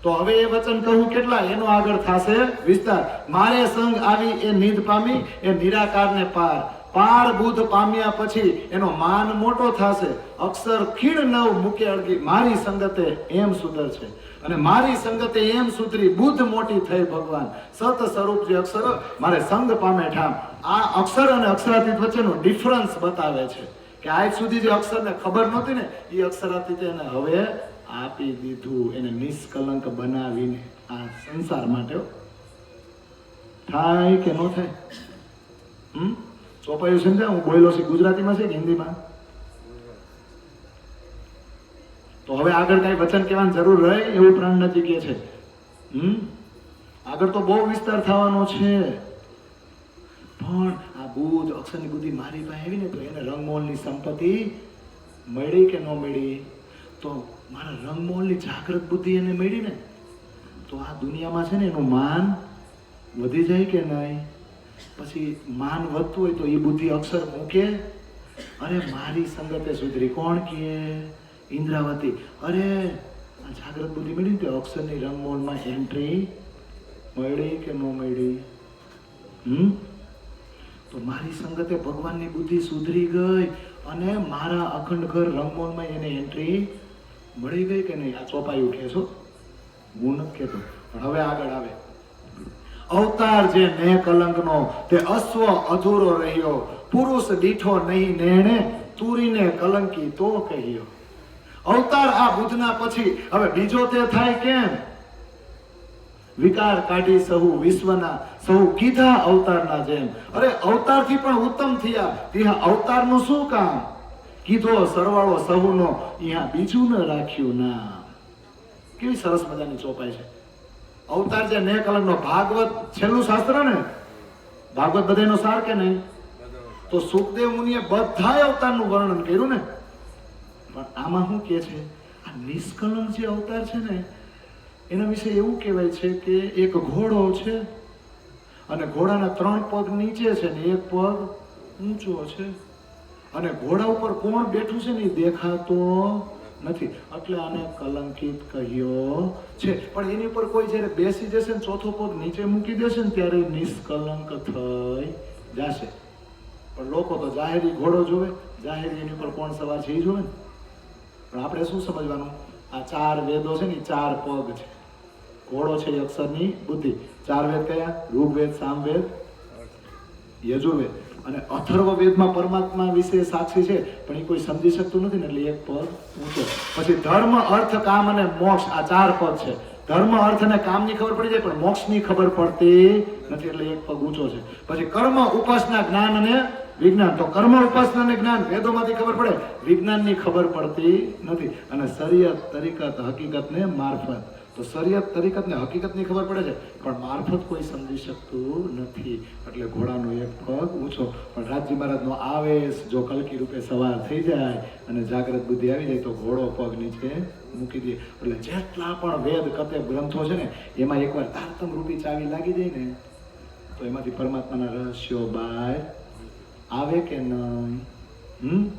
તો હવે એ વચન કહું કેટલા એનો આગળ થશે વિસ્તાર. મારે સંગ આવી એ નિધ પામી એ નિરાકારને પાર. પાર બુદ્ધ પામ્યા પછી એનો માન મોટો થશે. અક્ષર ખીણ નવ મૂકે અળગી, મારી સંગતે એમ સુધર છે અને મારી સંગતે એમ સુધરી. બુદ્ધ મોટી થઈ ભગવાન, સત સ્વરૂપ જે અક્ષર મારે સંગ પામે ઠામ. આ અક્ષર અને અક્ષરાતીત વચ્ચેનો ડિફરન્સ બતાવે છે કે આજ સુધી જે અક્ષરને ખબર નહોતી ને એ અક્ષરાતીત એને હવે આપી દીધું. એને નિષ્કલંક બનાવીને આ સંસાર માટે. થાય કે ન થાય? ચોપાયું સમજ્યા? હું બોલ્યો છું ગુજરાતીમાં છે કે હિન્દીમાં? તો હવે આગળ કઈ વચન કહેવાની જરૂર રહે એવું પ્રાણનાથી કહે છે. આગળ તો બહુ વિસ્તાર થવાનો છે. પણ આ બુદ્ધ અક્ષરની બુદ્ધિ મારી પાસે આવી ને તો એને રંગમોહનની સંપત્તિ મળી કે ન મળી? તો મારા રંગમોહનની જાગૃત બુદ્ધિ એને મળી ને તો આ દુનિયામાં છે ને એનું માન વધી જાય કે નહીં? પછી માન વધતું હોય તો એ બુદ્ધિ અક્ષર મૂકે. અરે મારી સંગતે સુધરી. કોણ કહે? ઇન્દ્રાવતી. અરે આ જાગૃત બુદ્ધિ મળી ને અક્ષરની રંગમોહનમાં એન્ટ્રી મળી કે ન મળી? તો મારી સંગતે ભગવાનની બુદ્ધિ સુધરી ગઈ અને મારા અખંડ ઘર રંગમોલમાં એને એન્ટ્રી મળી ગઈ કે નહીં? આ ચોપાયું કે છો, હું નથી કહેતો. પણ હવે આગળ આવે. અવતાર જે ને કલંકનો તે અશ્વ અધૂરો રહ્યો, પુરુષ દીઠો નહીં નેણે, તુરીને કલંકી તો કહ્યો. અવતાર આ બુદ્ધના પછી હવે બીજો તે થાય કેમ? વિકાર કાઢી સહુ વિશ્વના, સહુ કીધા અવતારના જેમ. અરે અવતારથી પણ ઉત્તમ થયા, ત્યાં અવતારનું શું કામ? કીધો સરવાળો સહુનો, અહીંયા બીજું ન રાખ્યું નામ. કેવી સરસ મજાની ચોપાઈ છે. અવતાર જે ને કલંકનો, ભાગવત છેલ્લું શાસ્ત્ર ને, ભાગવત બધાનો સાર કે નહીં? તો સુખદેવ મુનિએ બધાય અવતારનું વર્ણન કર્યું ને. પણ આમાં શું કે છે? આ નિષ્કલંક જે અવતાર છે ને, એના વિશે એવું કહેવાય છે કે એક ઘોડો છે અને ઘોડાના 3 પગ નીચે છે ને 1 પગ ઊંચો છે, અને ઘોડા ઉપર કોણ બેઠું છે ને એ દેખાતો નથી, એટલે આને કલંકિત કહ્યો છે. પણ એની ઉપર કોઈ જયારે બેસી જશે ને 4થો પગ નીચે મૂકી દેશે ને ત્યારે નિષ્કલંક થઈ જશે. પણ લોકો તો જાહેરી ઘોડો જોવે, જાહેરી એની ઉપર કોણ સવાર છે એ જોવે ને. પણ આપણે શું સમજવાનું? આ 4 વેદો છે ને 4 પગ છે. ઘોડો છે અક્ષરની બુદ્ધિ. 4 વેદ કયા? ઋગ્વેદ, સામવેદ, યજુર્વેદ. અને અથર્વવેદમાં પરમાત્મા વિશે સાક્ષી છે, પણ એ કોઈ સમજી શકતું નથી ને, એટલે 1 પગ ઊંચો. પછી ધર્મ, અર્થ, કામ અને મોક્ષ, આ 4 પદ છે. ધર્મ, અર્થ અને કામની ખબર પડી જાય, પણ મોક્ષની ખબર પડતી નથી, એટલે 1 પગ ઊંચો છે. પછી કર્મ, ઉપાસના, જ્ઞાન અને વિજ્ઞાન. તો કર્મ, ઉપાસના અને જ્ઞાન વેદોમાંથી ખબર પડે, વિજ્ઞાનની ખબર પડતી નથી. અને શરીયત, તરીકત, હકીકતને મારફત. તો શરીયત, તરીકત ને હકીકતની ખબર પડે છે, પણ મારફત કોઈ સમજી શકતું નથી, એટલે ઘોડાનો 1 પગ ઊંચો. પણ રાજજી મહારાજનો આવેશ જો કલકી રૂપે સવાર થઈ જાય અને જાગ્રત બુદ્ધિ આવી જાય તો ઘોડો પગ નીચે મૂકી દે. એટલે જેટલા પણ વેદ કતે ગ્રંથો છે ને, એમાં એકવાર તારતમ રૂપી ચાવી લાગી જાય ને, તો એમાંથી પરમાત્માના રહસ્યો બહાર આવે કે નહીં?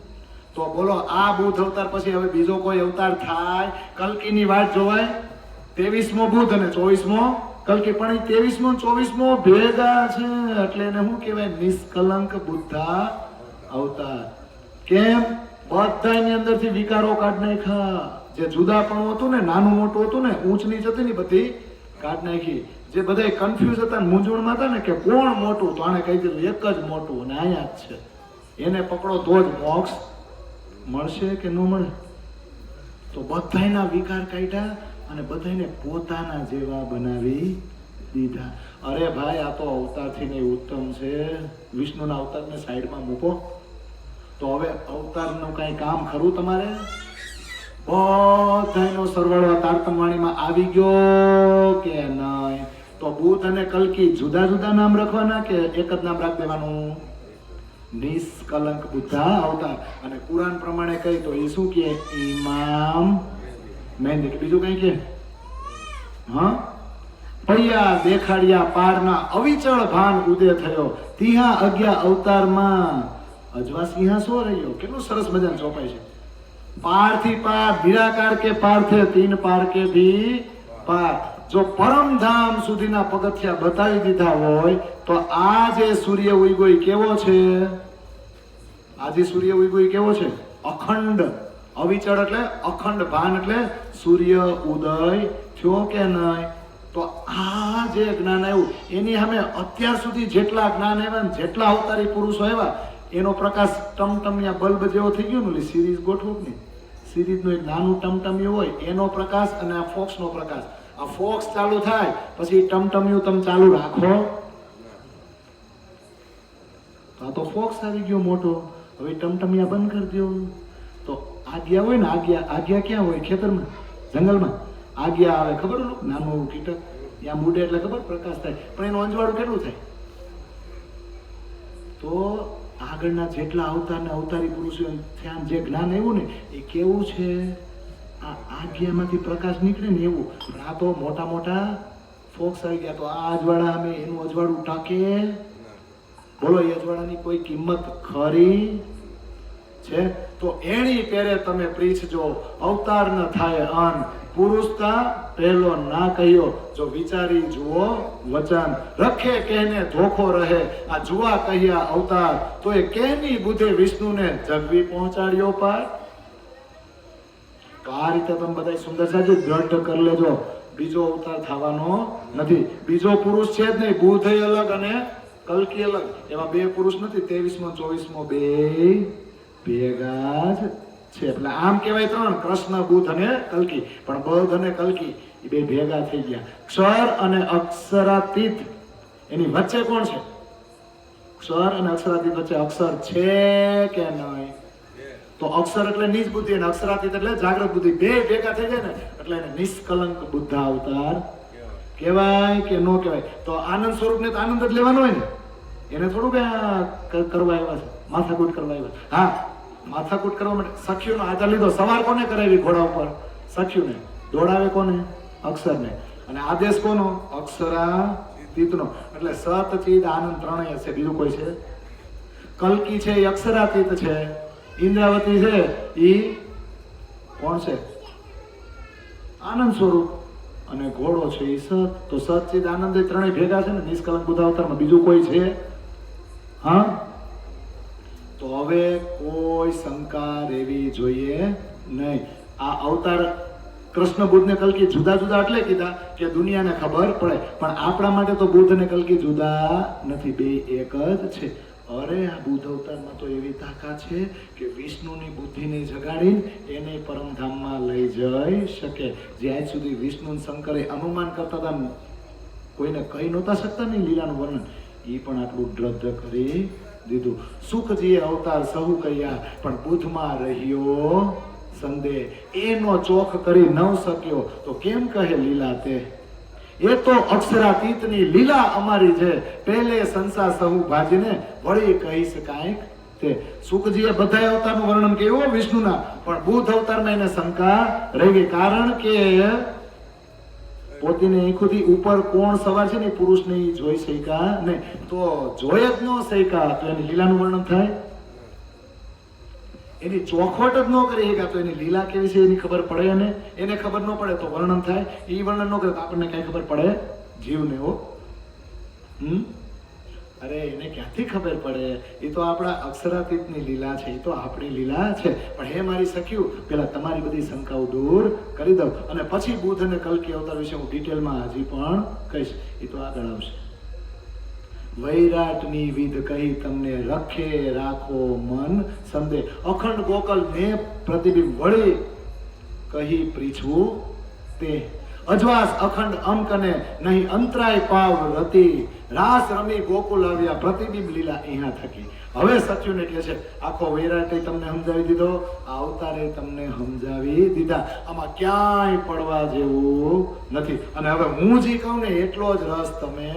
તો બોલો, આ બુદ્ધ અવતાર પછી હવે બીજો કોઈ અવતાર થાય? કલ્કીની વાત જોવાય. 23મો બુદ્ધ અને 24મો કલ્કી. પણ 23મો 24મો ભેગા છે, એટલે એને શું કહેવાય? નિષ્કલંક બુદ્ધા અવતાર. કેમ? બધાની અંદરથી વિકારો કાઢ નાખ્યા. જે જુદાપણું હતું ને, નાનું મોટું હતું ને, ઊંચ નીચ હતી ને, બધી કાઢ નાખી. જે બધા કન્ફ્યુઝ હતા, મૂંઝવણમાં હતા ને કે કોણ મોટું, તો આને કહી દીધું 1 જ મોટું અને અહીંયા જ છે. એને પકડો તો જ મોક્ષ મળશે કે ન મળે? તો બધાના વિકાર કાઢ્યા અને બધાને પોતાના જેવા બનાવી દીધા. અરે ભાઈ, આ તો અવતારથી નહીં ઉત્તમ છે. વિષ્ણુના અવતારને સાઈડમાં મૂકો. તો હવે અવતારનું કઈ કામ ખરું તમારે? બધાનો સરવાળો તારતમ વાણીમાં આવી ગયો કે નહીં? તો બુદ્ધ અને કલ્કી જુદા જુદા નામ રાખવાના કે એક જ નામ રાખી દેવાનું? નિષ્કલંક બુદ્ધા અવતાર. અને કુરાન પ્રમાણે કહી તો એ શું કે? ઇમામ મહેંદી. કે બીજું કઈ કે? હા, પૈયા દેખાડ્યા પારના, અવિચળ ભાન ઉદય થયો, તિહા અજ્ઞા અવતારમાં અજવા સિંહા સો રહ્યો. કેટલું સરસ મજાનું ચોપાય છે. પાર થી પાર, નિરાકાર કે પાર થે, 3 પાર કે ભી પાર. જો પરમધામ સુધીના પગથિયા બતાવી દીધા હોય તો આ જે સૂર્ય ઉગ્યો એ કેવો છે? આજે સૂર્ય ઉગ્યો કેવો છે? અખંડ. અવિચળ એટલે અખંડ ભાન, એટલે સૂર્ય ઉદય થયો કે નહીં? તો આ જે જ્ઞાન આવ્યું એની સામે અત્યાર સુધી જેટલા જ્ઞાન આવ્યા ને, જેટલા અવતારી પુરુષો આવ્યા, એનો પ્રકાશ ટમટમિયા બલ્બ જેવો થઈ ગયો ને. સિરીઝ ગોઠવું ને, સિરીઝનું એક નાનું ટમટમિયું હોય, એનો પ્રકાશ અને આ ફોક્સનો પ્રકાશ. આ ફોક્સ ચાલુ થાય પછી ટમટમિયું તમે ચાલુ રાખો, આ તો ફોક્સ આવી ગયો મોટો. હવે ટમટમિયા બંધ કરી દો. તો આજ્ઞા હોય ને, આજ્ઞા ક્યાં હોય? ખેતરમાં, જંગલમાં આજ્ઞા આવે. ખબર? નાનું કીટક ત્યાં મૂડે એટલે ખબર પ્રકાશ થાય, પણ એનું અંજવાળું કેટલું થાય? તો આગળના જેટલા અવતારને અવતારી પુરુષો થયા, જે જ્ઞાન આવ્યું ને, એ કેવું છે? આ આજ્ઞામાંથી પ્રકાશ નીકળે ને એવું. પણ આ તો મોટા મોટા ફોક્સ આવી ગયા. તો આ અજવાળા અમે એનું અજવાળું ટાકે? બોલો, એ અજવાળાની કોઈ કિંમત ખરી છે? તો એની પેરે તમે પ્રીછજો, અવતાર ન થાય અન, પુરુષતા પહેલો ના કહ્યો, જો વિચારી જુઓ વચન, રખે કહેને ધોખો રહે, આ જુવા કહ્યા અવતાર, તો એ કેની બુદ્ધે વિષ્ણુને જગવી પહોંચાડ્યો પાર. તો આ રીતે તમે બધા સુંદર સાજી દ્રઢ કરી લેજો, બીજો અવતાર થવાનો નથી. બીજો પુરુષ છે જ નહીં, બુદ્ધ અલગ અને કલ્કી અલગ, એમાં બે પુરુષ નથી. 23મો 24મો બે ભેગા જ છે. એટલે આમ કહેવાય ત્રણ, કૃષ્ણ બુદ્ધ અને કલ્કી, પણ બુદ્ધ અને કલ્કી એ બે ભેગા થઈ ગયા. ક્ષર અને અક્ષરાતીત એની વચ્ચે કોણ છે? ક્ષર અને અક્ષરાતીત વચ્ચે અક્ષર છે કે નહીં? તો અક્ષર એટલે નીચ બુદ્ધિ અને અક્ષરાતીત એટલે જાગૃત બુદ્ધિ, બે ભેગા થઈ જાય ને એટલે એને નિષ્કલંક બુદ્ધ અવતાર કહેવાય કે ન કહેવાય? તો આનંદ સ્વરૂપને તો આનંદ જ લેવાનો હોય ને, એને થોડું કઈ કરવા આવ્યા છે, માથાકૂટ કરવા આવ્યા. હા, માથાકૂટ કરવા માટે સખીઓનો આધાર લીધો. સવાર કોને કરાવી ઘોડા ઉપર? સખીઓને. દોડાવે કોને? અક્ષરને. અને આદેશ કોનો? અક્ષરાતીતનો. એટલે સત ચિદ આનંદ ત્રણેય છે, બીજું કોઈ છે? કલ્કી છે એ અક્ષરાતીત છે, ઇન્દ્રાવતી છે એ કોણ છે? આનંદ સ્વરૂપ. અને ઘોડો છે એ સત. તો સચિદ આનંદ એ ત્રણેય ભેગા છે ને નિષ્કલંક બુદ્ધ અવતારમાં, બીજું કોઈ છે? હા, તો હવે કોઈ શંકા રહેવી જોઈએ નહીં. આ અવતાર કૃષ્ણ બુદ્ધ ને કલ્કી જુદા જુદા એટલે કીધા કે દુનિયાને ખબર પડે, પણ આપણા માટે તો બુદ્ધ ને કલ્કી જુદા નથી, બે એક જ છે. અરે આ બુદ્ધ અવતારમાં તો એવી તાકાત છે કે વિષ્ણુની બુદ્ધિને જગાડીને એને પરમધામમાં લઈ જઈ શકે. જે આજ સુધી વિષ્ણુ શંકરે અનુમાન કરતા હતા, કોઈને કહી નહોતા શકતા નહીં લીલાનું વર્ણન, એ પણ આટલું દ્રઢ કરી દીધું. સુખજીએ અવતાર સહુ કહ્યા, પણ બુદ્ધમાં રહ્યો સંદેહ, એનો ચોખ કરી ન શક્યો, તો કેમ કહે લીલા તે? એ તો અક્ષરાતીતની લીલા અમારી છે, પહેલે સંસાર સહુ ભાજીને વળી કહી શકાય તે. સુખજીએ બધા અવતારનું વર્ણન કર્યું વિષ્ણુના, પણ બુદ્ધ અવતારમાં એને શંકા રહી ગઈ, કારણ કે પોતીને આંખોથી ઉપર કોણ સવાર છે ને પુરુષને જોઈ શક્યા નહીં. તો જોઈ જ ન શક્યા તો એની લીલાનું વર્ણન થાય? એની ચોખવટ જ ન કરી શક્યા તો એની લીલા કેવી છે એની ખબર પડે? અને એને ખબર ન પડે તો વર્ણન થાય? એ વર્ણન ન કરે તો આપણને કઈ ખબર પડે? જીવને હો. અરે એને ક્યાંથી ખબર પડે? એ તો આપણા અક્ષરાતીતની લીલા છે, એ તો આપણી લીલા છે. પણ હે મારી સખ્યું, પેલા તમારી બધી શંકાઓ દૂર કરી દઉં, અને પછી બુદ્ધ અને કલ્કી અવતાર વિશે હું ડિટેલમાં હજી પણ કહીશ, એ તો આગળ આવશે. વૈરાટની વિધ કહી તમને રખે રાખો મન સંદેહ, અખંડ ગોકલ ને પ્રતિબિંબ વળી કહી પ્રીછવું તે, અજવાસ અખંડ અંકને નહીં અંતરાય પાવ રતી, રાસ રમી ગોકુલ આવ્યા પ્રતિબિંબ લીલા અહીંયા થકી. હવે સત્યુને કહે છે આખો વૈરાટે તમને સમજાવી દીધો, આ અવતારે તમને સમજાવી દીધા, આમાં ક્યાંય પડવા જેવું નથી. અને હવે હું જે કહું ને એટલો જ રસ તમે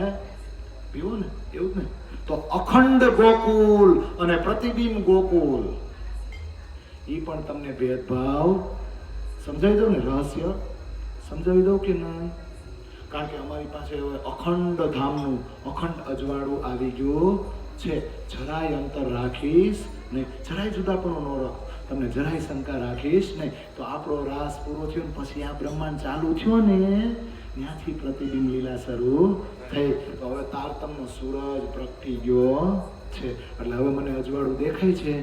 પીવો ને, એવું જ ને. તો અખંડ ગોકુલ અને પ્રતિબિંબ ગોકુલ, એ પણ તમને ભેદભાવ સમજાવી દઉં ને, રહસ્ય સમજાવી દઉં કે નહીં? કારણ કે અમારી પાસે હવે અખંડ ધામનું અખંડ અજવાળું આવી ગયું છે. જરાય અંતર રાખીશ નહીં, જરાય જુદાપણું ન રાખો, તમને જરાય શંકા રાખીશ નહીં, તો આપણો રાસ પૂરો થયો ને પછી આ બ્રહ્માંડ ચાલુ થયો ને ત્યાંથી પ્રતિબિંબ લીલા શરૂ થઈ. તો હવે તારતમનો સૂરજ પ્રગટી ગયો છે, એટલે હવે મને અજવાળું દેખાય છે.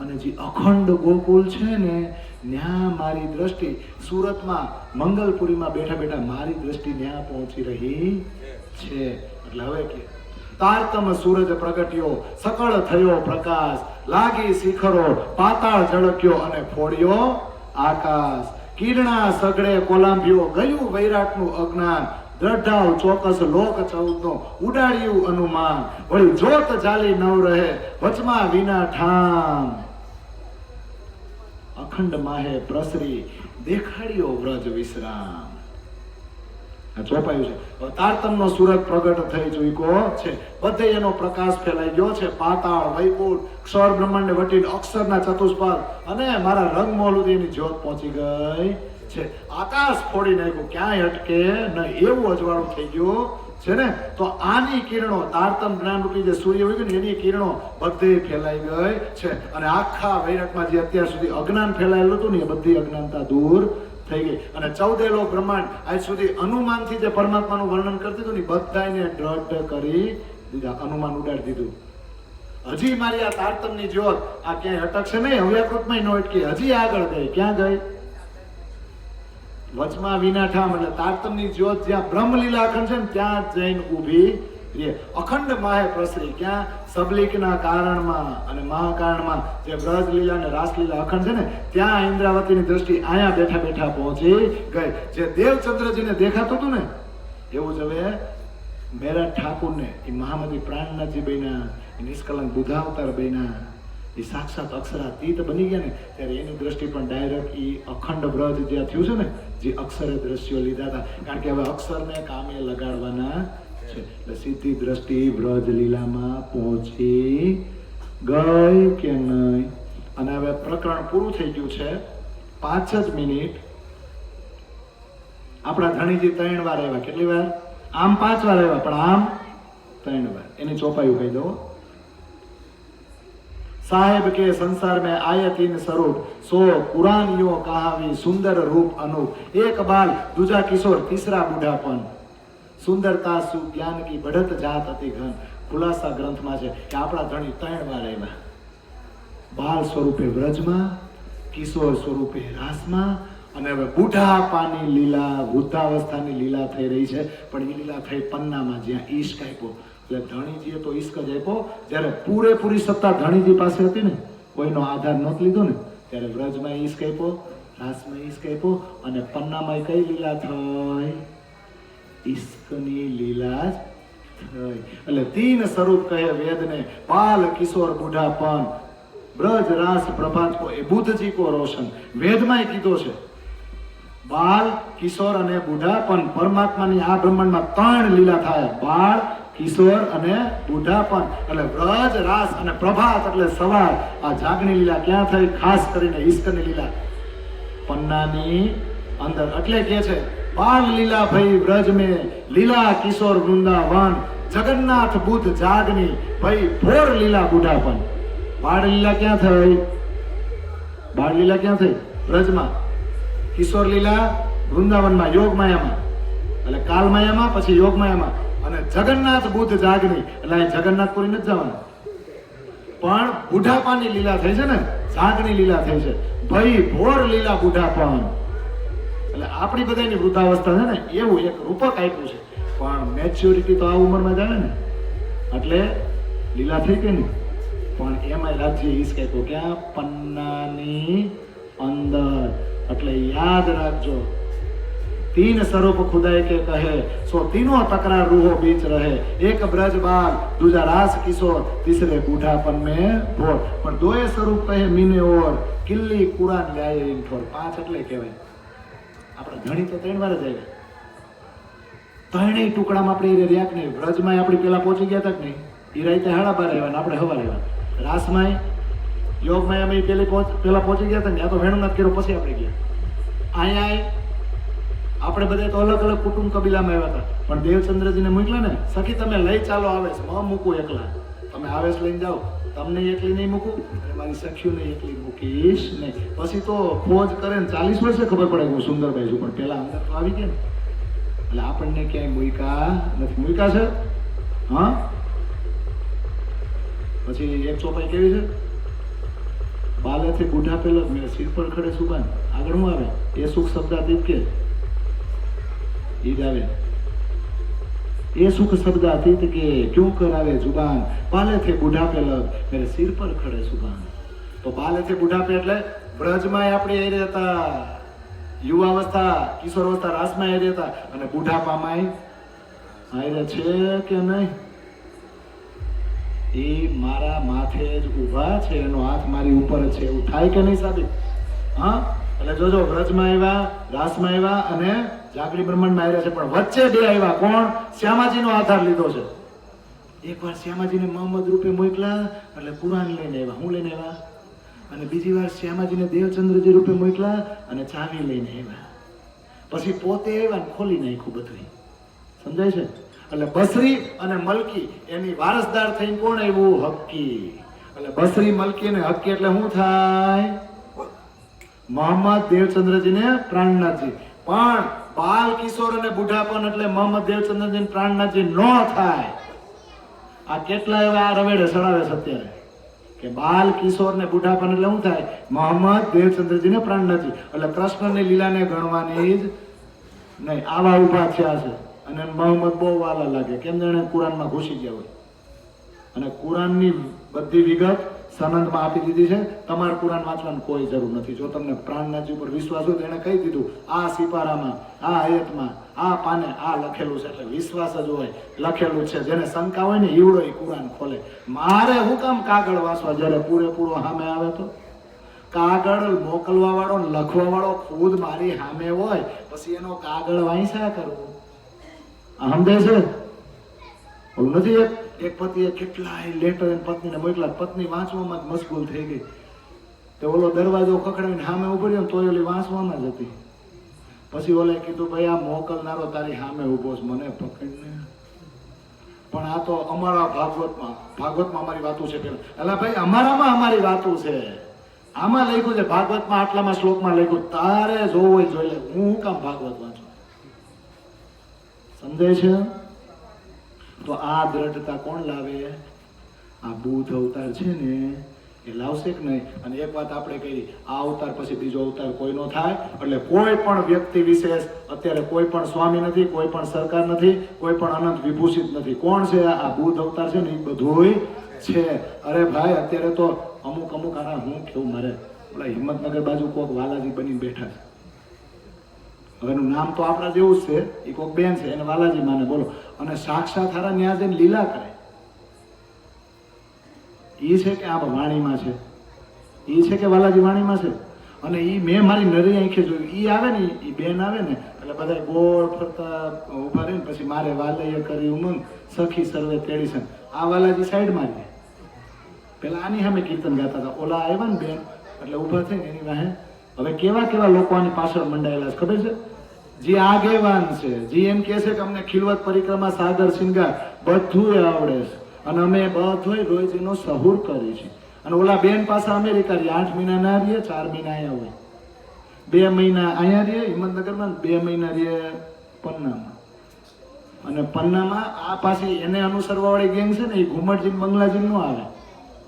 અને જે અખંડ ગોકુલ છે ને ત્યાં મારી દ્રષ્ટિ, સુરતમાં મંગલપુરીમાં બેઠા બેઠા મારી દ્રષ્ટિ ત્યાં પહોંચી રહી છે. એટલે હવે કે તારતમ સૂરજ પ્રગટ્યો, સકળ થયો પ્રકાશ, લાગી શિખરો, પાતાળ ઝળક્યો અને ફોડ્યો આકાશ, કિરણા સગડે કોલાંભ્યો, ગયું વૈરાટનું અજ્ઞાન, દ્રઢાવ ચોકસ લોક 14નો ઉડાડ્યું અનુમાન, વળી જોત જાલી નવ રહે વચમાં વિના ઠામ, અખંડ માહે પ્રસરી દેખાડ્યો વ્રજ વિશ્રામ. આ ચોપાયું છે. તારતમનો સૂરજ પ્રગટ થઈ ચૂક્યો છે, બધે એનો પ્રકાશ ફેલાઈ ગયો છે. પાતાળ વૈકુંઠ ક્ષર બ્રહ્માંડને વટીને અક્ષરના ચતુષ્પાદ અને મારા રંગમહોલ સુધી એની જ્યોત પહોંચી ગઈ છે. આકાશ ફોડી નાખ્યું, ક્યાંય અટકે નહીં એવું અજવાળું થઈ ગયું છે ને. તો આની કિરણો, તારતમ જ્ઞાન રૂપી જે સૂર્ય હોય ને એની કિરણો બધે ફેલાઈ ગઈ છે. અને આખા વૈરાટમાં જે અત્યાર સુધી અજ્ઞાન ફેલાયેલું હતું ને એ બધી અજ્ઞાનતા દૂર થઈ ગઈ. અને 14 લોક બ્રહ્માંડ આજ સુધી અનુમાનથી જે પરમાત્માનું વર્ણન કરતી હતું ને બધાને દ્રઢ કરી દીધા, અનુમાન ઉડાડી દીધું. હજી મારી આ તારતમની જ્યોત આ ક્યાંય અટકશે નહીં, હવ્યાકૃતમાં ન અટકી, હજી આગળ ગઈ. ક્યાં ગઈ? વચમાં વિનાઠામ એટલે તારતમની જ્યોત જ્યાં બ્રહ્મલીલા અખંડ છે ને ત્યાં જઈને ઊભી રહે. અખંડ માહે પ્રસરી ક્યાં? સબલિકના કારણમાં અને મહાકારણમાં જે બ્રજ લીલા અને રાસલીલા અખંડ છે ને ત્યાં ઇન્દ્રાવતીની દ્રષ્ટિ અહીંયા બેઠા બેઠા પહોંચી ગઈ. જે દેવચંદ્રજીને દેખાતું હતું ને એવું જ હવે મેરા ઠાકુરને એ મહામતી પ્રાણનાથજી બન્યા, એ નિષ્કલંક બુધાવતાર બન્યા, એ સાક્ષાત અક્ષરાતીત બની ગયા ને ત્યારે એની દ્રષ્ટિ પણ ડાયરેક્ટ એ અખંડ બ્રજ જ્યાં થયું છે ને જે અક્ષરે દ્રશ્યો લીધા હતા, કારણ કે હવે અક્ષરને કામે લગાડવાના છે એટલે સીધી દ્રષ્ટિ બ્રજ લીલામાં પહોંચી ગઈ કે નહીં. અને હવે પ્રકરણ પૂરું થઈ ગયું છે. 5 જ મિનિટ. આપણા ધણીજી 3 વાર આવ્યા. કેટલી વાર? આમ 5 વાર આવ્યા પણ આમ 3 વાર. એની ચોપાયું કહી દો. साहेब के संसार में आए 3 स्वरूप, सो पुरानियों कहावी सुंदर रूप अनूप, एक बाल दूजा किशोर तीसरा बूढ़ापन, सुंदरता सु ज्ञान की बढ़त जात अति घन. खुलासा ग्रंथમાં છે કે આપણા ધણી 3 વાર આવ્યા. બાલ સ્વરૂપે વ્રજમાં, કિશોર સ્વરૂપે રાસમાં અને હવે બુઢાપાની લીલા, વૃદ્ધાવસ્થાની લીલા થઈ રહી છે. પણ એ લીલા થઈ પન્નામાં જ્યાં ઈશ્ક આપ્યો. એટલે ધણીજીએ તો ઈશ્ક જ આપ્યો. જ્યારે પૂરેપૂરી સત્તા ધણીજી પાસે હતી ને, કોઈનો આધાર નહોતો લીધો ને, ત્યારે વ્રજમાં ઈશ્ક આપ્યો, રાસમાં ઈશ્ક આપ્યો અને પન્નામાં કઈ લીલા થઈ? ઈશ્કની લીલા જ થઈ. એટલે 3 સ્વરૂપ કહે વેદને, બાલ કિશોર બુઢાપન, બ્રજ રાસ પ્રભાત કો એ બુદ્ધજી કો રોશન. વેદમાં કીધો છે બાલ, કિશોર અને બુઢાપન. પરમાત્માની આ બ્રહ્માંડમાં 3 લીલા થાય, બાળ, કિશોર અને બુઢાપન. એટલે વ્રજ રાસ અને પ્રભાત એટલે સવાર. આ જાગની લીલા ક્યાં થઈ? ખાસ કરીને ઈશ્કની લીલા પન્નાની અંદર. એટલે કે છે બાલ લીલા ભઈ વ્રજ में, લીલા કિશોર વૃંદાવન, જગન્નાથ બુદ્ધ જાગની ભઈ ભોર લીલા બુઢાપન. બાળ લીલા ક્યાં થઈ? બાળ લીલા ક્યાં થઈ? વ્રજમાં. કિશોર લીલા વૃંદાવનમાં, યોગ માયામાં, એટલે કાલ માયામાં, પછી યોગ માયામાં. અને જગન્નાથ બુદ્ધ જાગની એટલે અહીં જગન્નાથપુરી નથી જવાનું, પણ બુઢાપાની લીલા થઈ છે ને, જાગની લીલા થઈ છે. ભઈ ભોર લીલા બુઢાપન એટલે આપણી બધાની વૃદ્ધાવસ્થા છે ને એવું એક રૂપક આપ્યું છે. પણ મેચ્યોરિટી તો આ ઉંમરમાં જ આવે ને, એટલે લીલા થઈ ગઈ ને. પણ એમાં રાજ્ય ઈશ્ક આપ્યો ક્યાં? પન્નાની અંદર. એટલે યાદ રાખજો 3 स्वरूप खुदाई के कहे, सो तीनों तकरार रूहो बीच रहे, एक ब्रज बाल, दूजा रास किशोर, तीसरे बूढ़ापन में भोर. પણ 2 સ્વરૂપ કહે મીને ઓર, કિલ્લી કુરાન લાય ઇન ઠોર. 5 એટલે કહેવાય. આપણે ધણી તો 3 વાર જ આવ્યા. 3 ટુકડામાં આપણે રહ્યા કે નહીં? વ્રજમાં આપણે પેલા પહોંચી ગયા હતા કે નહીં? એ રાતે 12:30 આવ્યા ને આપણે સવારે આવ્યા. રાસમાં, યોગમાં અમે પેલા પહોંચી ગયા હતા ને, આ તો વેણુનાથ કર્યો પછી આપણે ગયા. અહીંયા આપણે બધા તો અલગ અલગ કુટુંબ કબીલામાં આવ્યા હતા. પણ દેવચંદ્રજીને મોકલા ને, સખી તમે લઈ ચાલો આવેશ, ન મૂકું એકલા. તમે આવેશ લઈને જાઓ, તમને એકલી નહીં મૂકું અને મારી સખીઓને એકલી મૂકીશ નહીં. પછી તો ખોજ કરે ને 40 વર્ષે ખબર પડે કે હું સુંદરભાઈ છું, પણ પેલા અંદર તો આવી ગયા ને. એટલે આપણને ક્યાંય મૂકા નથી. મૂકા છે હા. પછી એક ચોપાઈ કેવી છે? બાલેથી બુઢા પેલો મેં સિર પર ખડે સુબાન. આગળ શું આવે? એ સુખ શબ્દાતીત કે ईद आवे, ये सुख शब्द अतीत के क्यों करावे जुबान, बाले थे बुढ़ापे लग मेरे सिर पर खड़े सुबान. तो बाले थे बुढ़ापे એટલે વ્રજમાં આપણે આવી રહેતા, યુવાવસ્થા, કિશોરાવસ્થા, રાસમાં આવી રહેતા અને બુઢાપામાં આવી રહે છે કે નહીં? એ મારા માથે જ ઊભા છે, એનો હાથ મારી ઉપર જ છે, એવું થાય કે નહીં સાબિત? હા. એટલે જોજો વ્રજમાં આવ્યા, રાસમાં આવ્યા અને જાગરી બ્રહ્માંડમાં આવ્યા છે. પણ વચ્ચે 2 આવ્યા. કોણ? શ્યામાજીનો આધાર લીધો છે. એકવાર શ્યામાજીને મોહમ્મદ રૂપે મોકલા એટલે કુરાન લઈને આવ્યા. હું લઈને આવ્યા? અને બીજી વાર શ્યામાજીને દેવચંદ્રજી રૂપે મોકલા અને ચાવી લઈને આવ્યા. પછી પોતે આવ્યા ને ખોલી નાખ્યું બધું. સમજાય છે? એટલે બસરી અને મલકી એની વારસદાર થઈને કોણ આવ્યું? હક્કી. એટલે બસરી, મલકી અને હક્કી એટલે શું થાય? મોહમ્મદ દેવચંદ્રજીને પ્રાણનાથજી. પણ બાલ કિશોર અને બુઢાપન એટલે મોહમ્મદ દેવચંદ્રજી પ્રાણનાથજી ન થાય. આ કેટલા એવા આ રવેડે સડાવે છે અત્યારે કે બાલ કિશોર ને બુઢાપન એટલે શું થાય? મોહમ્મદ દેવચંદ્રજી ને પ્રાણનાથજી. એટલે કૃષ્ણની લીલાને ગણવાની જ નહીં. આવા ઉભા થયા છે અને મોહમ્મદ બહુ વાલા લાગે, કેમ જાણે કુરાનમાં ઘૂસી ગયા હોય. અને કુરાનની બધી વિગત સનદમાં આપી દીધી છે. તમારે કુરાન વાંચવાની કોઈ જરૂર નથી. જો તમને પ્રાણનાથજી ઉપર વિશ્વાસ હોય તો એને કહી દીધું આ સિપારામાં, આ આયતમાં, આ પાને આ લખેલું છે, એટલે વિશ્વાસ જ હોય લખેલું છે. જેને શંકા હોય ને ઈવડો એ કુરાન ખોલે. મારે હું કામ કાગળ વાંચવા જ્યારે પૂરેપૂરો સામે આવે તો? કાગળ મોકલવા વાળો લખવા વાળો ખુદ મારી સામે હોય પછી એનો કાગળ વાંચ્યા કરવું. સમજે છે? ઓલું નથી એક પતિએ કેટલાય લેટર પત્નીને મોકલા, પત્ની વાંચવામાં જ મશગુલ થઈ ગઈ. તો ઓલો દરવાજો ખખડાવીને સામે ઉભો રહ્યો તો ઓલી વાંચવામાં જ હતી. પછી ઓલે કીધું ભાઈ આ મોકલનારો તારી સામે ઉભો છે, મને પકડને. પણ આ તો અમારા ભાગવતમાં અમારી વાતો છે પેલા. એટલે ભાઈ અમારામાં અમારી વાતો છે. આમાં લખ્યું છે ભાગવતમાં આટલામાં શ્લોકમાં લખ્યું, તારે જોવું હોય જોઈ લે. હું કામ ભાગવત વાંચું? સમજાય છે? તો આ દ્રઢતા કોણ લાવે? આ બુદ્ધ અવતાર છે ને એ લાવશે કે નહીં? અને એક વાત આપણે કહી, આ અવતાર પછી બીજો અવતાર કોઈ નો થાય. એટલે કોઈ પણ વ્યક્તિ વિશેષ અત્યારે કોઈ પણ સ્વામી નથી, કોઈ પણ સરકાર નથી, કોઈ પણ અનંત વિભૂષિત નથી. કોણ છે? આ બુદ્ધ અવતાર છે ને એ બધુંય છે. અરે ભાઈ અત્યારે તો અમુક આના હું કેવું, મારે ઓલા હિંમતનગર બાજુ કોક વાલાજી બની બેઠા છે. હવેનું નામ તો આપણા જેવું જ છે, એ કોક બેન છે એને વાલાજી માને બોલો. અને સાક્ષાત હારા ન્યા જઈને લીલા કરે. ઈ છે કે આ વાણીમાં છે? ઈ છે કે વાલાજી વાણીમાં છે? અને ઈ મેં મારી નરી આંખે જોયું. ઈ આવે ને, ઈ બેન આવે ને એટલે બધા ગોળ ફરતા ઉભા રહીને પછી મારે વાલૈય કરી ઉમંગ સખી સર્વે તેડી છે. આ વાલાજી સાઈડ મારી પેલા આની સામે કીર્તન ગાતા હતા. ઓલા આવ્યા ને બેન એટલે ઉભા થઈને એની વાહે હવે કેવા લોકો આની પાછળ મંડાયેલા છે ખબર છે? જે આગેવાન છે, જે એમ કહે છે કે અમને ખીલવત પરિક્રમા સાગર શિંગાર બધું આવડે છે અને અમે બધું રોજ એનો સહુર કરી છે. અને ઓલા બેન પાછા અમેરિકા રહી, 8 મહિના ના રહીએ, 4 મહિના અહીંયા હોય, 2 મહિના અહીંયા રહીએ હિંમતનગરમાં, 2 મહિના રહીએ પન્નામાં. અને પન્નામાં આ પાછી એને અનુસરવા વાળી ગેંગ છે ને એ ઘુમટજી બંગલાજી નો આવે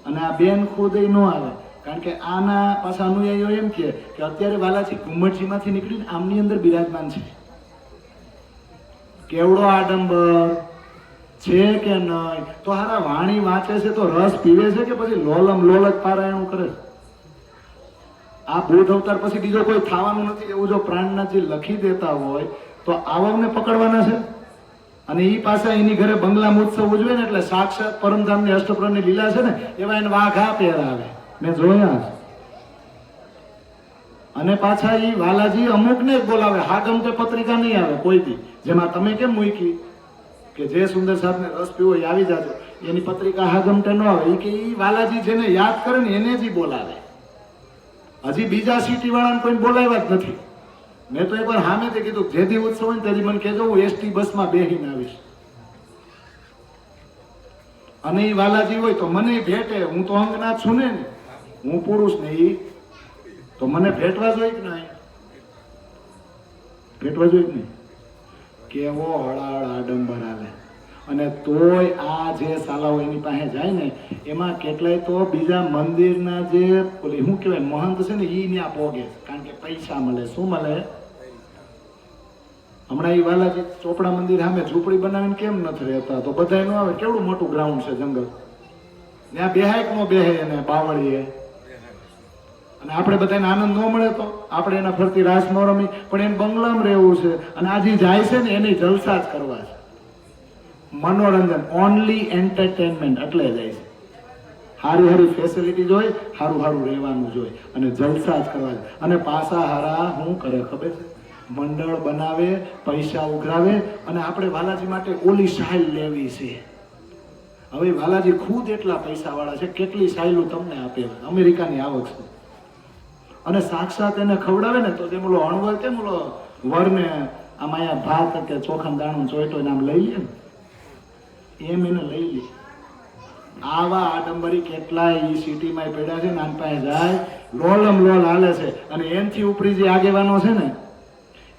અને આ બેન ખુદ નો આવે. કારણ કે આના પાછા અનુયાયીઓ એમ કે અત્યારે વાલાજી ઘુમટજીમાંથી નીકળીને આમની અંદર બિરાજમાન છે. કેવડો આડંબર છે કે નહીં? તો હારા વાણી વાંચે છે તો રસ પીવે છે કે પછી લોલમ લોલક પારાયણ કરે છે? આ બુદ્ધ અવતાર પછી બીજો કોઈ થવાનું નથી એવું જો પ્રાણનાથજી લખી દેતા હોય તો આવાને પકડવાના છે. અને ઈ પાછા એની ઘરે બંગલા મહોત્સવ ઉજવે ને એટલે સાક્ષાત પરમધામની અષ્ટપ્રહરની લીલા છે ને એવા એને વાઘા પહેરાવે, મેં જોયા છે. અને પાછા ઈ વાલાજી અમુકને જ બોલાવે, હાગમ કે પત્રિકા નહીં આવે કોઈ દી. જેમાં તમે કેમ મૂકી કે જે સુંદર સાહેબને રસ પીવો એ આવી જાજો, એની પત્રિકા હાગમ કે ન આવે. ઈ કે ઈ વાલાજી જેને યાદ કરે ને એને જ બોલાવે. હજી બીજા સિટી વાળાને કોઈ બોલાવ્યા જ નથી. મેં તો એકવાર સામેથી કીધું જેથી ઉત્સવ હોય ને તેથી મને કહેજો, હું એસટી બસમાં બેસીને આવીશ. અને એ વાલાજી હોય તો મને ભેટે, હું તો અંગનાથ છું ને, હું પુરુષ ને ઈ તો મને ભેટવા જોઈએ કે નહીં? ભેટવા જોઈએ કે નહીં? કેવો હળાહળ આડંબર આવે. અને તોય આ જે સાલાઓ એની પાસે જાય ને એમાં કેટલાય તો બીજા મંદિરના જે શું કહેવાય મહંત છે ને ઈ ત્યાં પોગે, કારણ કે પૈસા મળે. શું મળે? હમણાં એ વાલાજી ચોપડા મંદિર સામે ઝૂંપડી બનાવીને કેમ નથી રહેતા? તો બધા નો આવે, કેવડું મોટું ગ્રાઉન્ડ છે જંગલ, ત્યાં બેહાય કે નો બેહે એને બાવળીએ. અને આપણે બધાને આનંદ ન મળે તો આપણે એના ફરતી રાસ ન રમી, પણ એને બંગલામાં રહેવું છે. અને આજે જાય છે ને એની જલસા જ કરવા છે, મનોરંજન, ઓનલી એન્ટરટેનમેન્ટ એટલે જાય છે. હારી હારી ફેસિલિટી જોઈ, હારું રહેવાનું જોઈ અને જલસા જ કરવા. અને પાછા હારા શું કરે ખબર છે? મંડળ બનાવે, પૈસા ઉઘરાવે. અને આપણે વાલાજી માટે ઓલી સાઇલ લેવી છે. હવે વાલાજી ખુદ એટલા પૈસા વાળા છે, કેટલી સાઇલું તમને આપે, અમેરિકાની આવક છે. અને સાક્ષાત એને ખવડાવે ને તો જેમ ઓલો અણવર કેમ ઓલો વરને આમ અહીંયા ભાત કે ચોખા દાણું ચોઈટો આમ લઈ લે ને એમ એને લઈ લે. આવા આડંબરી કેટલાય ઈ સિટીમાં પડ્યા છે, નાન પાસે જાય લોલમ લોલ હાલે છે, અને એનથી ઉપરી જે આગેવાનો છે ને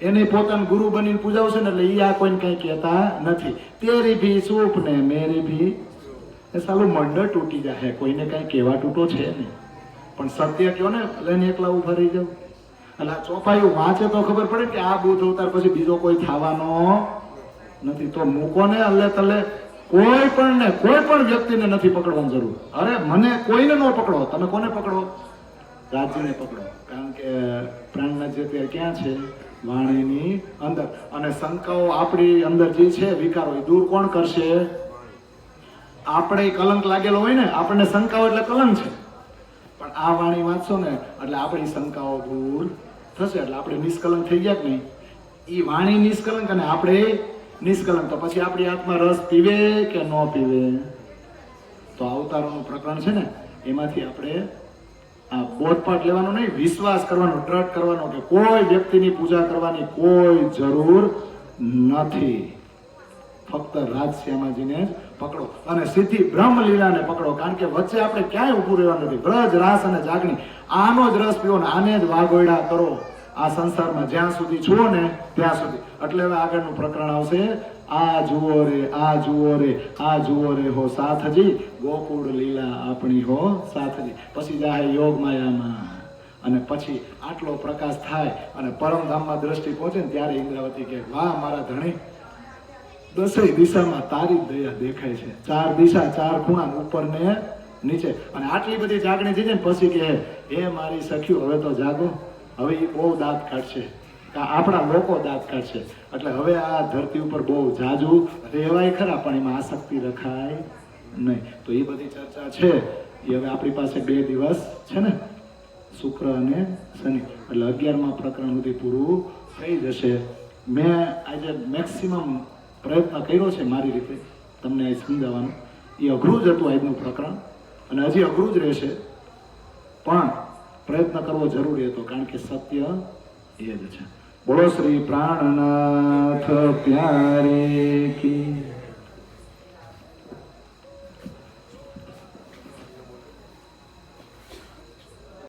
એને પોતાનું ગુરુ બનીને પૂજાવશે ને એટલે ઈ આ કોઈને કઈ કહેતા નથી. તેરી ભી સૂપ ને મેરી ભી, એ સાલું મંડળ તૂટી જાય, કોઈને કઈ કહેવા તૂટો છે નહીં. પણ સત્ય કયો ને લઈને એકલા ઉભા રહી જાવ. એટલે આ ચોપાયું વાંચે તો ખબર પડે કે આ બુદ્ધ અવતાર પછી બીજો કોઈ થવાનો નથી. તો મૂકો ને અલ્લે તલ્લે કોઈ પણ વ્યક્તિને નથી પકડવાની જરૂર. અરે મને કોઈને ન પકડો, તમે કોને પકડો? રાજ્યને પકડો. કારણ કે પ્રાણના જે તે ક્યાં છે? વાણીની અંદર. અને શંકાઓ આપણી અંદર જે છે વિકારો એ દૂર કોણ કરશે? આપણે કલંક લાગેલો હોય ને, આપણને શંકાઓ એટલે કલંક છે, પણ આ વાણી વાંચશો ને એટલે આપણી શંકાઓ દૂર થશે. એટલે આપણે નિષ્કલંક થઈ ગયા કે નહીં? એ વાણી નિષ્કલંક અને આપણે નિષ્કલંક. તો પછી આપણી આત્મા રસ પીવે કે ન પીવે? તો અવતારોનું પ્રકરણ છે ને એમાંથી આપણે આ બોધપાઠ લેવાનો નહીં, વિશ્વાસ કરવાનો, દ્રઢ કરવાનો કે કોઈ વ્યક્તિની પૂજા કરવાની કોઈ જરૂર નથી. ફક્ત રાજશ્યામાજીને જ પકડો અને સીધી બ્રહ્મલીલાને પકડો. કારણ કે વચ્ચે આપણે ક્યાંય ઊભું રહેવાનું નથી. વ્રજ, રાસ અને જાગણી, આનો જ રસ પીવો ને આને જ વાગોયડા કરો આ સંસારમાં જ્યાં સુધી છો ને ત્યાં સુધી. એટલે હવે આગળનું પ્રકરણ આવશે. આ જુઓ રે, આ જુઓ રે, આ જુઓ રે હો સાથજી, ગોકુળ લીલા આપણી હો સાથજી. પછી જાય યોગ માયામાં, અને પછી આટલો પ્રકાશ થાય અને પરમધામમાં દ્રષ્ટિ પહોંચે ને ત્યારે ઇન્દ્રાવતી કહે, વાહ મારા ધણી, દસેય દિશામાં તારી જ દયા દેખાય છે. 4 દિશા, 4 ખૂણા, ઉપર ને નીચે. અને આટલી બધી જાગણી થઈ જાય ને પછી કહે, હે મારી સખ્યું હવે તો જાગો, હવે એ બહુ દાંત કાઢશે, આપણા લોકો દાંત કાઢશે. એટલે હવે આ ધરતી ઉપર બહુ જાજુ રહેવાય ખરા, પણ એમાં આસક્તિ રખાય નહીં. તો એ બધી ચર્ચા છે એ હવે આપણી પાસે 2 દિવસ છે ને, શુક્ર અને શનિ, એટલે 11મા પ્રકરણ સુધી પૂરું થઈ જશે. મેં આજે મેક્સિમમ પ્રયત્ન કર્યો છે મારી રીતે તમને અહીં સમજાવવાનો. એ અઘરું જ હતું આજનું પ્રકરણ, અને હજી અઘરું જ રહેશે, પણ પ્રયત્ન કરવો જરૂરી હતો, કારણ કે સત્ય એ જ છે. બોલો શ્રી પ્રાણનાથ પ્યારે કી.